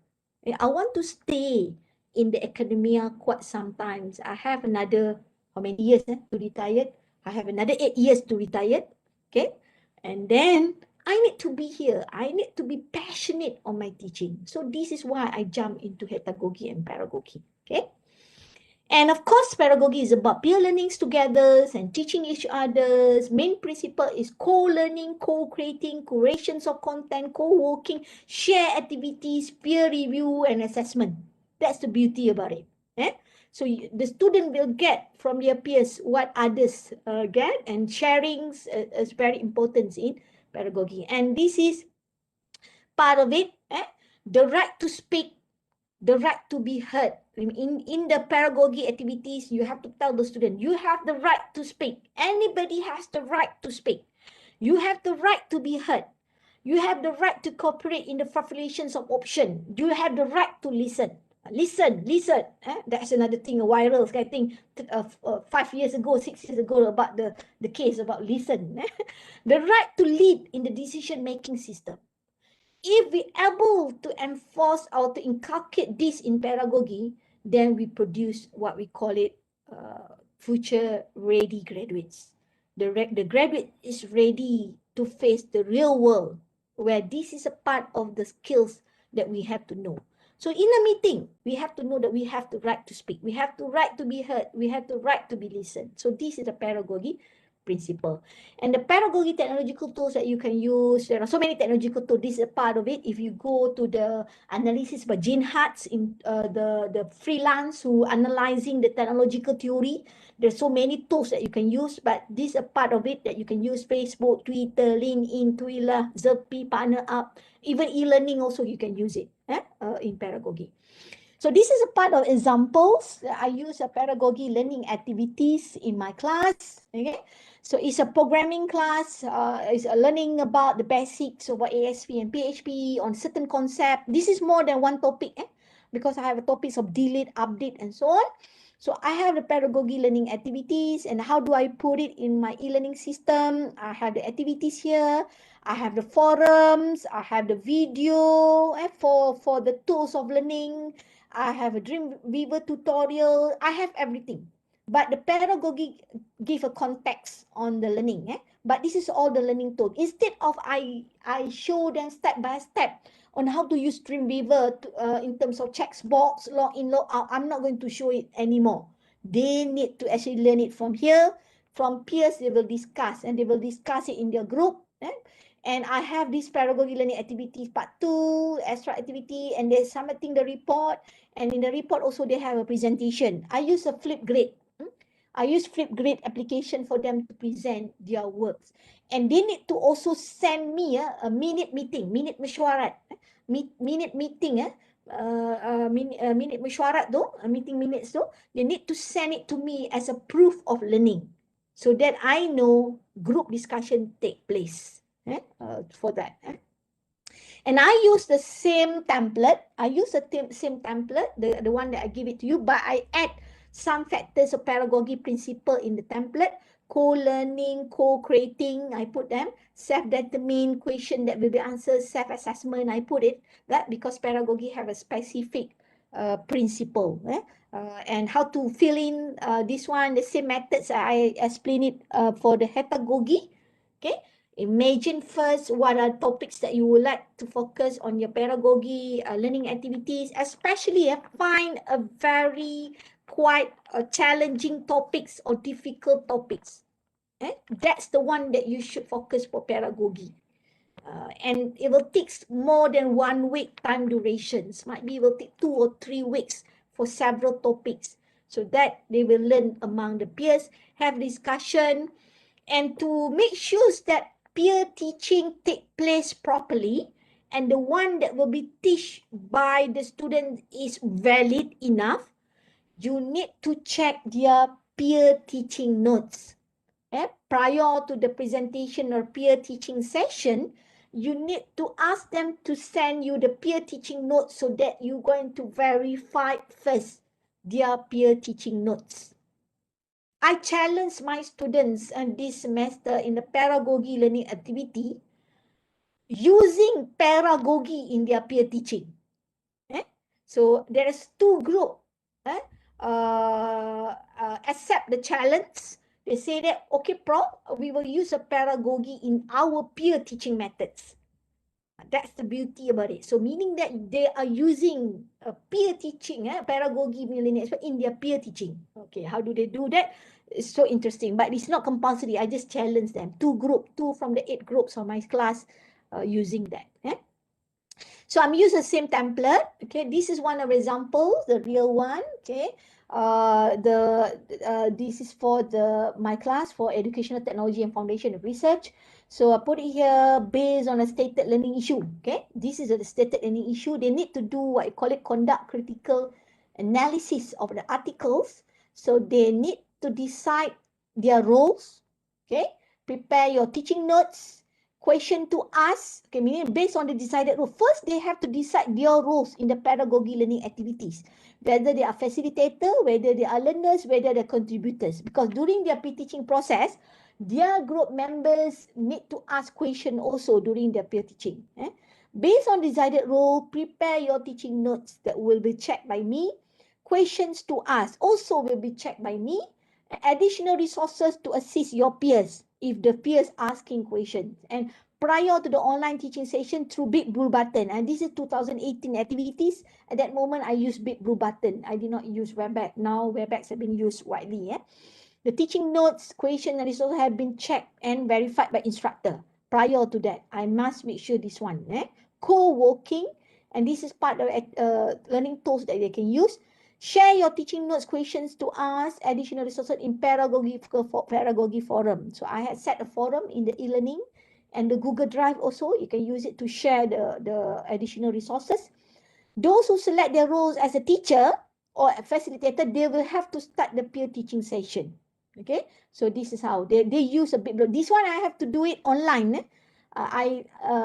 I want to stay in the academia quite sometimes. I have another, how many years to retire? I have another 8 years to retire. Okay. And then I need to be here. I need to be passionate on my teaching. So this is why I jump into Hetagogy and Peeragogy. Okay. And of course, pedagogy is about peer learnings together and teaching each other's. Main principle is co-learning, co-creating, curations of content, co-working, share activities, peer review, and assessment. That's the beauty about it. So the student will get from their peers what others get, and sharing is very important in pedagogy. And this is part of it, the right to speak, the right to be heard. In the pedagogy activities, you have to tell the student, you have the right to speak. Anybody has the right to speak. You have the right to be heard. You have the right to cooperate in the formulations of option. You have the right to listen. Listen. That's another thing, a viral, I think 5 years ago, 6 years ago, about the case about listen. The right to lead in the decision-making system. If we able to enforce or to inculcate this in pedagogy, then we produce what we call it future ready graduates. The graduate is ready to face the real world, where this is a part of the skills that we have to know. So in a meeting, we have to know that we have the right to speak. We have the right to be heard. We have the right to be listened. So this is the pedagogy principle. And the pedagogy technological tools that you can use, there are so many technological tools. This is a part of it. If you go to the analysis by Gene Hartz in the freelance who analyzing the technological theory, there's so many tools that you can use, but this is a part of it that you can use: Facebook, Twitter, LinkedIn, Twila, Zerpi, Partner Up, even e-learning also you can use it in pedagogy. So this is a part of examples. I use a pedagogy learning activities in my class. Okay, so it's a programming class. It's a learning about the basics of ASP and PHP on certain concept. This is more than one topic, because I have topics of delete, update, and so on. So I have the pedagogy learning activities, and how do I put it in my e-learning system? I have the activities here. I have the forums. I have the video for the tools of learning. I have a Dreamweaver tutorial. I have everything. But the pedagogy give a context on the learning. But this is all the learning tool. Instead of I show them step by step on how to use Dreamweaver in terms of checkbox, log in, log out, I'm not going to show it anymore. They need to actually learn it from here. From peers, they will discuss, and they will discuss it in their group. and I have this pedagogy learning activities part 2, extra activity, and they're submitting the report. And in the report also they have a presentation. I use a Flipgrid. I use Flipgrid application for them to present their works. And they need to also send me a minute meeting, minute mesyuarat, minute meeting, minute mesyuarat though, meeting minutes though. They need to send it to me as a proof of learning, so that I know group discussion take place for that. And I use the same template. I use the same template, the one that I give it to you, but I add some factors of pedagogy principle in the template. Co-learning, co-creating, I put them. Self-determined question that will be answered, self-assessment, I put it. That because pedagogy have a specific principle. And how to fill in this one, the same methods I explain it for the Hetagogy. Okay. Imagine first what are topics that you would like to focus on your pedagogy, learning activities, especially find a very quite challenging topics or difficult topics. That's the one that you should focus for pedagogy. And it will take more than 1 week time durations. Might be it will take 2 or 3 weeks for several topics, so that they will learn among the peers, have discussion, and to make sure that peer teaching take place properly, and the one that will be taught by the student is valid enough, you need to check their peer teaching notes. Prior to the presentation or peer teaching session, you need to ask them to send you the peer teaching notes, so that you're going to verify first their peer teaching notes. I challenge my students this semester in the pedagogy learning activity using pedagogy in their peer teaching. So there is 2 groups accept the challenge. They say that, okay, Prof, we will use a pedagogy in our peer teaching methods. That's the beauty about it. So meaning that they are using peer teaching, pedagogy in their peer teaching. Okay, how do they do that? It's so interesting, but it's not compulsory. I just challenge them. 2 from the 8 groups of my class using that. So I'm using the same template. Okay, this is one of examples, the real one. Okay, this is for my class for educational technology and foundation of research. So I put it here based on a stated learning issue. Okay, this is a stated learning issue. They need to do what I call it conduct critical analysis of the articles. So they need to decide their roles. Okay, prepare your teaching notes. Question to ask, okay, meaning based on the decided role. First, they have to decide their roles in the pedagogy learning activities, whether they are facilitator, whether they are learners, whether they're contributors. Because during their peer-teaching process, their group members need to ask questions also during their peer teaching. Based on decided role, prepare your teaching notes that will be checked by me. Questions to ask also will be checked by me. Additional resources to assist your peers if the peers asking questions. And prior to the online teaching session, through Big Blue Button, and this is 2018 activities. At that moment, I used Big Blue Button. I did not use WebEx. Now WebEx have been used widely. The teaching notes, questions, and resources have been checked and verified by instructor. Prior to that, I must make sure this one. Co-working, and this is part of learning tools that they can use. Share your teaching notes, questions to ask, additional resources in Pedagogy forum. So I had set a forum in the e-learning and the Google Drive also. You can use it to share the additional resources. Those who select their roles as a teacher or a facilitator, they will have to start the peer teaching session. Okay, so this is how they use a bit. This one I have to do it online. I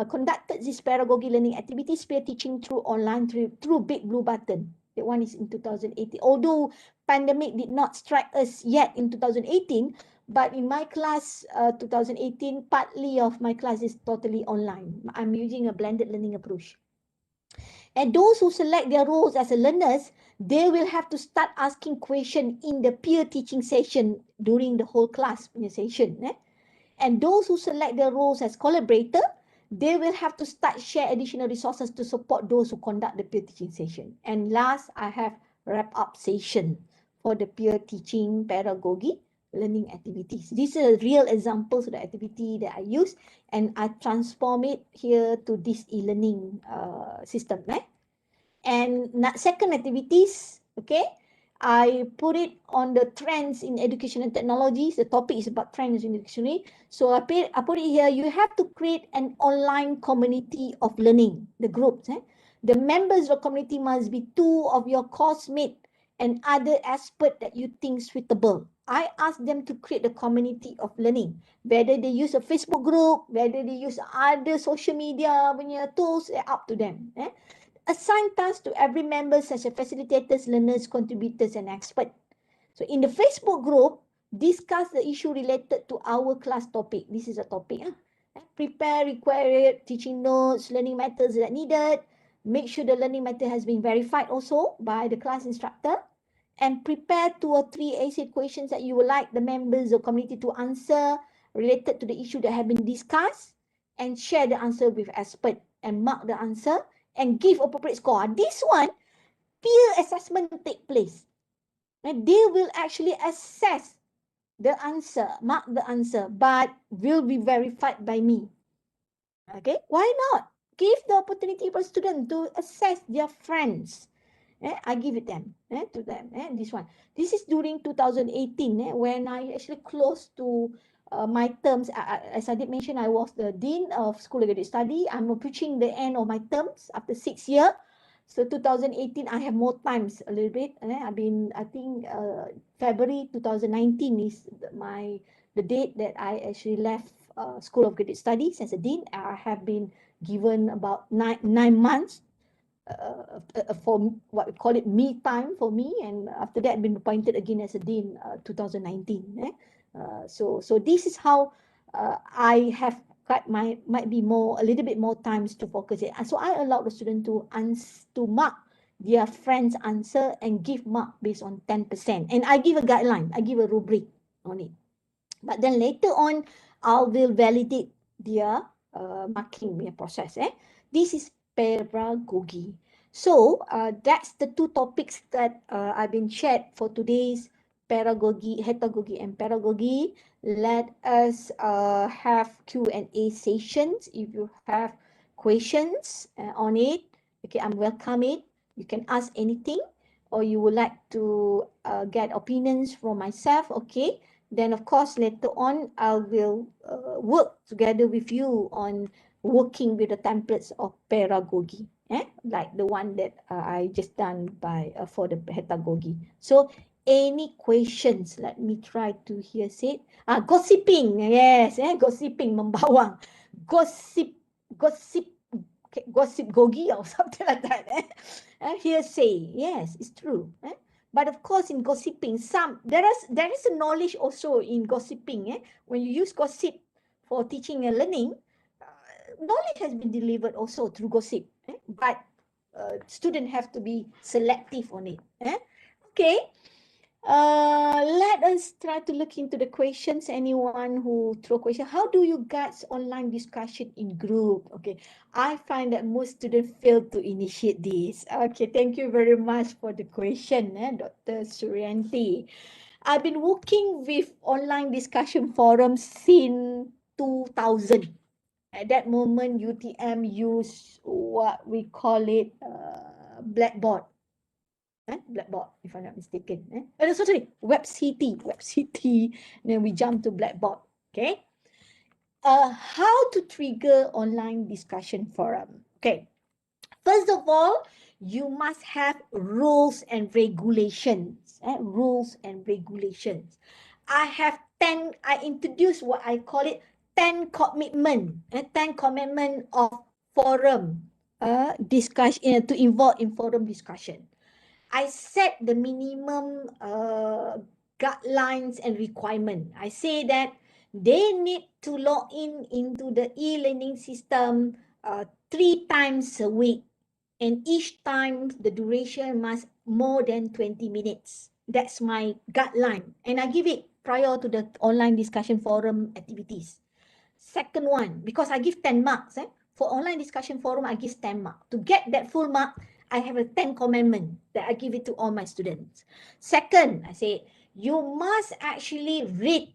conducted this pedagogy learning activities, peer teaching through online through Big Blue Button. That one is in 2018. Although pandemic did not strike us yet in 2018, but in my class, 2018, partly of my class is totally online. I'm using a blended learning approach. And those who select their roles as a learners, they will have to start asking questions in the peer teaching session during the whole class session. And those who select their roles as collaborator, they will have to start share additional resources to support those who conduct the peer teaching session. And last, I have wrap up session for the peer teaching pedagogy learning activities. These are real examples of the activity that I use, and I transform it here to this e-learning system. And second activities, okay, I put it on the trends in education and technologies. The topic is about trends in education. So I put it here. You have to create an online community of learning, the groups. The members of the community must be 2 of your course mates and other experts that you think suitable. I ask them to create a community of learning, whether they use a Facebook group, whether they use other social media punya tools, up to them. Assign tasks to every member such as facilitators, learners, contributors, and experts. So in the Facebook group, discuss the issue related to our class topic. This is a topic. Prepare required teaching notes, learning matters that needed. Make sure the learning matter has been verified also by the class instructor. And prepare 2 or 3 essay questions that you would like the members of community to answer related to the issue that have been discussed. And share the answer with expert and mark the answer and give appropriate score. This one, peer assessment take place. And they will actually assess the answer, mark the answer, but will be verified by me. Okay, why not? Give the opportunity for students to assess their friends. I give it them to them. This one. This is during 2018 when I actually close to my terms. As I did mention, I was the Dean of School of Graduate Study. I'm approaching the end of my terms after 6 years. So 2018, I have more times a little bit. I think February 2019 is the date that I actually left School of Graduate Studies as a Dean. I have been given about nine months for what we call it me time for me, and after that I've been appointed again as a dean 2019. So this is how I have got might be a little bit more times to focus it. So I allow the student to mark their friends answer and give mark based on 10%, and I give a guideline, I give a rubric on it, but then later on I will validate their marking process. This is Pedagogy. So that's the 2 topics that I've been shared for today's Pedagogy, Hetagogy and Peeragogy. Let us have Q&A sessions. If you have questions on it, okay, I'm welcome it. You can ask anything, or you would like to get opinions from myself, okay. Then of course later on I will work together with you on working with the templates of Pedagogy, like the one that I just done for the Hetagogy. So any questions? Let me try to hear it. Gossiping, yes, gossiping, membawang, gossip-gogi or something like that. Hearsay, yes, it's true. But of course, in gossiping, there is a knowledge also in gossiping. When you use gossip for teaching and learning, knowledge has been delivered also through gossip. But students have to be selective on it. Okay. Let us try to look into the questions. Anyone who throw question, how do you guys online discussion in group? Okay, I find that most students fail to initiate this. Okay, thank you very much for the question, Dr. Suryanti. I've been working with online discussion forums since 2000. At that moment, UTM used what we call it Blackboard. Blackboard, if I'm not mistaken. Sorry, WebCT. Then we jump to Blackboard. Okay. How to trigger online discussion forum? Okay. First of all, you must have rules and regulations. Rules and regulations. I introduced what I call it 10 commitment. 10 commitment of forum discussion to involve in forum discussion. I set the minimum guidelines and requirement. I say that they need to log into the e-learning system 3 times a week, and each time the duration must more than 20 minutes. That's my guideline, and I give it prior to the online discussion forum activities. Second one, because I give 10 marks. For online discussion forum, I give 10 marks. To get that full mark, I have a 10 commandment that I give it to all my students. Second, I say, you must actually read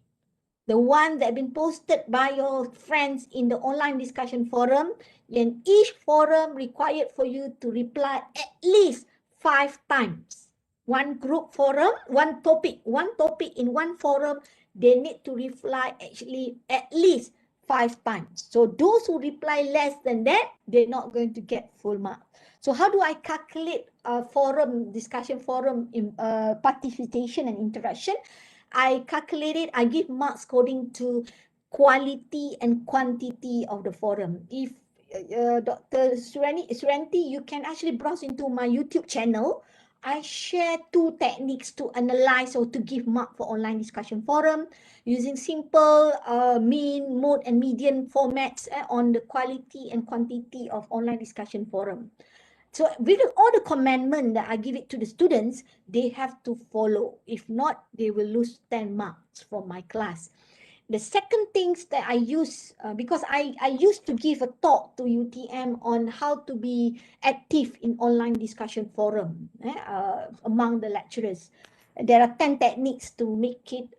the one that been posted by your friends in the online discussion forum, and each forum required for you to reply at least 5 times. One group forum, one topic in one forum, they need to reply actually at least 5 times. So those who reply less than that, they're not going to get full mark. So how do I calculate forum, discussion forum participation and interaction? I calculated, I give marks according to quality and quantity of the forum. If Dr. Suranti, you can actually browse into my YouTube channel. I share 2 techniques to analyze or to give mark for online discussion forum using simple, mean, mode, and median formats on the quality and quantity of online discussion forum. So with all the commandment that I give it to the students, they have to follow. If not, they will lose 10 marks from my class. The second things that I use, because I used to give a talk to UTM on how to be active in online discussion forum among the lecturers. There are 10 techniques to make it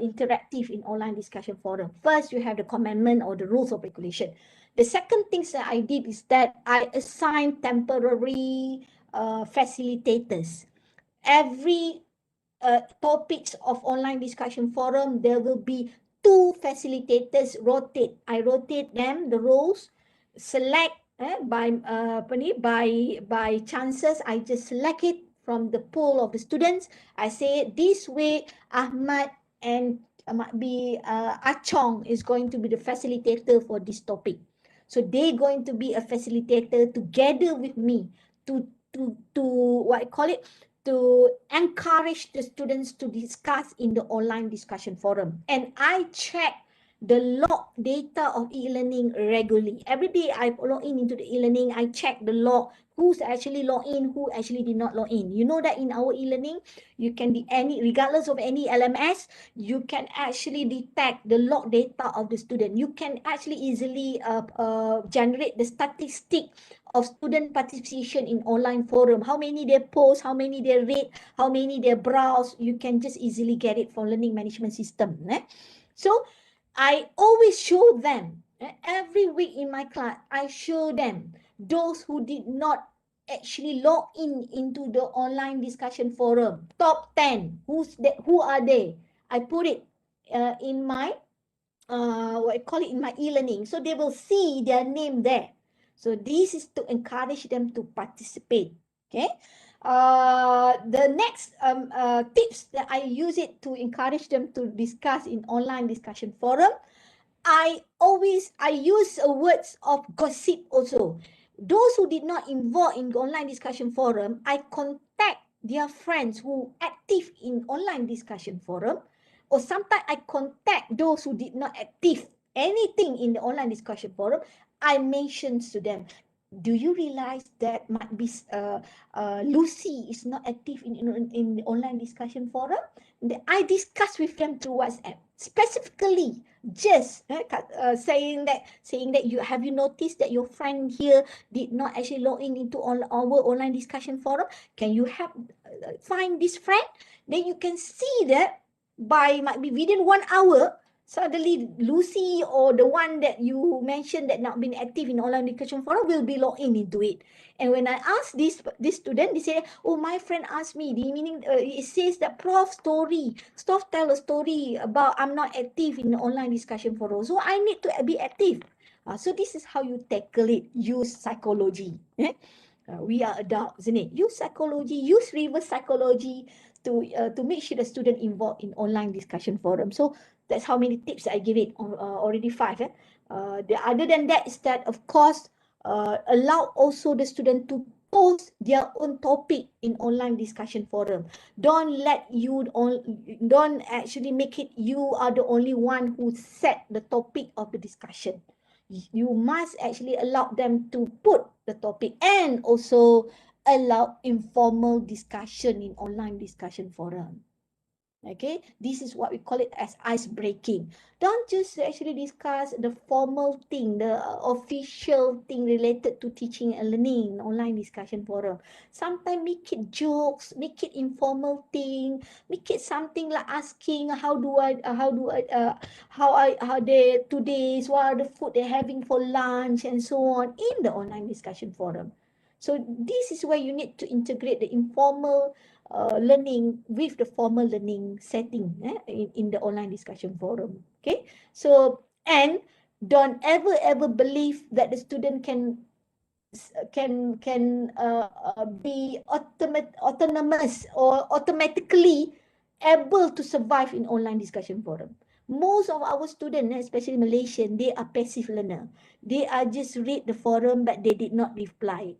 interactive in online discussion forum. First, you have the commandment or the rules of regulation. The second things that I did is that I assigned temporary facilitators. Every topics of online discussion forum, there will be 2 facilitators rotate. I rotate them, the roles, select by chances. I just select it from the pool of the students. I say this way, Ahmad and might be Achong is going to be the facilitator for this topic. So they're going to be a facilitator together with me to what I call it, to encourage the students to discuss in the online discussion forum. And I check the log data of e-learning regularly. Every day I log in into the e-learning, I check the log, who's actually logged in, who actually did not log in. You know that in our e-learning, you can be regardless of any LMS, you can actually detect the log data of the student. You can actually easily generate the statistic of student participation in online forum. How many they post, how many they read, how many they browse. You can just easily get it from learning management system. So I always show them every week in my class. I show them those who did not actually log in into the online discussion forum. Top 10. Who are they? I put it in my what I call it, in my e-learning, so they will see their name there. So this is to encourage them to participate. Okay. The next tips that I use it to encourage them to discuss in online discussion forum, I use words of gossip also. Those who did not involve in online discussion forum, I contact their friends who active in online discussion forum, or sometimes I contact those who did not active anything in the online discussion forum. I mention to them, do you realize that might be Lucy is not active in the online discussion forum? I discuss with them through WhatsApp specifically, just saying that you have you noticed that your friend here did not actually log in into our online discussion forum? Can you help find this friend? Then you can see that might be within 1 hour, suddenly Lucy or the one that you mentioned that not been active in online discussion forum will be logged in into it. And when I ask this student, they say, oh, my friend asked me, the meaning it says that Prof tell a story about I'm not active in the online discussion forum, so I need to be active. So this is how you tackle it. Use psychology. We are adults, isn't it? Use psychology, use reverse psychology to make sure the student involved in online discussion forum. So that's how many tips I give it. Already 5. Other than that is that, of course, allow also the student to post their own topic in online discussion forum. Don't actually make it you are the only one who set the topic of the discussion. You must actually allow them to put the topic, and also allow informal discussion in online discussion forum. Okay, this is what we call it as ice breaking. Don't just actually discuss the formal thing, the official thing related to teaching and learning in online discussion forum. Sometimes make it jokes, make it informal thing, make it something like asking how they today's, what are the food they're having for lunch and so on in the online discussion forum. So this is where you need to integrate the informal learning with the formal learning setting in the online discussion forum. Okay, so and don't ever believe that the student can be autonomous or automatically able to survive in online discussion forum. Most of our students, especially Malaysian, they are passive learner. They are just read the forum but they did not reply.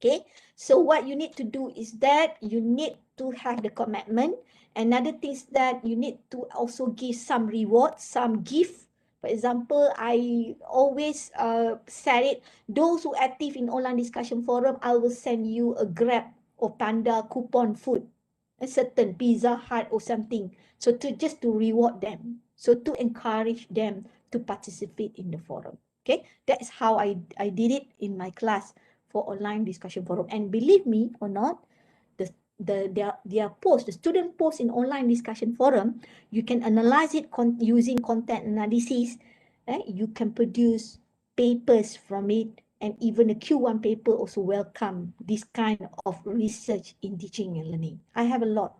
Okay, so what you need to do is that you need to have the commitment. Another thing is that you need to also give some reward, some gift. For example, I always said it, those who active in online discussion forum, I will send you a Grab or Panda coupon food, a certain Pizza Hut or something. So just to reward them, so to encourage them to participate in the forum. Okay, that's how I did it in my class for online discussion forum. And believe me or not, their post, the student post in online discussion forum, you can analyze it using content analysis. You can produce papers from it, and even a Q1 paper also welcome this kind of research in teaching and learning. I have a lot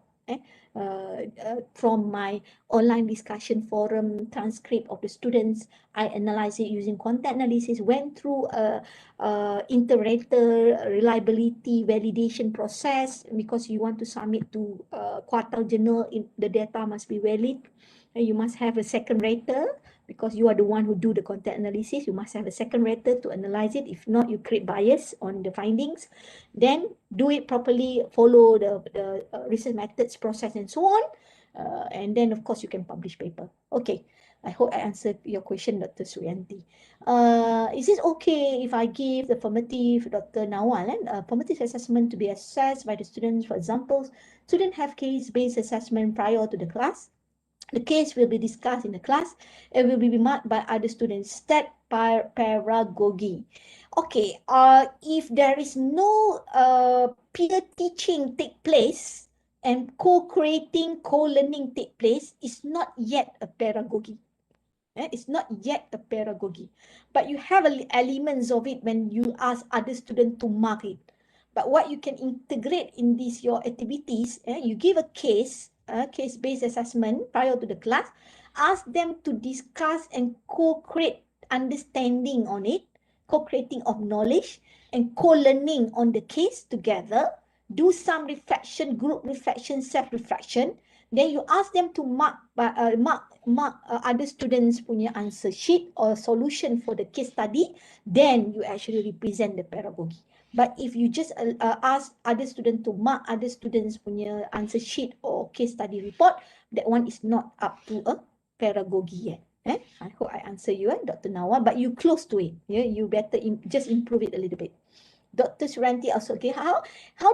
from my online discussion forum transcript of the students. I analyze it using content analysis, went through a iterator reliability validation process, because you want to submit to quartile journal, the data must be valid. And you must have a second rater, because you are the one who do the content analysis. You must have a second rater to analyze it. If not, you create bias on the findings. Then do it properly, follow the research methods, process, and so on. And then, of course, you can publish paper. Okay, I hope I answered your question, Dr. Suyanti. Is it okay if I give the formative, Dr. Nawal, formative assessment to be assessed by the students? For example, students have case-based assessment prior to the class. The case will be discussed in the class and will be marked by other students. Step Paragogy. Okay, if there is no peer teaching take place and co-creating, co-learning take place, it's not yet a pedagogy. It's not yet a pedagogy, but you have elements of it when you ask other students to mark it. But what you can integrate in these your activities, you give a case-based assessment prior to the class, ask them to discuss and co-create understanding on it, co-creating of knowledge, and co-learning on the case together. Do some reflection, group reflection, self-reflection. Then you ask them to mark other students punya answer sheet or solution for the case study. Then you actually represent the pedagogy. But if you just ask other students to mark other students punya answer sheet or case study report, that one is not up to a pedagogy yet. I hope I answer you, Dr. Nawa, but you close to it. Yeah, you better just improve it a little bit. Dr. Suranti also, okay, how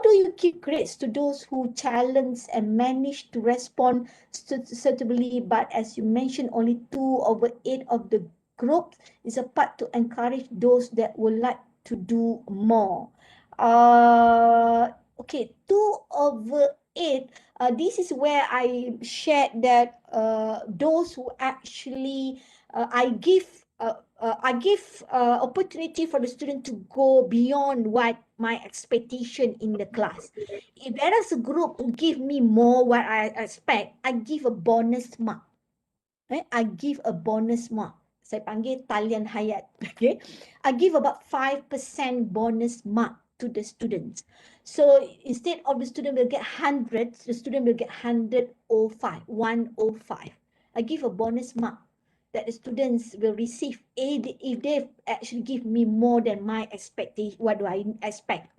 do you give grades to those who challenge and manage to respond suitably, but as you mentioned, only 2/8 of the group is a part to encourage those that would like to do more? Okay, 2/8, this is where I shared that those who actually, I give opportunity for the student to go beyond what my expectation in the class. If there is a group who give me more what I expect, I give a bonus mark. I give a bonus mark. Saya panggil talian hayat. Okay, I give about 5% bonus mark to the students. So instead of the student will get 100, the student will get 105. I give a bonus mark that the students will receive if they actually give me more than my expectation. What do I expect?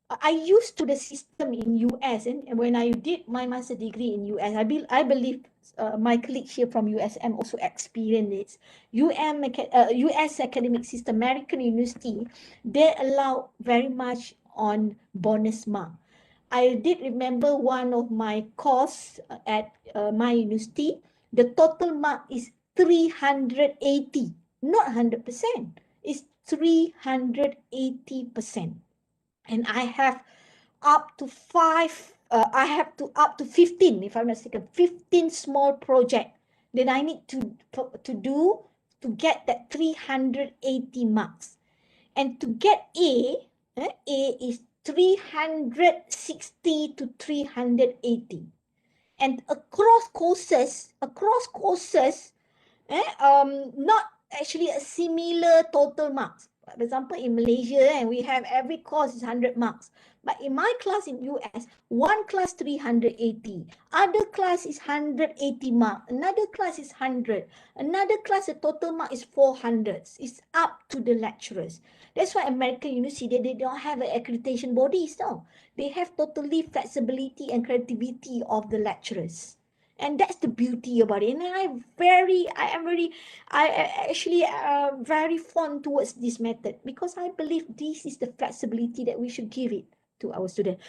I used to the system in US, and when I did my master degree in US, I believe my colleagues here from USM also experienced it. US academic system, American University, they allow very much on bonus mark. I did remember one of my course at my university, the total mark is 380, not 100%. It's 380%. And I have up to up to 15, if I'm not mistaken, 15 small project that I need to do to get that 380 marks. And to get A is 360 to 380. And across courses, not actually a similar total marks. For example, in Malaysia, and we have every course is 100 marks. But in my class in US, one class 380, other class is 180 mark, another class is 100, another class the total mark is 400. It's up to the lecturers. That's why American university, they don't have an accreditation bodies, no. They have totally flexibility and creativity of the lecturers. And that's the beauty about it. And I actually very fond towards this method, because I believe this is the flexibility that we should give it to our students.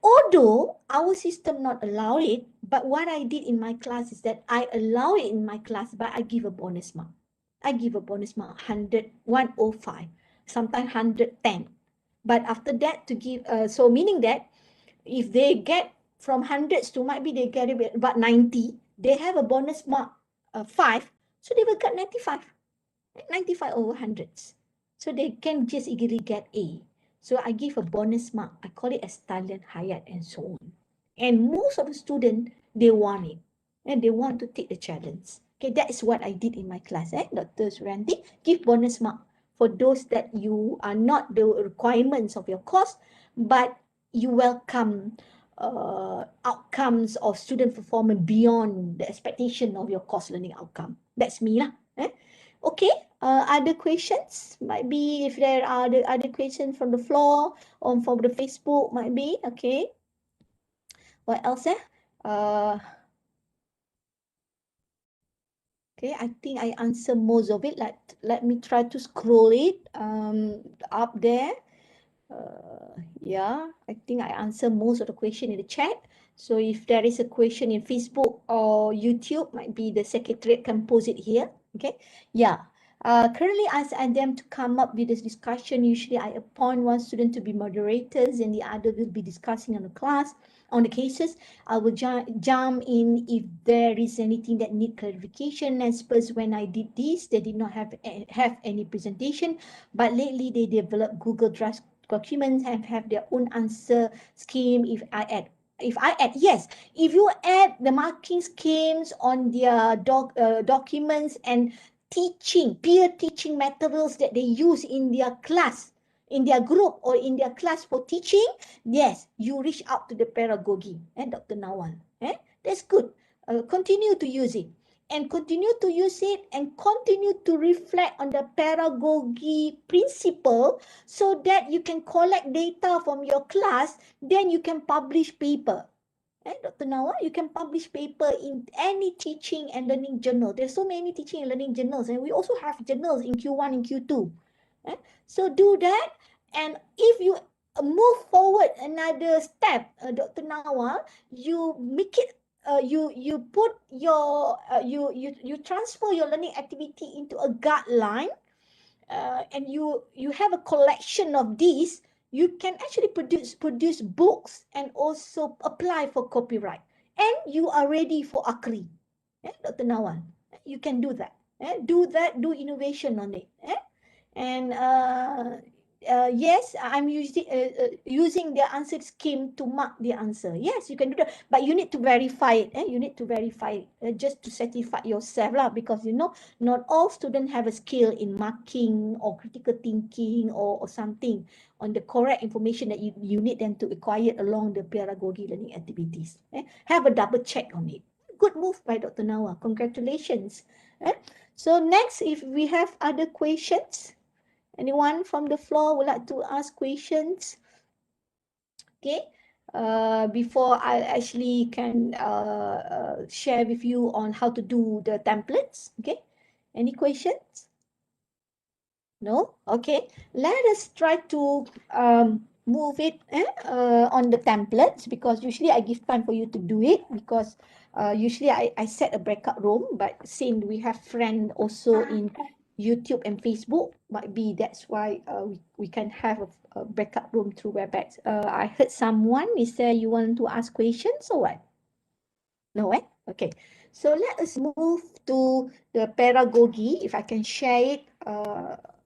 Although our system not allow it, but what I did in my class is that I allow it in my class, but I give a bonus mark. I give a bonus mark 105, sometimes 110. But after that, to give, so meaning that if they get from hundreds to might be they get about 90, they have a bonus mark 5, so they will get 95 over hundreds. So they can just easily get A. So I give a bonus mark. I call it as talent, hayat, and so on. And most of the students, they want it. And they want to take the challenge. Okay, that is what I did in my class. Dr. Suranti, give bonus mark for those that you are not the requirements of your course, but you welcome outcomes of student performance beyond the expectation of your course learning outcome. That's me lah. Okay, other questions? Might be if there are other questions from the floor or from the Facebook, might be. Okay. What else? Okay, I think I answered most of it. Let me try to scroll it up there. Yeah, I think I answered most of the question in the chat. So if there is a question in Facebook or YouTube, might be the secretariat can pose it here. Okay, yeah. Currently, I ask them to come up with this discussion. Usually, I appoint one student to be moderators and the other will be discussing on the class, on the cases. I will jump in if there is anything that need clarification. And suppose when I did this, they did not have any presentation, but lately they developed Google Drive documents and have their own answer scheme. If I add, yes, if you add the marking schemes on their documents and peer teaching materials that they use in their class, in their group or in their class for teaching, yes, you reach out to the pedagogy and Dr. Nawal. That's good. Continue to use it. And continue to use it and continue to reflect on the pedagogy principle so that you can collect data from your class, then you can publish paper. Dr. Nawa, you can publish paper in any teaching and learning journal. There's so many teaching and learning journals, and we also have journals in Q1 and Q2. So do that, and if you move forward another step, Dr. Nawa, you make it you put your you transfer your learning activity into a guideline, and you have a collection of these. You can actually produce books and also apply for copyright, and you are ready for ACRI. Dr. Nawal, you can do that. Do innovation on it. And yes, I'm using the answer scheme to mark the answer. Yes, you can do that, but you need to verify it. You need to verify it just to satisfy yourself lah, because you know not all students have a skill in marking or critical thinking or something on the correct information that you need them to acquire along the pedagogy learning activities. Have a double check on it. Good move by Dr. Nawa. Congratulations. So next, if we have other questions. Anyone from the floor would like to ask questions? Okay, before I actually can share with you on how to do the templates. Okay, any questions? No? Okay, let us try to move it on the templates, because usually I give time for you to do it, because usually I set a breakout room, but since we have friends also in YouTube and Facebook, might be that's why we can have a breakout room through WebEx. I heard someone is there, you want to ask questions or what? No, okay. So let us move to the pedagogy. If I can share it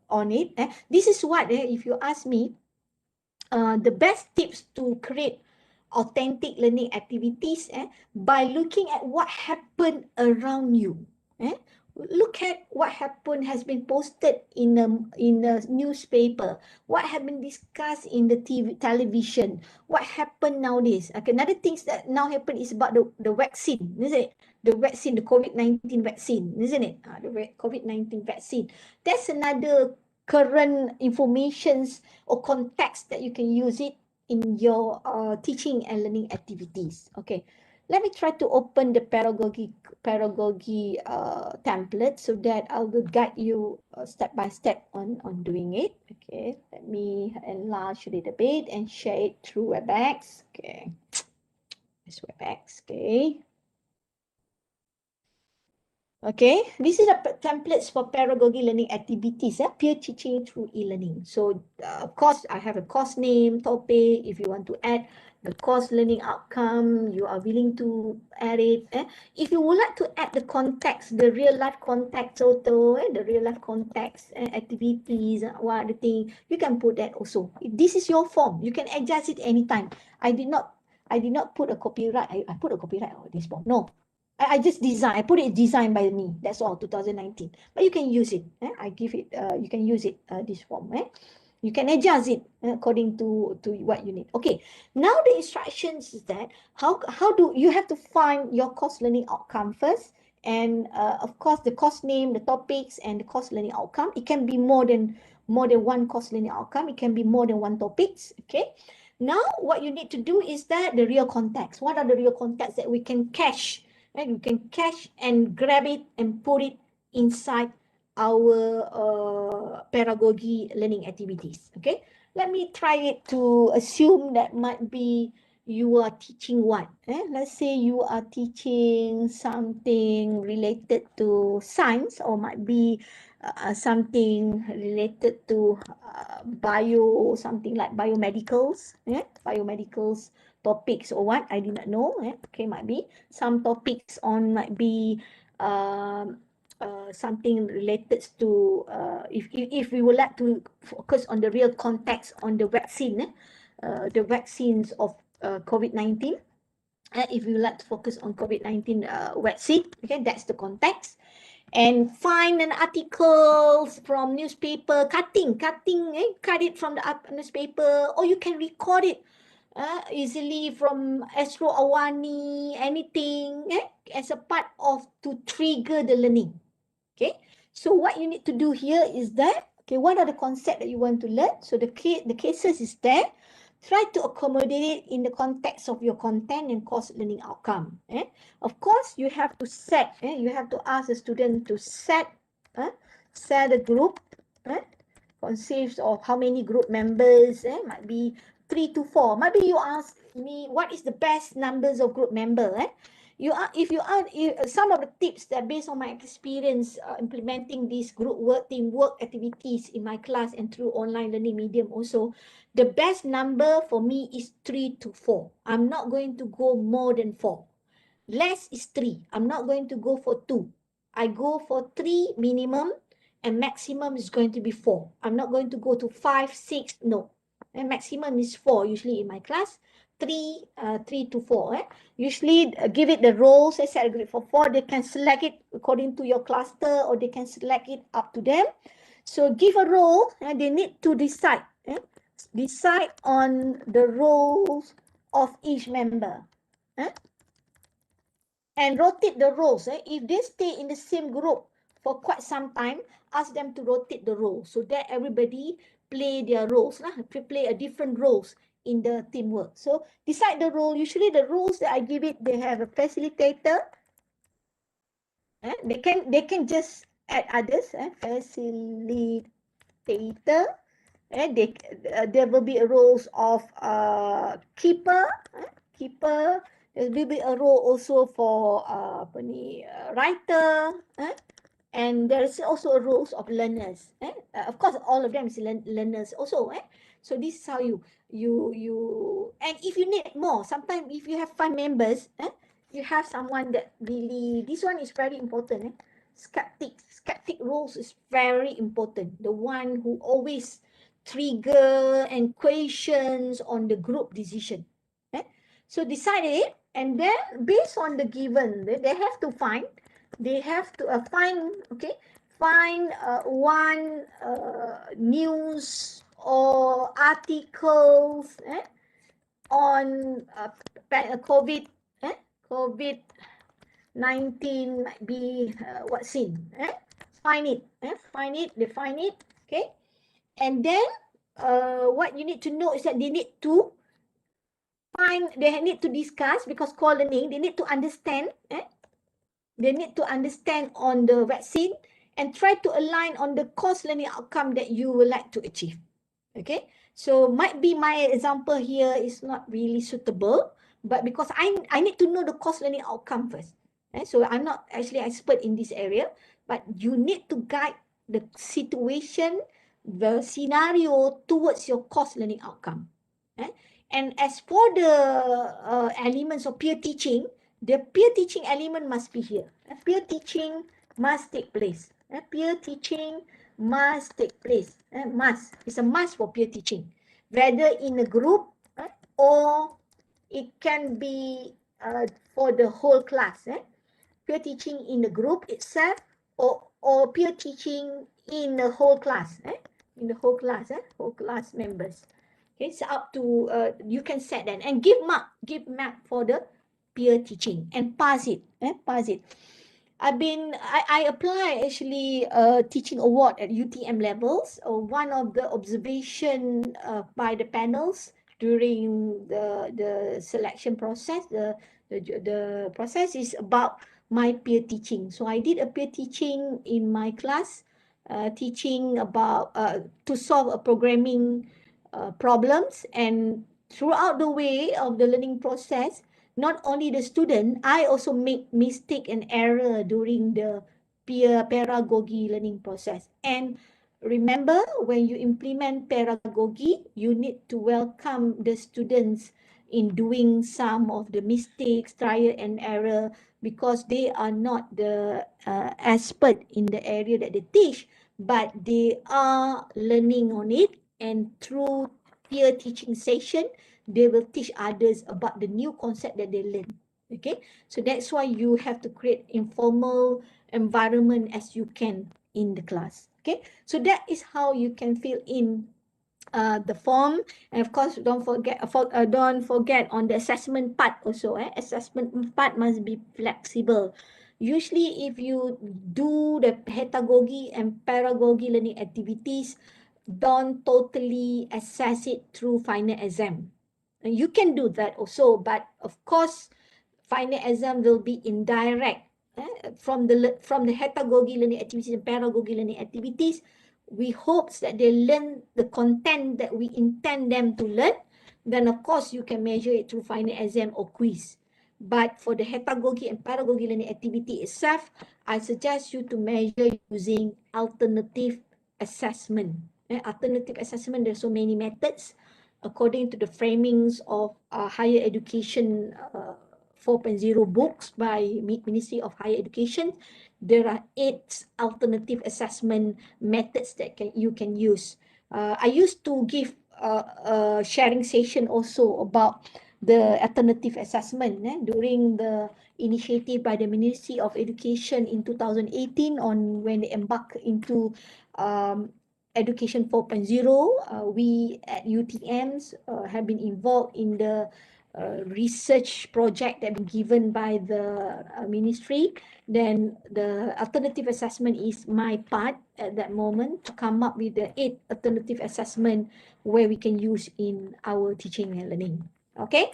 on it. This is what, if you ask me, the best tips to create authentic learning activities by looking at what happened around you. Look at what happened, has been posted in a newspaper, what have been discussed in the television, what happened nowadays. Okay, another things that now happen is about the vaccine, isn't it? The vaccine, the COVID-19 vaccine, isn't it? The COVID-19 vaccine. That's another current informations or context that you can use it in your teaching and learning activities. Okay, let me try to open the pedagogy template so that I will guide you step by step on doing it. Okay, let me enlarge a little bit and share it through WebEx. Okay, this WebEx. Okay. Okay, this is a templates for pedagogy learning activities, peer teaching through e-learning. So, of course, I have a course name, topic. If you want to add the course learning outcome, you are willing to add it. If you would like to add the context, the real life context, the real life context, activities, what other thing, you can put that also. This is your form. You can adjust it anytime. I did not put a copyright. I put a copyright on this form. No. I just design. I put it designed by me. That's all. 2019. But you can use it. I give it. You can use it. This form. You can adjust it according to what you need. Okay. Now the instructions is that how do you have to find your course learning outcome first, and of course the course name, the topics, and the course learning outcome. It can be more than one course learning outcome. It can be more than one topics. Okay. Now what you need to do is that the real context. What are the real contexts that we can cache? Right? You can catch and grab it and put it inside our pedagogy learning activities. Okay, let me try it to assume that might be you are teaching what? Let's say you are teaching something related to science, or might be something related to something like biomedicals, biomedicals topics or what, I do not know. Okay, might be some topics on, might be something related to if we would like to focus on the real context on the vaccine, the vaccines of COVID-19. If we would like to focus on COVID-19 vaccine, okay, that's the context. And find an articles from newspaper, cut it from the newspaper, or you can record it easily from Astro Awani, anything, as a part of to trigger the learning. Okay, so what you need to do here is that, okay, what are the concepts that you want to learn? So the cases is there. Try to accommodate it in the context of your content and course learning outcome. Of course, you have to set, you have to ask the student to set a group, consists of how many group members, might be 3 to 4. Maybe you ask me, what is the best numbers of group member? If you are some of the tips that based on my experience implementing these group work, teamwork activities in my class and through online learning medium also, the best number for me is 3 to 4. I'm not going to go more than 4. Less is 3. I'm not going to go for 2. I go for 3 minimum, and maximum is going to be 4. I'm not going to go to 5, 6, no. And maximum is 4 usually in my class. 3 to 4. Usually give it the roles. I set a group for 4. They can select it according to your cluster, or they can select it up to them. So give a role, and they need to decide. Decide on the roles of each member. And rotate the roles. If they stay in the same group for quite some time, ask them to rotate the roles so that everybody play their roles, play a different roles in the teamwork. So decide the role. Usually the roles that I give it, they have a facilitator. They can just add others. Facilitator. There will be a roles of keeper. There will be a role also for writer. And there is also a roles of learners. Of course, all of them is learners also. So this is how you and if you need more, sometimes if you have 5 members, you have someone that really, this one is very important. Skeptic roles is very important. The one who always trigger and questions on the group decision. So decide it, and then based on the given, they have to find find one news or articles on COVID, COVID-19 might be vaccine. Find it, they find it, okay? And then what you need to know is that they need to discuss, because core learning, they need to understand, they need to understand on the vaccine and try to align on the course learning outcome that you would like to achieve. Okay, so might be my example here is not really suitable, but because I need to know the course learning outcome first. So I'm not actually expert in this area, but you need to guide the situation, the scenario towards your course learning outcome. And as for the elements of peer teaching, the peer teaching element must be here. Peer teaching must take place. Peer teaching must take place. Must. It's a must for peer teaching. Whether in a group or it can be for the whole class. Peer teaching in the group itself, or peer teaching in the whole class. In the whole class, whole class members. Okay, it's up to you can set that and give mark for the peer teaching and pass it. Pass it. I apply actually teaching award at UTM levels. One of the observation by the panels during the selection process, the process is about my peer teaching. So I did a peer teaching in my class, teaching about to solve a programming problems, and throughout the way of the learning process, not only the student, I also make mistake and error during the pedagogy learning process. And remember, when you implement pedagogy, you need to welcome the students in doing some of the mistakes, trial and error, because they are not the expert in the area that they teach, but they are learning on it, and through peer teaching session, they will teach others about the new concept that they learn. Okay, so that's why you have to create informal environment as you can in the class. Okay, so that is how you can fill in the form. And of course, don't forget on the assessment part also. Assessment part must be flexible. Usually, if you do the Hetagogy and Pedagogy learning activities, don't totally assess it through final exam. And you can do that also, but of course, final exam will be indirect. From the Hetagogy learning activities and Pedagogy learning activities, we hope that they learn the content that we intend them to learn. Then of course you can measure it through final exam or quiz. But for the Hetagogy and Pedagogy learning activity itself, I suggest you to measure using alternative assessment. Alternative assessment, there's so many methods according to the framings of higher education 4.0 books by Ministry of Higher Education. There are 8 alternative assessment methods that you can use. I used to give a sharing session also about the alternative assessment during the initiative by the Ministry of Education in 2018 on when they embarked into Education 4.0. We at UTMs have been involved in the research project that been given by the ministry. Then the alternative assessment is my part at that moment to come up with the 8 alternative assessment where we can use in our teaching and learning. Okay,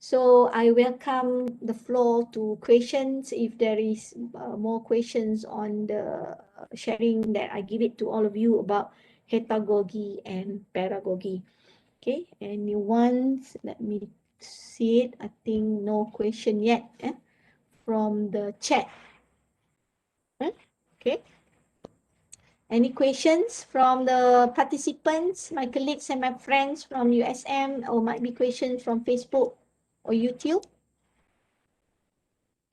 so I welcome the floor to questions. If there is more questions on the sharing that I give it to all of you about Hetagogy and Pedagogy. Okay, anyone? Let me see it. I think no question yet from the chat. Okay. Any questions from the participants, my colleagues and my friends from USM, or might be questions from Facebook or YouTube?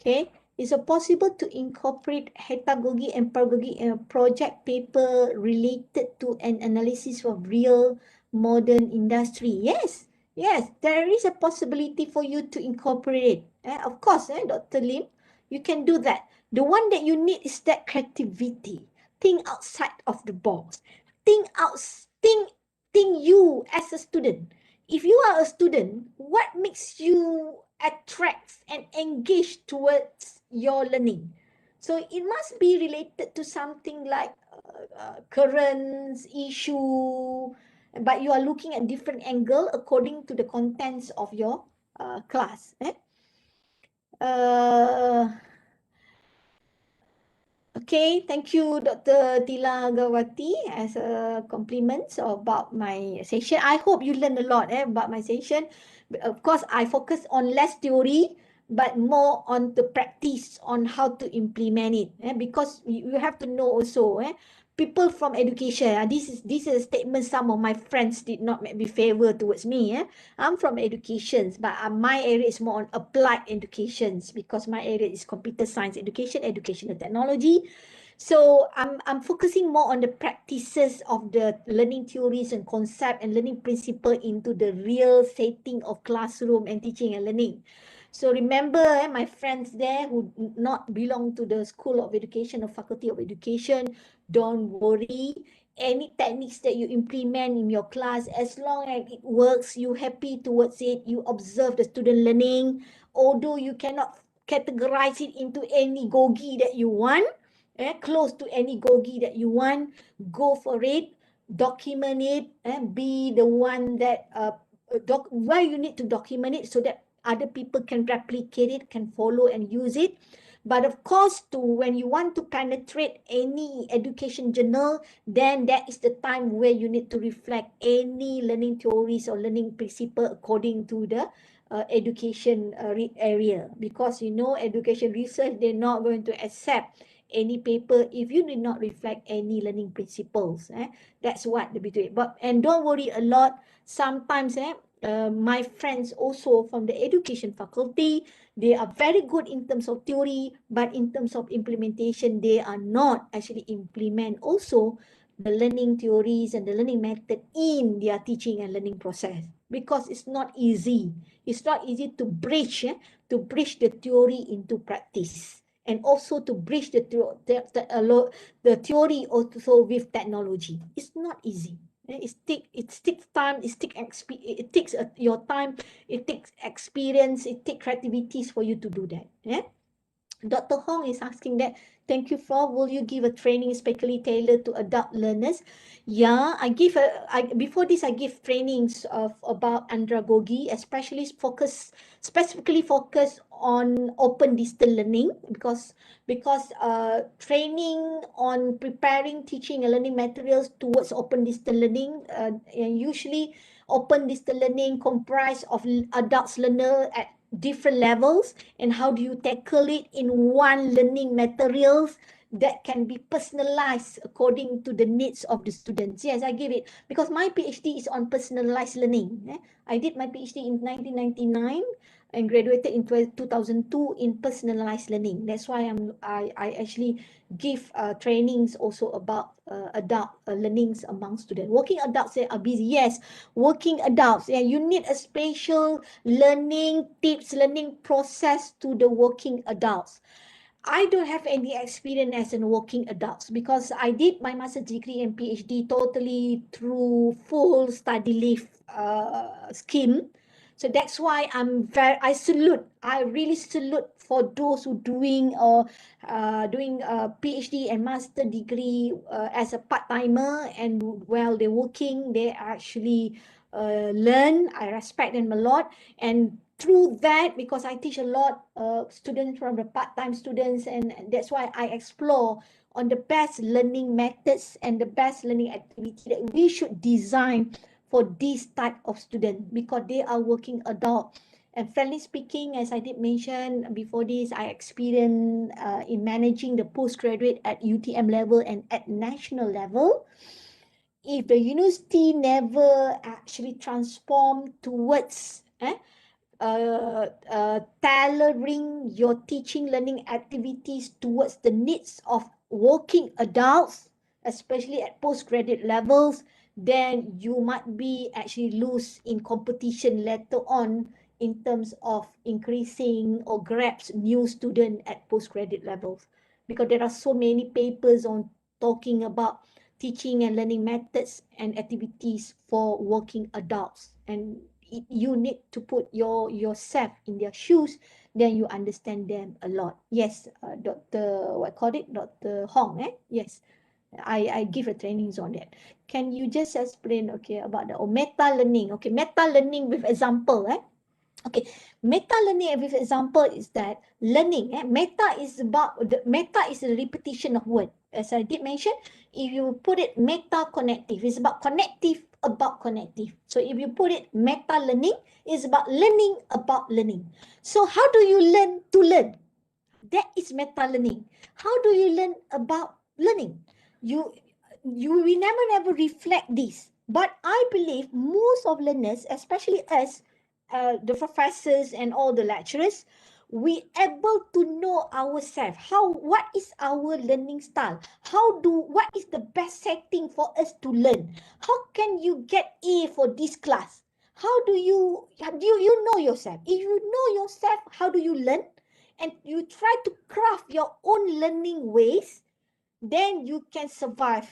Okay. Is it possible to incorporate Hetagogy and Pedagogy in a project paper related to an analysis of real modern industry? Yes, yes, there is a possibility for you to incorporate it. Of course, Dr. Lim, you can do that. The one that you need is that creativity. Think outside of the box. Think you as a student. If you are a student, what makes you attract and engage towards your learning? So it must be related to something like currents, issue, but you are looking at different angle according to the contents of your class. Okay, thank you, Dr. Tila Gawati, as a compliments about my session. I hope you learn a lot about my session. Of course, I focus on less theory, but more on the practice on how to implement it. Because you have to know also, people from education. This is a statement some of my friends did not make me favor towards me. I'm from education, but my area is more on applied educations because my area is computer science education, educational technology. So I'm focusing more on the practices of the learning theories and concept and learning principle into the real setting of classroom and teaching and learning. So remember, my friends there who not belong to the School of Education or Faculty of Education, don't worry. Any techniques that you implement in your class, as long as it works, you happy towards it, you observe the student learning, although you cannot categorize it into any gogi that you want, close to any gogi that you want, go for it, document it, and be the one that why you need to document it so that other people can replicate it, can follow and use it. But of course, when you want to penetrate any education journal, then that is the time where you need to reflect any learning theories or learning principle according to the education area. Because education research, they're not going to accept any paper if you did not reflect any learning principles. That's what the between. And don't worry a lot. Sometimes my friends also from the education faculty, they are very good in terms of theory, but in terms of implementation, they are not actually implement also the learning theories and the learning method in their teaching and learning process, because it's not easy. It's not easy to bridge the theory into practice, and also to bridge the theory also with technology. It's not easy. It takes time, it takes your time, it takes experience, it takes creativities for you to do that. Dr. Hong is asking that, thank you for, will you give a training especially tailored to adult learners? Yeah, before this I give trainings about andragogy, specifically focus on open distance learning, because training on preparing teaching and learning materials towards open distance learning, and usually open distance learning comprise of adults learner at different levels, and how do you tackle it in one learning materials that can be personalized according to the needs of the students. Yes, I give it because my PhD is on personalized learning. I did my PhD in 1999 and graduated in 2002 in personalized learning. That's why I actually give trainings also about adult learnings among students. Working adults, they are busy. Yes, working adults, you need a special learning tips, learning process to the working adults. I don't have any experience as a working adults because I did my master's degree and PhD totally through full study leave scheme. So that's why I really salute for those who doing doing a PhD and master degree as a part-timer, and while they're working, they actually learn. I respect them a lot. And through that, because I teach a lot students from the part-time students, and that's why I explore on the best learning methods and the best learning activity that we should design for this type of student, because they are working adult. And frankly speaking, as I did mention before this, I experienced in managing the postgraduate at UTM level and at national level. If the university never actually transform towards tailoring your teaching learning activities towards the needs of working adults, especially at postgraduate levels, then you might be actually lose in competition later on in terms of increasing or grabs new student at postgraduate levels, because there are so many papers on talking about teaching and learning methods and activities for working adults, and you need to put yourself in their shoes, then you understand them a lot. Yes, Dr. Hong, yes, I give a trainings on that. Can you just explain, okay, about the meta learning? Okay, meta learning with example, Okay, meta learning with example is that learning, meta is about, meta is a repetition of word. As I did mention, if you put it meta connective, it's about connective about connective. So if you put it meta learning, it's about learning about learning. So how do you learn to learn? That is meta learning. How do you learn about learning? We never reflect this. But I believe most of learners, especially us, the professors and all the lecturers, we able to know ourselves. What is our learning style? What is the best setting for us to learn? How can you get A for this class? How do you know yourself? If you know yourself, how do you learn? And you try to craft your own learning ways, then you can survive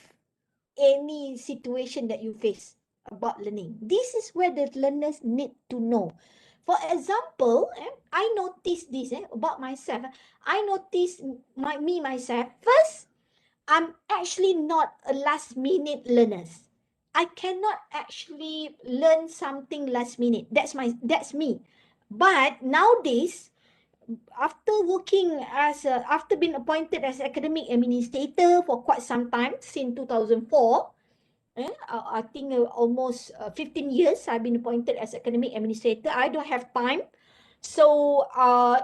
any situation that you face about learning. This is where the learners need to know. For example, I noticed this about myself. I noticed myself. First, I'm actually not a last minute learner. I cannot actually learn something last minute. That's me. But nowadays, after being appointed as academic administrator for quite some time, since 2004, I think almost 15 years I've been appointed as academic administrator. I don't have time. So I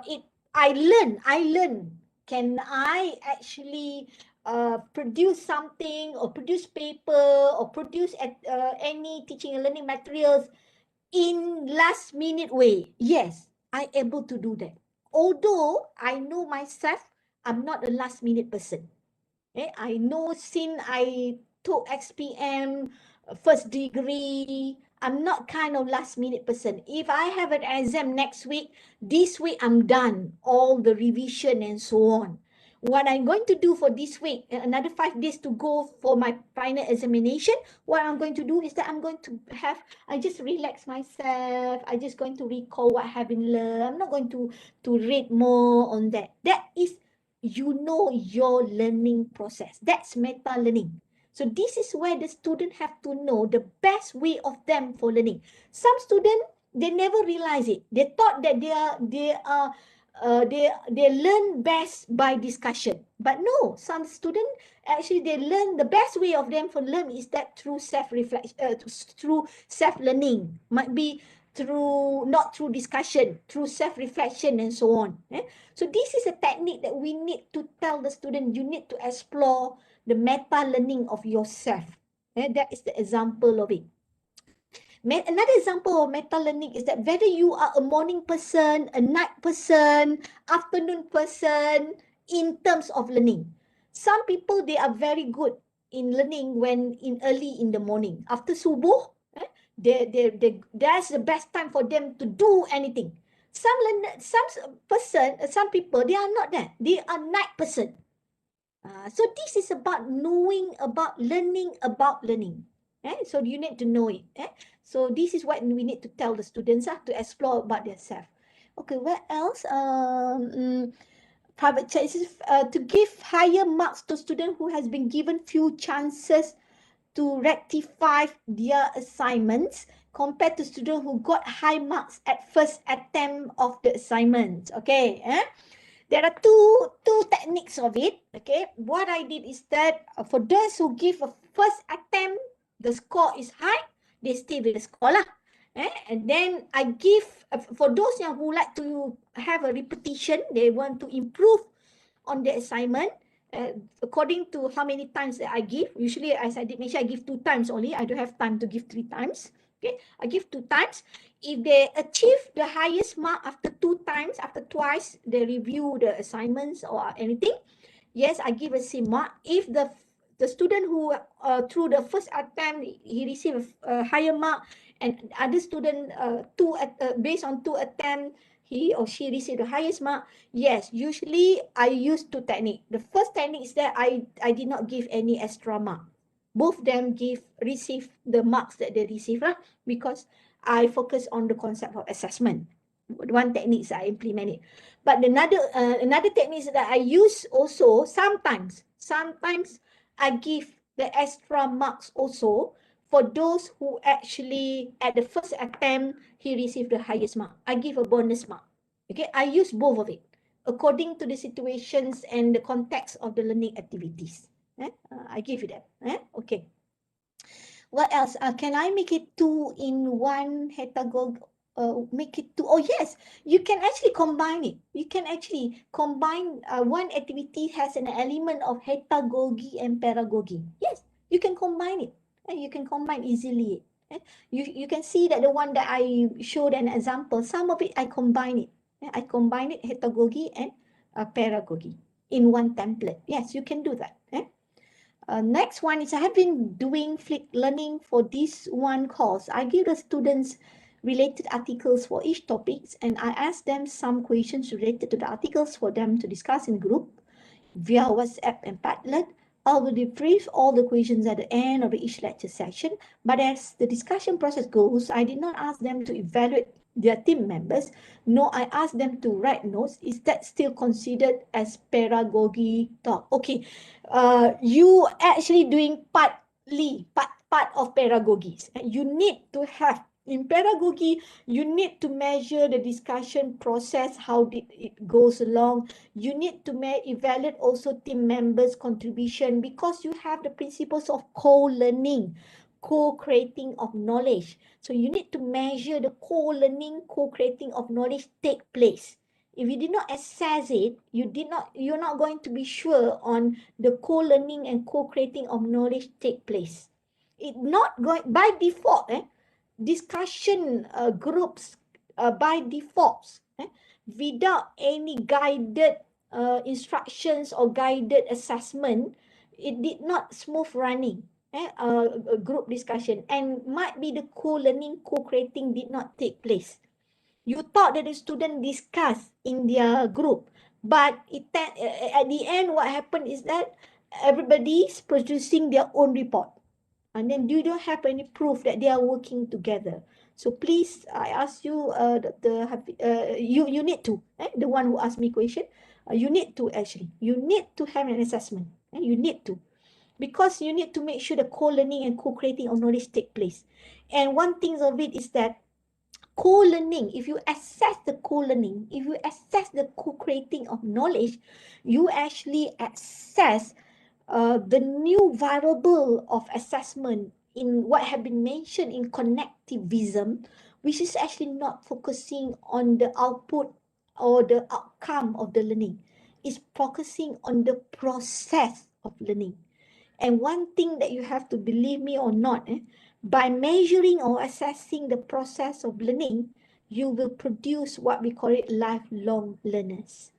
learn. Can I actually produce something or produce paper or produce any teaching and learning materials in last minute way? Yes, I able to do that. Although I know myself, I'm not a last minute person. I know since I took XPM, first degree, I'm not kind of last minute person. If I have an exam next week, this week I'm done, all the revision and so on. What I'm going to do for this week, another 5 days to go for my final examination, what I'm going to do is that I just relax myself. I just going to recall what I have been learned. I'm not going to read more on that. That is, you know, your learning process. That's meta learning. So this is where the student have to know the best way of them for learning. Some students, they never realize it. They thought that they learn best by discussion. But no, some students actually they learn the best way of them for learn is that through self-reflection, through self-learning. Might be not through discussion, through self-reflection and so on. So this is a technique that we need to tell the student, you need to explore the meta learning of yourself. That is the example of it. Another example of meta learning is that whether you are a morning person, a night person, afternoon person, in terms of learning. Some people, they are very good in learning when early in the morning. After subuh, that's the best time for them to do anything. Some people, they are not that. They are night person. So this is about knowing about learning about learning. So you need to know it. So this is what we need to tell the students to explore about themselves. Okay, what else? Private choices, to give higher marks to student who has been given few chances to rectify their assignments compared to student who got high marks at first attempt of the assignment. Okay, There are two techniques of it. Okay, what I did is that for those who give a first attempt, the score is high, they stay with the score lah. And then I give for those who like to have a repetition, they want to improve on the assignment. According to how many times that I give, usually as I did mention, I give 2 times only. I don't have time to give 3 times. Okay, I give 2 times. If they achieve the highest mark after 2 times, after twice they review the assignments or anything, yes, I give a C mark. If the student who through the first attempt he received a higher mark, and other student based on 2 attempts he or she received the highest mark, yes, usually I use 2 techniques. The first technique is that I did not give any extra mark. Both them receive the marks that they receive lah, because I focus on the concept of assessment. One technique is I implement it. But another technique that I use also, sometimes I give the extra marks also for those who actually at the first attempt he received the highest mark. I give a bonus mark. Okay, I use both of it according to the situations and the context of the learning activities. I give you that. Okay. What else? Can I make it 2 in 1 Hetagogy? Make it 2. Oh yes, you can actually combine it. You can actually combine one activity has an element of Heutagogy and Peeragogy. Yes, you can combine it. You can combine easily. You can see that the one that I showed an example, some of it I combine it. I combine it Hetagogy and Pedagogy in one template. Yes, you can do that. Next one is I have been doing flipped learning for this one course. I give the students related articles for each topic, and I ask them some questions related to the articles for them to discuss in group via WhatsApp and Padlet. I will debrief all the questions at the end of each lecture session, but as the discussion process goes, I did not ask them to evaluate their team members. No, I asked them to write notes. Is that still considered as pedagogy talk? Okay, you actually doing part of pedagogies. You need to have, in pedagogy, you need to measure the discussion process, how did it goes along. You need to evaluate also team members' contribution, because you have the principles of co-learning, co-creating of knowledge. So you need to measure the co-learning, co-creating of knowledge take place. If you did not assess it, you're not going to be sure on the co-learning and co-creating of knowledge take place. It not going by default. Discussion groups by default, without any guided instructions or guided assessment, it did not smooth running. A group discussion, and might be the co-learning, co-creating did not take place. You thought that the student discussed in their group, but at the end, what happened is that everybody is producing their own report, and then you don't have any proof that they are working together. So please, I ask you, you need to, the one who asked me question, you need to have an assessment. You need to, because you need to make sure the co-learning and co-creating of knowledge take place. And one thing of it is that co-learning, if you assess the co-learning, if you assess the co-creating of knowledge, you actually assess the new variable of assessment in what have been mentioned in connectivism, which is actually not focusing on the output or the outcome of the learning. It's focusing on the process of learning. And one thing that you have to believe me or not, by measuring or assessing the process of learning, you will produce what we call it lifelong learners.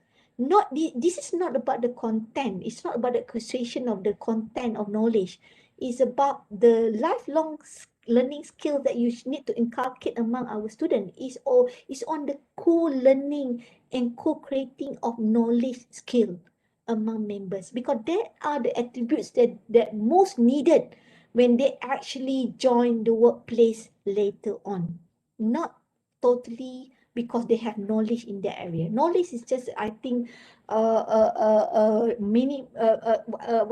This is not about the content. It's not about the acquisition of the content of knowledge. It's about the lifelong learning skill that you need to inculcate among our students. It's on the co-learning and co-creating of knowledge skill among members, because that are the attributes that most needed when they actually join the workplace later on. Not totally because they have knowledge in that area. Knowledge is just, I think, what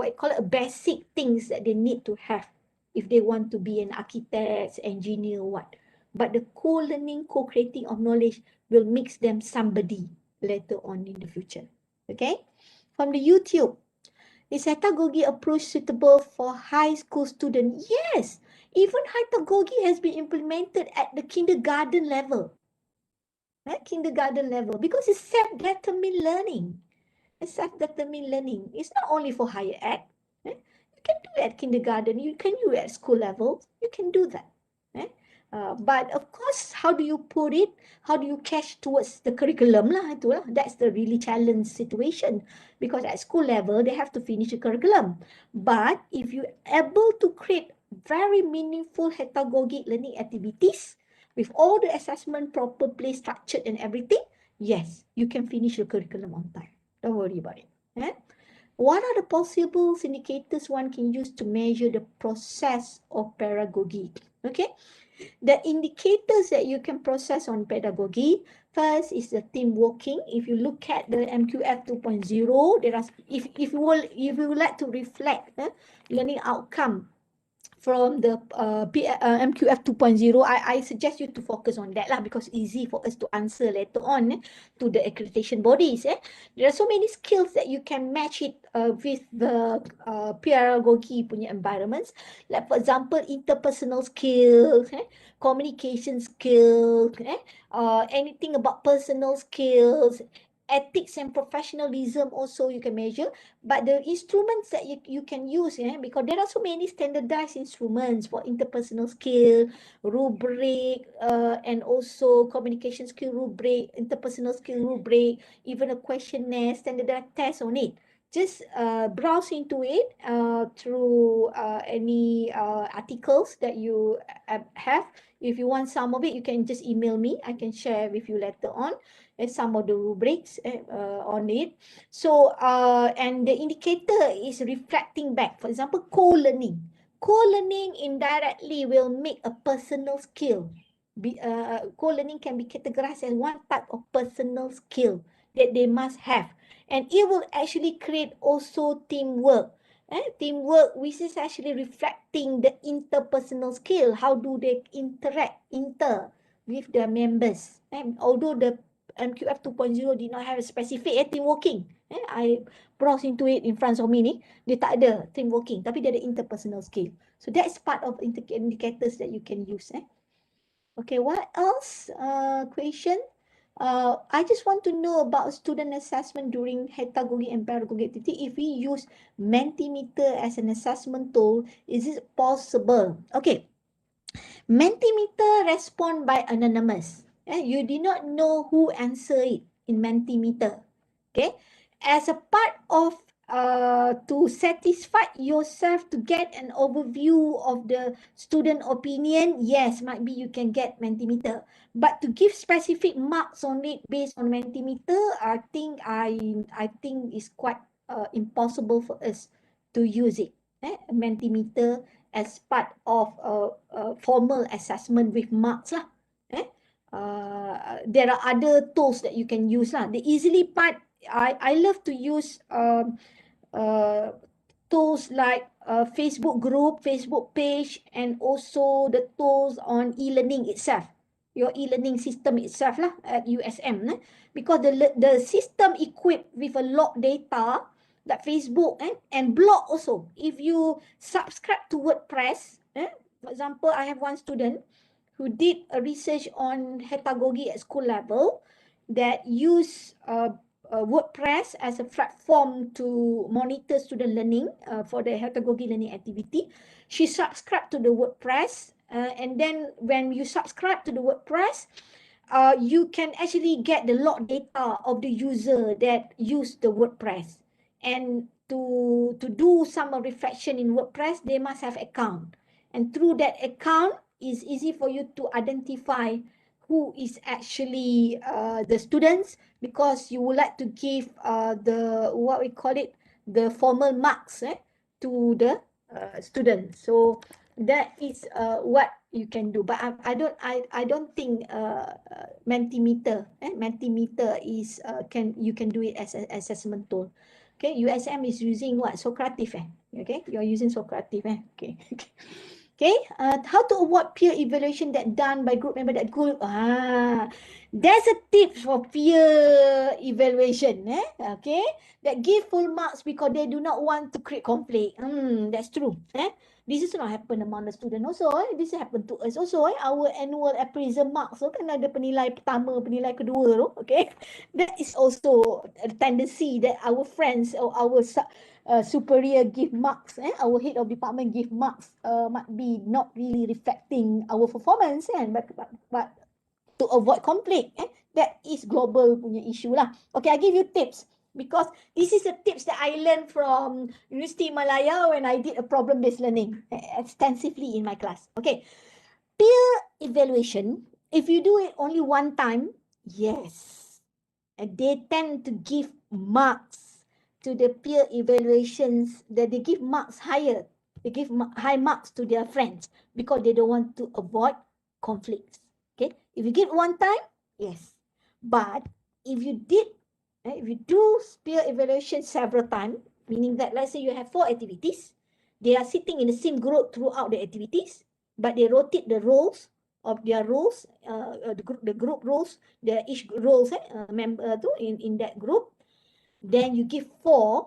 you call it, basic things that they need to have if they want to be an architect, engineer, what. But the co-learning, co-creating of knowledge will make them somebody later on in the future. Okay, from the YouTube. Is Hetagogy approach suitable for high school students? Yes, even Hetagogy has been implemented at the kindergarten level. Kindergarten level, because it's self-determined learning. It's self-determined learning. It's not only for higher ed. You can do it at kindergarten. You can do it at school level. You can do that. But of course, how do you put it? How do you catch towards the curriculum lah? Itulah. That's the really challenge situation. Because at school level, they have to finish the curriculum. But if you're able to create very meaningful heterogogic learning activities with all the assessment properly structured and everything, yes, you can finish your curriculum on time. Don't worry about it. What are the possible indicators one can use to measure the process of pedagogy? Okay, the indicators that you can process on pedagogy, first is the team working. If you look at the MQF 2.0, there are, if you would like to reflect learning outcome from the MQF 2.0, I suggest you to focus on that lah, because easy for us to answer later on to the accreditation bodies. There are so many skills that you can match it with the pedagogy punya environments. Like for example, interpersonal skills, communication skills, anything about personal skills, ethics and professionalism also you can measure. But the instruments that you can use, because there are so many standardized instruments for interpersonal skill, rubric, and also communication skill rubric, interpersonal skill rubric, even a questionnaire, standardized test on it. Just browse into it through any articles that you have. If you want some of it, you can just email me. I can share with you later on some of the rubrics on it. So, and the indicator is reflecting back. For example, co-learning. Co-learning indirectly will make a personal skill. Co-learning can be categorized as one type of personal skill that they must have. And it will actually create also teamwork. Teamwork, which is actually reflecting the interpersonal skill. How do they interact, with their members? Although the MQF 2.0 did not have a specific team working. I browse into it in front of me ni, dia tak ada team working, tapi dia ada interpersonal skill. So that's part of indicators that you can use. Okay, what else? Question. I just want to know about student assessment during Hetagogy and Pedagogy activity. If we use Mentimeter as an assessment tool, is it possible? Okay. Mentimeter respond by anonymous. You did not know who answer it in Mentimeter. Okay. As a part of to satisfy yourself to get an overview of the student opinion, yes, might be you can get Mentimeter. But to give specific marks on it based on Mentimeter, I think it's quite impossible for us to use it. Mentimeter as part of a formal assessment with marks lah. There are other tools that you can use lah. The easily part, I love to use tools like Facebook group, Facebook page, and also the tools on e-learning itself, your e-learning system itself lah at USM. Because the system equipped with a lot data, like Facebook and blog also. If you subscribe to WordPress, for example, I have one student who did a research on Hetagogy at school level that use WordPress as a platform to monitor student learning for the Hetagogy learning activity. She subscribed to the WordPress, and then when you subscribe to the WordPress, you can actually get the log data of the user that use the WordPress. And to do some reflection in WordPress, they must have account. And through that account, it's easy for you to identify who is actually the students, because you would like to give the, what we call it, the formal marks to the students. So that is what you can do. But I don't think Mentimeter is you can do it as an assessment tool. Okay, USM is using what? Socrative. Okay, you're using Socrative. Okay. Okay, how to avoid peer evaluation that done by group member that group. There's a tip for peer evaluation. Okay, that give full marks because they do not want to create conflict. That's true. This is not happen among the student also. This happen to us also. Our annual appraisal marks kan ada penilai pertama, penilai kedua tu. Okay, that is also a tendency that our friends or our superior give marks, our head of department give marks, might be not really reflecting our performance, but to avoid conflict, that is global punya issue lah. Okay, I give you tips because this is the tips that I learned from University Malaya when I did a problem-based learning extensively in my class. Okay, peer evaluation, if you do it only one time, yes, they tend to give marks to the peer evaluations, that they give marks higher. They give high marks to their friends because they don't want to avoid conflicts. Okay, if you give one time, yes. But if you do peer evaluation several times, meaning that let's say you have 4 activities, they are sitting in the same group throughout the activities, but they rotate the roles of their roles, the group roles, their each roles member in that group, then you give 4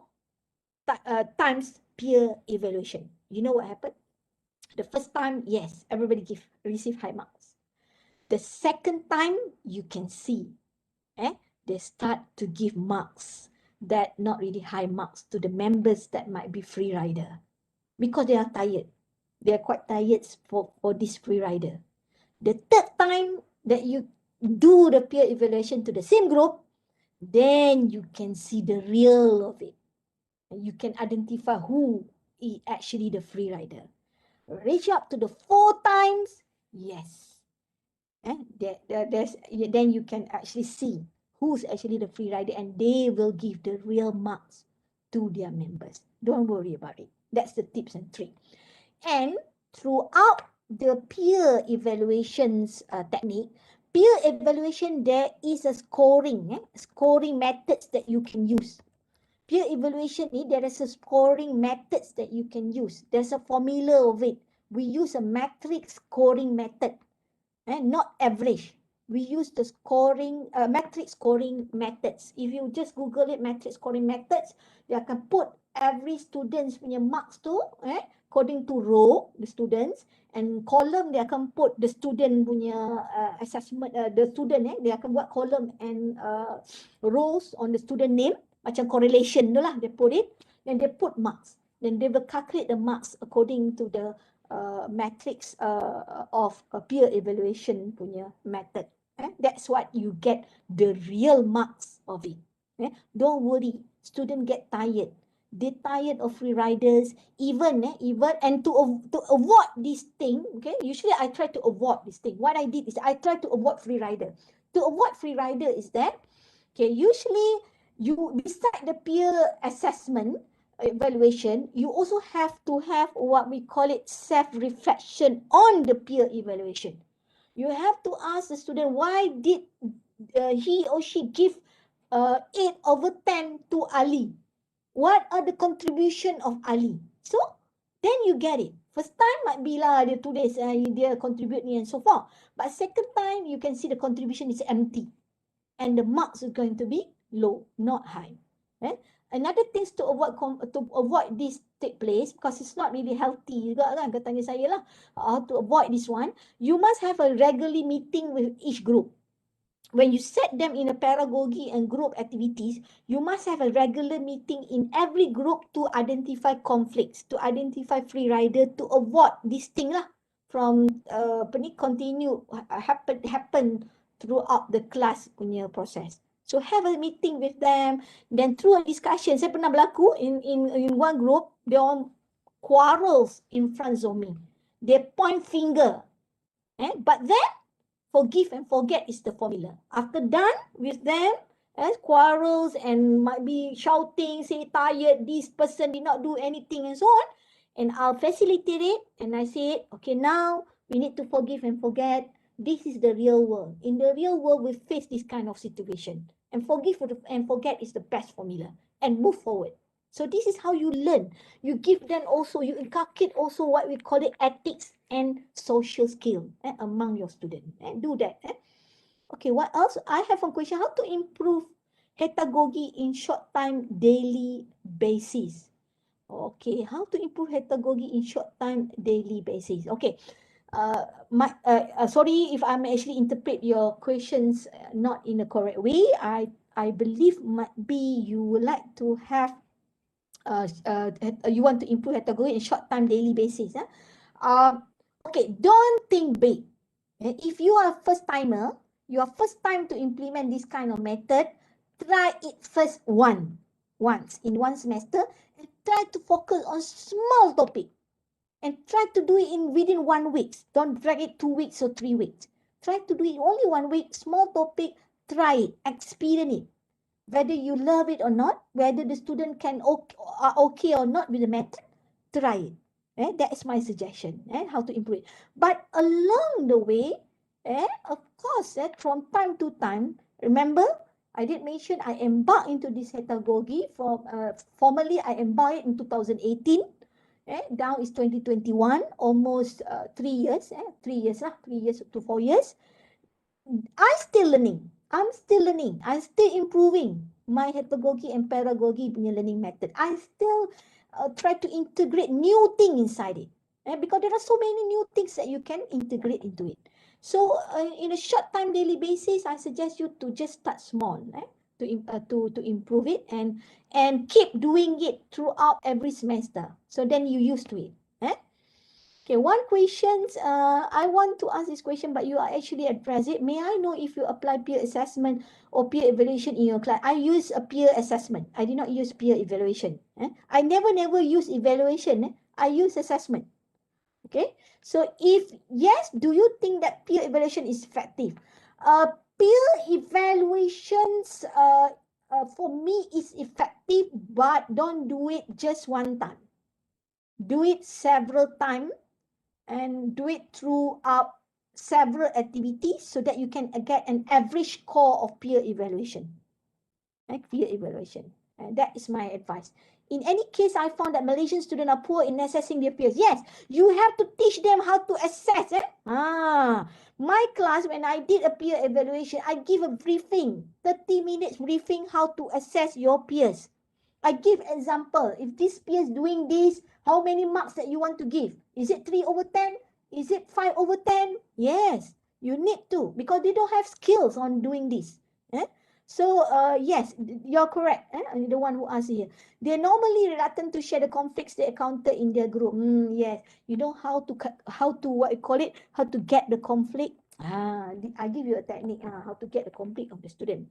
times peer evaluation. You know what happened? The first time, yes, everybody receive high marks. The second time, you can see, they start to give marks that not really high marks to the members that might be free rider because they are tired. They are quite tired for this free rider. The third time that you do the peer evaluation to the same group, then you can see the real of it. You can identify who is actually the free rider. Reach up to the 4 times, yes. Then you can actually see who's actually the free rider, and they will give the real marks to their members. Don't worry about it. That's the tips and trick. And throughout the peer evaluations technique, peer evaluation, there is a scoring methods that you can use. Peer evaluation, there is a scoring methods that you can use. There's a formula of it. We use a matrix scoring method, not average. We use the matrix scoring methods. If you just Google it, matrix scoring methods, they can put every student's punya marks tu, according to row, the students, and column, they akan put the student punya assessment, the student, they akan buat column and rows on the student name, macam correlation tu lah, they put it, then they put marks. Then they will calculate the marks according to the matrix of a peer evaluation punya method. That's what you get the real marks of it. Don't worry, students get tired. They tired of free riders, even and to avoid this thing. Okay, usually I try to avoid this thing. What I did is I try to avoid free rider. To avoid free rider is that, okay, usually you, beside the peer assessment evaluation, you also have to have what we call it self-reflection on the peer evaluation. You have to ask the student, why did he or she give 8/10 to Ali? What are the contribution of Ali? So then you get it. First time might be lah dia tulis dia contribute ni and so forth. But second time you can see the contribution is empty, and the marks is going to be low, not high. Another things to avoid this take place, because it's not really healthy juga kan, katanya saya lah, how to avoid this one. You must have a regularly meeting with each group. When you set them in a pedagogy and group activities, you must have a regular meeting in every group to identify conflicts, to identify free rider, to avoid this thing lah from continue happen throughout the class punya process. So have a meeting with them, then through a discussion. Saya pernah berlaku in one group, they all quarrels in front of me. They point finger, but then forgive and forget is the formula. After done with them, quarrels and might be shouting, say tired, this person did not do anything and so on, and I'll facilitate it, and I say, okay, now we need to forgive and forget. This is the real world. In the real world, we face this kind of situation, and forgive and forget is the best formula, and move forward. So this is how you learn. You give them also, you inculcate also what we call it ethics and social skill among your students. Do that. Okay, what else? I have one question. How to improve Hetagogy in short time daily basis? Okay, how to improve Hetagogy in short time daily basis? Okay, sorry if I'm actually interpret your questions not in a correct way. I believe might be you would like to have you want to improve Hetagogy in short time daily basis. Okay, don't think big. If you are a first timer, you are first time to implement this kind of method, try it first once in one semester, and try to focus on small topic. And try to do it within 1 week. Don't drag it 2 weeks or 3 weeks. Try to do it only 1 week, small topic, try it, experience it. Whether you love it or not, whether the student are okay or not with the method, try it. That is my suggestion, how to improve it. But along the way, of course, from time to time, remember, I did mention I embarked into this Hetagogy. Formally, I embarked in 2018. Now is 2021, almost 3 years, 3 years to 4 years. I'm still learning. I'm still improving my Heutagogy and Peeragogy learning method. I still try to integrate new things inside it. Because there are so many new things that you can integrate into it. So in a short time daily basis, I suggest you to just start small to improve it and keep doing it throughout every semester. So then you used to it. Okay, one question, I want to ask this question, but you are actually address it. May I know if you apply peer assessment or peer evaluation in your class? I use a peer assessment. I did not use peer evaluation. I never use evaluation. I use assessment. Okay, so if yes, do you think that peer evaluation is effective? Peer evaluations for me is effective, but don't do it just one time. Do it several times and do it throughout several activities so that you can get an average score of peer evaluation. Peer evaluation. That is my advice. In any case, I found that Malaysian students are poor in assessing their peers. Yes, you have to teach them how to assess. My class, when I did a peer evaluation, I give a briefing, 30 minutes briefing how to assess your peers. I give example. If this peer is doing this, how many marks that you want to give? Is it 3/10? Is it 5/10? Yes, you need to, because they don't have skills on doing this. So yes, you're correct. The one who asked here. They're normally reluctant to share the conflicts they encounter in their group. Yes, you know how to what you call it, how to get the conflict. I give you a technique how to get the conflict of the student.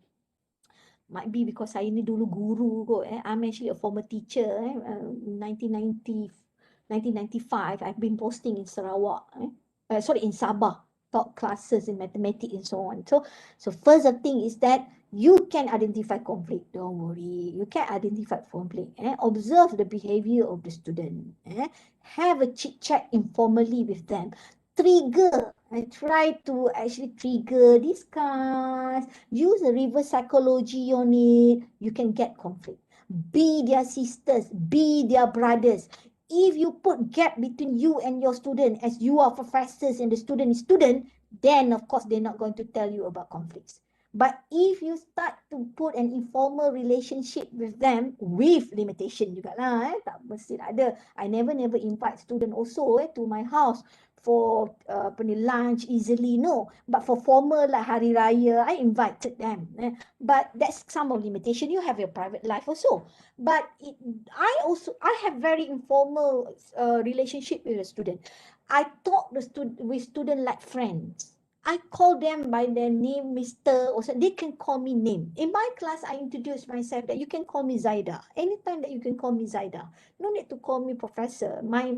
Might be because saya ni dulu guru kot. I'm actually a former teacher. 1995, I've been posting in Sarawak. In Sabah. Taught classes in mathematics and so on. So first thing is that you can identify conflict. Don't worry. You can identify conflict. Observe the behavior of the student. Have a chit-chat informally with them. Trigger. Try to actually trigger, discuss, use the reverse psychology on it. You can get conflict. Be their sisters, be their brothers. If you put gap between you and your student, as you are professors and the student is student, then of course they're not going to tell you about conflicts. But if you start to put an informal relationship with them, with limitation juga lah, tak mesti ada. I never invite student also to my house for lunch easily, no. But for formal like Hari Raya, I invited them. But that's some of limitation. You have your private life also. But I have very informal relationship with the student. I talk with student like friends. I call them by their name, Mr. or so. They can call me name. In my class, I introduce myself that you can call me Zaida. Anytime that you can call me Zaida. No need to call me professor. My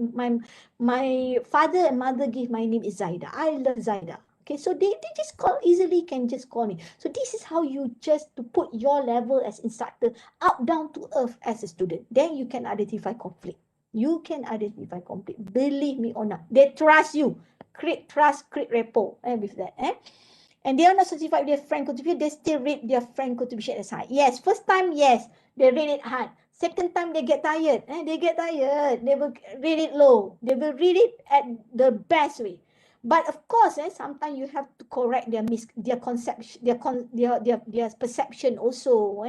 father and mother give my name is Zaida. I love Zaida. Okay, so they just easily can just call me. So this is how you just to put your level as instructor up down to earth as a student. Then you can identify conflict. You can identify conflict. Believe me or not. They trust you. Create trust, create rapport with that. And they are not satisfied with their friend contribution. They still rate their friend contribution as high. Yes, first time, yes, they rate it high. Second time they get tired. They get tired. They will read it low. They will read it at the best way. But of course, sometimes you have to correct their conception, their perception also.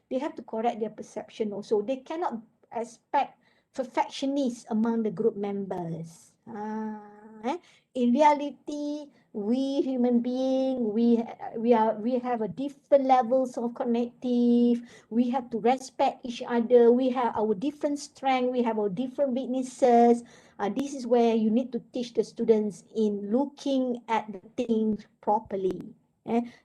They have to correct their perception also. They cannot expect perfectionists among the group members. In reality, we human being, we have a different levels of connective. We have to respect each other. We have our different strengths. We have our different weaknesses. This is where you need to teach the students in looking at the things properly,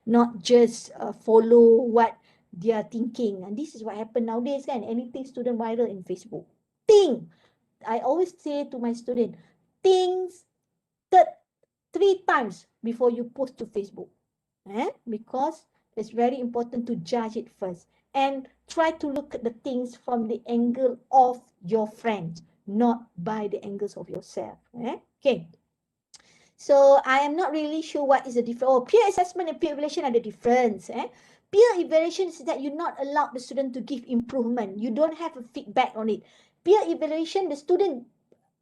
not just follow what they are thinking. And this is what happened nowadays, kan? Anything student viral in Facebook. I always say to my student, things 3 times before you post to Facebook, because it's very important to judge it first and try to look at the things from the angle of your friends, not by the angles of yourself. Okay. So I am not really sure what is the difference. Oh, peer assessment and peer evaluation are the difference. Peer evaluation is that you not allow the student to give improvement. You don't have a feedback on it. Peer evaluation, the student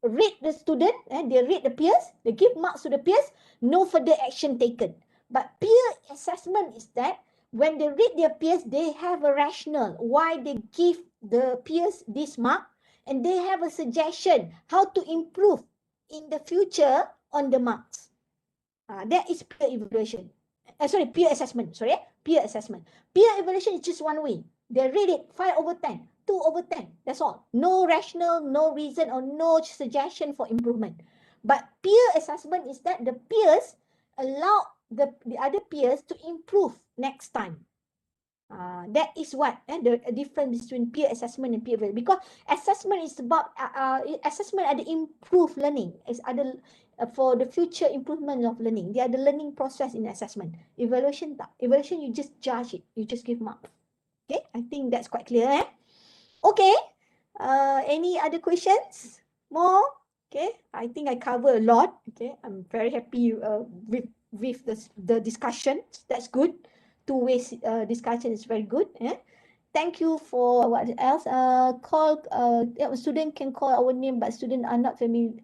read the student, they read the peers, they give marks to the peers, no further action taken. But peer assessment is that when they read their peers, they have a rationale why they give the peers this mark, and they have a suggestion how to improve in the future on the marks. That is peer evaluation. Peer assessment. Peer assessment. Peer evaluation is just one way. They read it 5/10. 2/10, that's all. No rationale, no reason, or no suggestion for improvement. But peer assessment is that the peers allow the other peers to improve next time. That is what the difference between peer assessment and peer evaluation. Because assessment is about assessment ada improve learning. It's ada for the future improvement of learning. They are the learning process in assessment. Evaluation tak. Evaluation you just judge it. You just give marks. Okay, I think that's quite clear. Okay, any other questions? More? Okay, I think I cover a lot. Okay, I'm very happy with the discussion. That's good. Two-way discussion is very good. Thank you for what else? Student can call our name, but students are not familiar.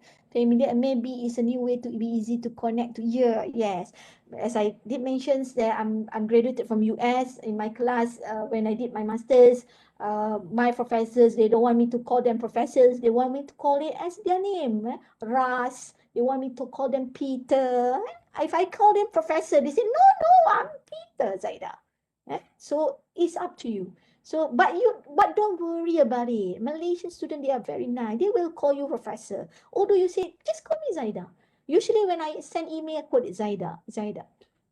Maybe it's a new way to be easy to connect to. Yes. As I did mention that I'm graduated from US. In my class, when I did my masters, my professors, they don't want me to call them professors. They want me to call it as their name. Russ. They want me to call them Peter. If I call them professor, they say, no, I'm Peter, Zaida. So it's up to you. So, but don't worry about it. Malaysian students, they are very nice. They will call you professor. Although you say, just call me Zaida. Usually when I send email, I call it Zaida.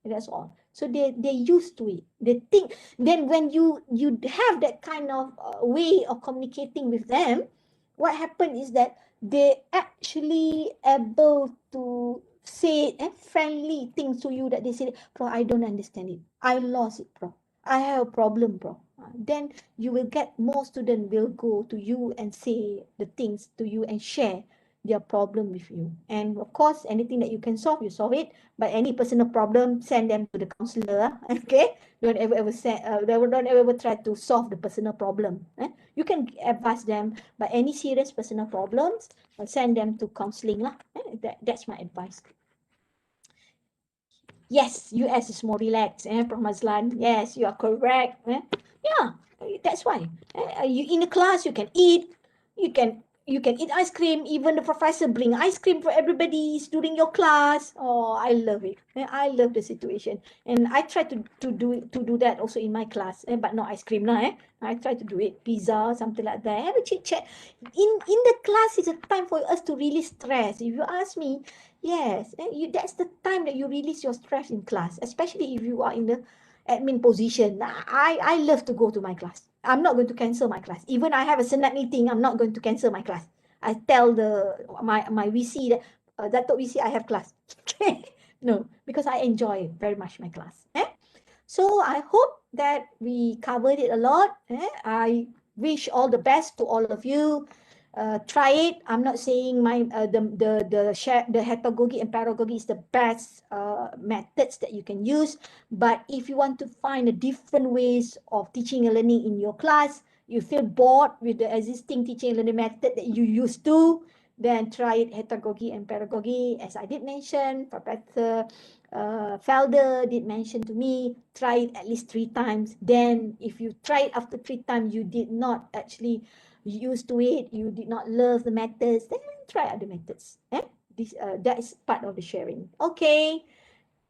That's all. So they're used to it. They think, then when you have that kind of way of communicating with them, what happens is that they actually able to say friendly things to you that they say, bro, I don't understand it. I lost it, bro. I have a problem, bro. Then you will get more students will go to you and say the things to you and share their problem with you. And of course, anything that you can solve, you solve it. But any personal problem, send them to the counselor. Okay, don't ever try to solve the personal problem. You can advise them, but any serious personal problems, send them to counseling lah. That's my advice. Yes, US is more relaxed, Prof. Mazlan. Yes, you are correct. Yeah, that's why. You in the class, you can eat, you can eat ice cream. Even the professor bring ice cream for everybody during your class. Oh, I love it. I love the situation, and I try to do that also in my class. But not ice cream lah. I try to do it, pizza, something like that. Have a chit chat. In the class is a time for us to really stress. If you ask me, yes, that's the time that you release your stress in class, especially if you are in the admin position. I love to go to my class. I'm not going to cancel my class. Even I have a Senate meeting, I'm not going to cancel my class. I tell my VC that VC I have class. No, because I enjoy very much my class. So I hope that we covered it a lot. I wish all the best to all of you. Try it. I'm not saying the Hetagogy and Pedagogy is the best methods that you can use, but if you want to find a different ways of teaching and learning in your class, you feel bored with the existing teaching and learning method that you used to, then try it Hetagogy and Pedagogy. As I did mention, Professor Felder did mention to me, try it at least 3 times. Then if you try it after 3 times, you did not actually used to it, you did not love the methods, then try other methods. That is part of the sharing. Okay.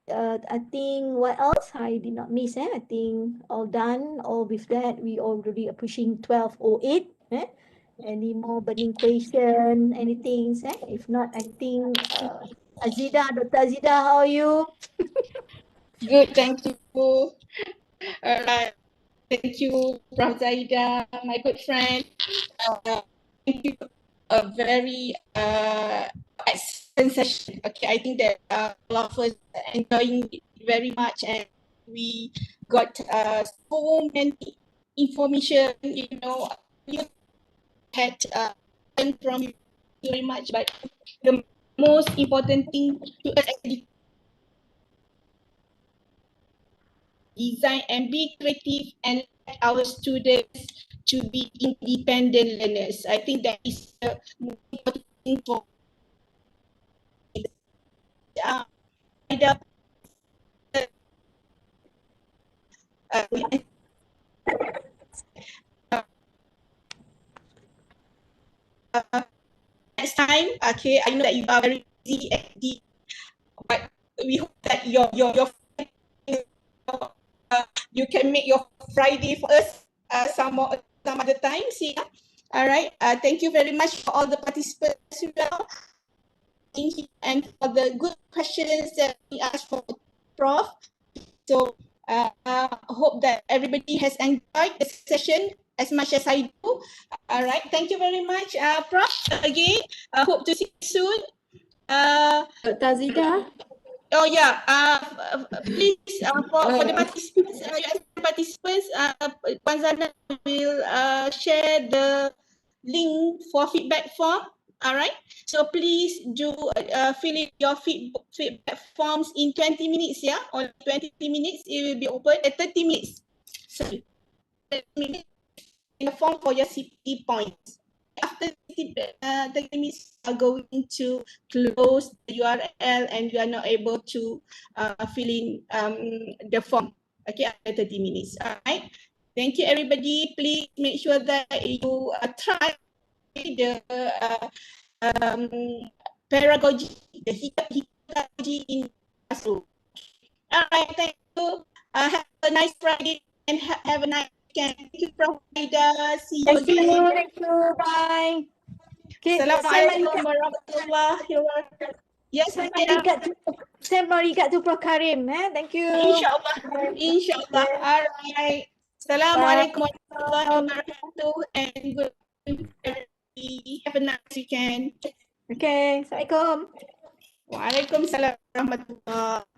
I think what else I did not miss. I think all done. All with that, we already are pushing 12:08. Any more burning question? Anything? If not, I think Azida, Dr. Azida, how are you? Good, thank you. Thank you, Prof. Zaida, my good friend. Thank you. A very excellent session. Okay, I think that all of us are enjoying it very much, and we got so many information. You had learned from you very much, but the most important thing to us as design and be creative and let our students to be independent learners. I think that is the most important thing for next time. Okay, I know that you are very busy and deep, but we hope that your you can make your Friday for us some other times. Yeah. All right. Thank you very much for all the participants and for the good questions that we asked for Prof. So hope that everybody has enjoyed the session as much as I do. All right. Thank you very much, Prof. Again, hope to see you soon. Dr. Azida? Oh yeah, please for the participants, Panzana will share the link for feedback form. All right, so please do fill in your feedback forms in 20 minutes, yeah, or 20 minutes. It will be open at 30 minutes. Sorry, 30 minutes in the form for your CPT points. After 30 minutes, are going to close the URL and you are not able to fill in the form. Okay, after 30 minutes. All right. Thank you, everybody. Please make sure that you try the pedagogy, the Hetagogy in classroom. All right. Thank you. Have a nice Friday and have a nice weekend. Thank you, Prof. Ida. See you again. Thank you. Bye. Okay, Assalamualaikum warahmatullahi wabarakatuh. Yes, Send marigat to Prof. Karim. Thank you. InsyaAllah. InsyaAllah. All right. Assalamualaikum warahmatullahi wabarakatuh. And good everybody. Have a nice weekend. Okay. Assalamualaikum. Waalaikumsalam warahmatullahi wabarakatuh.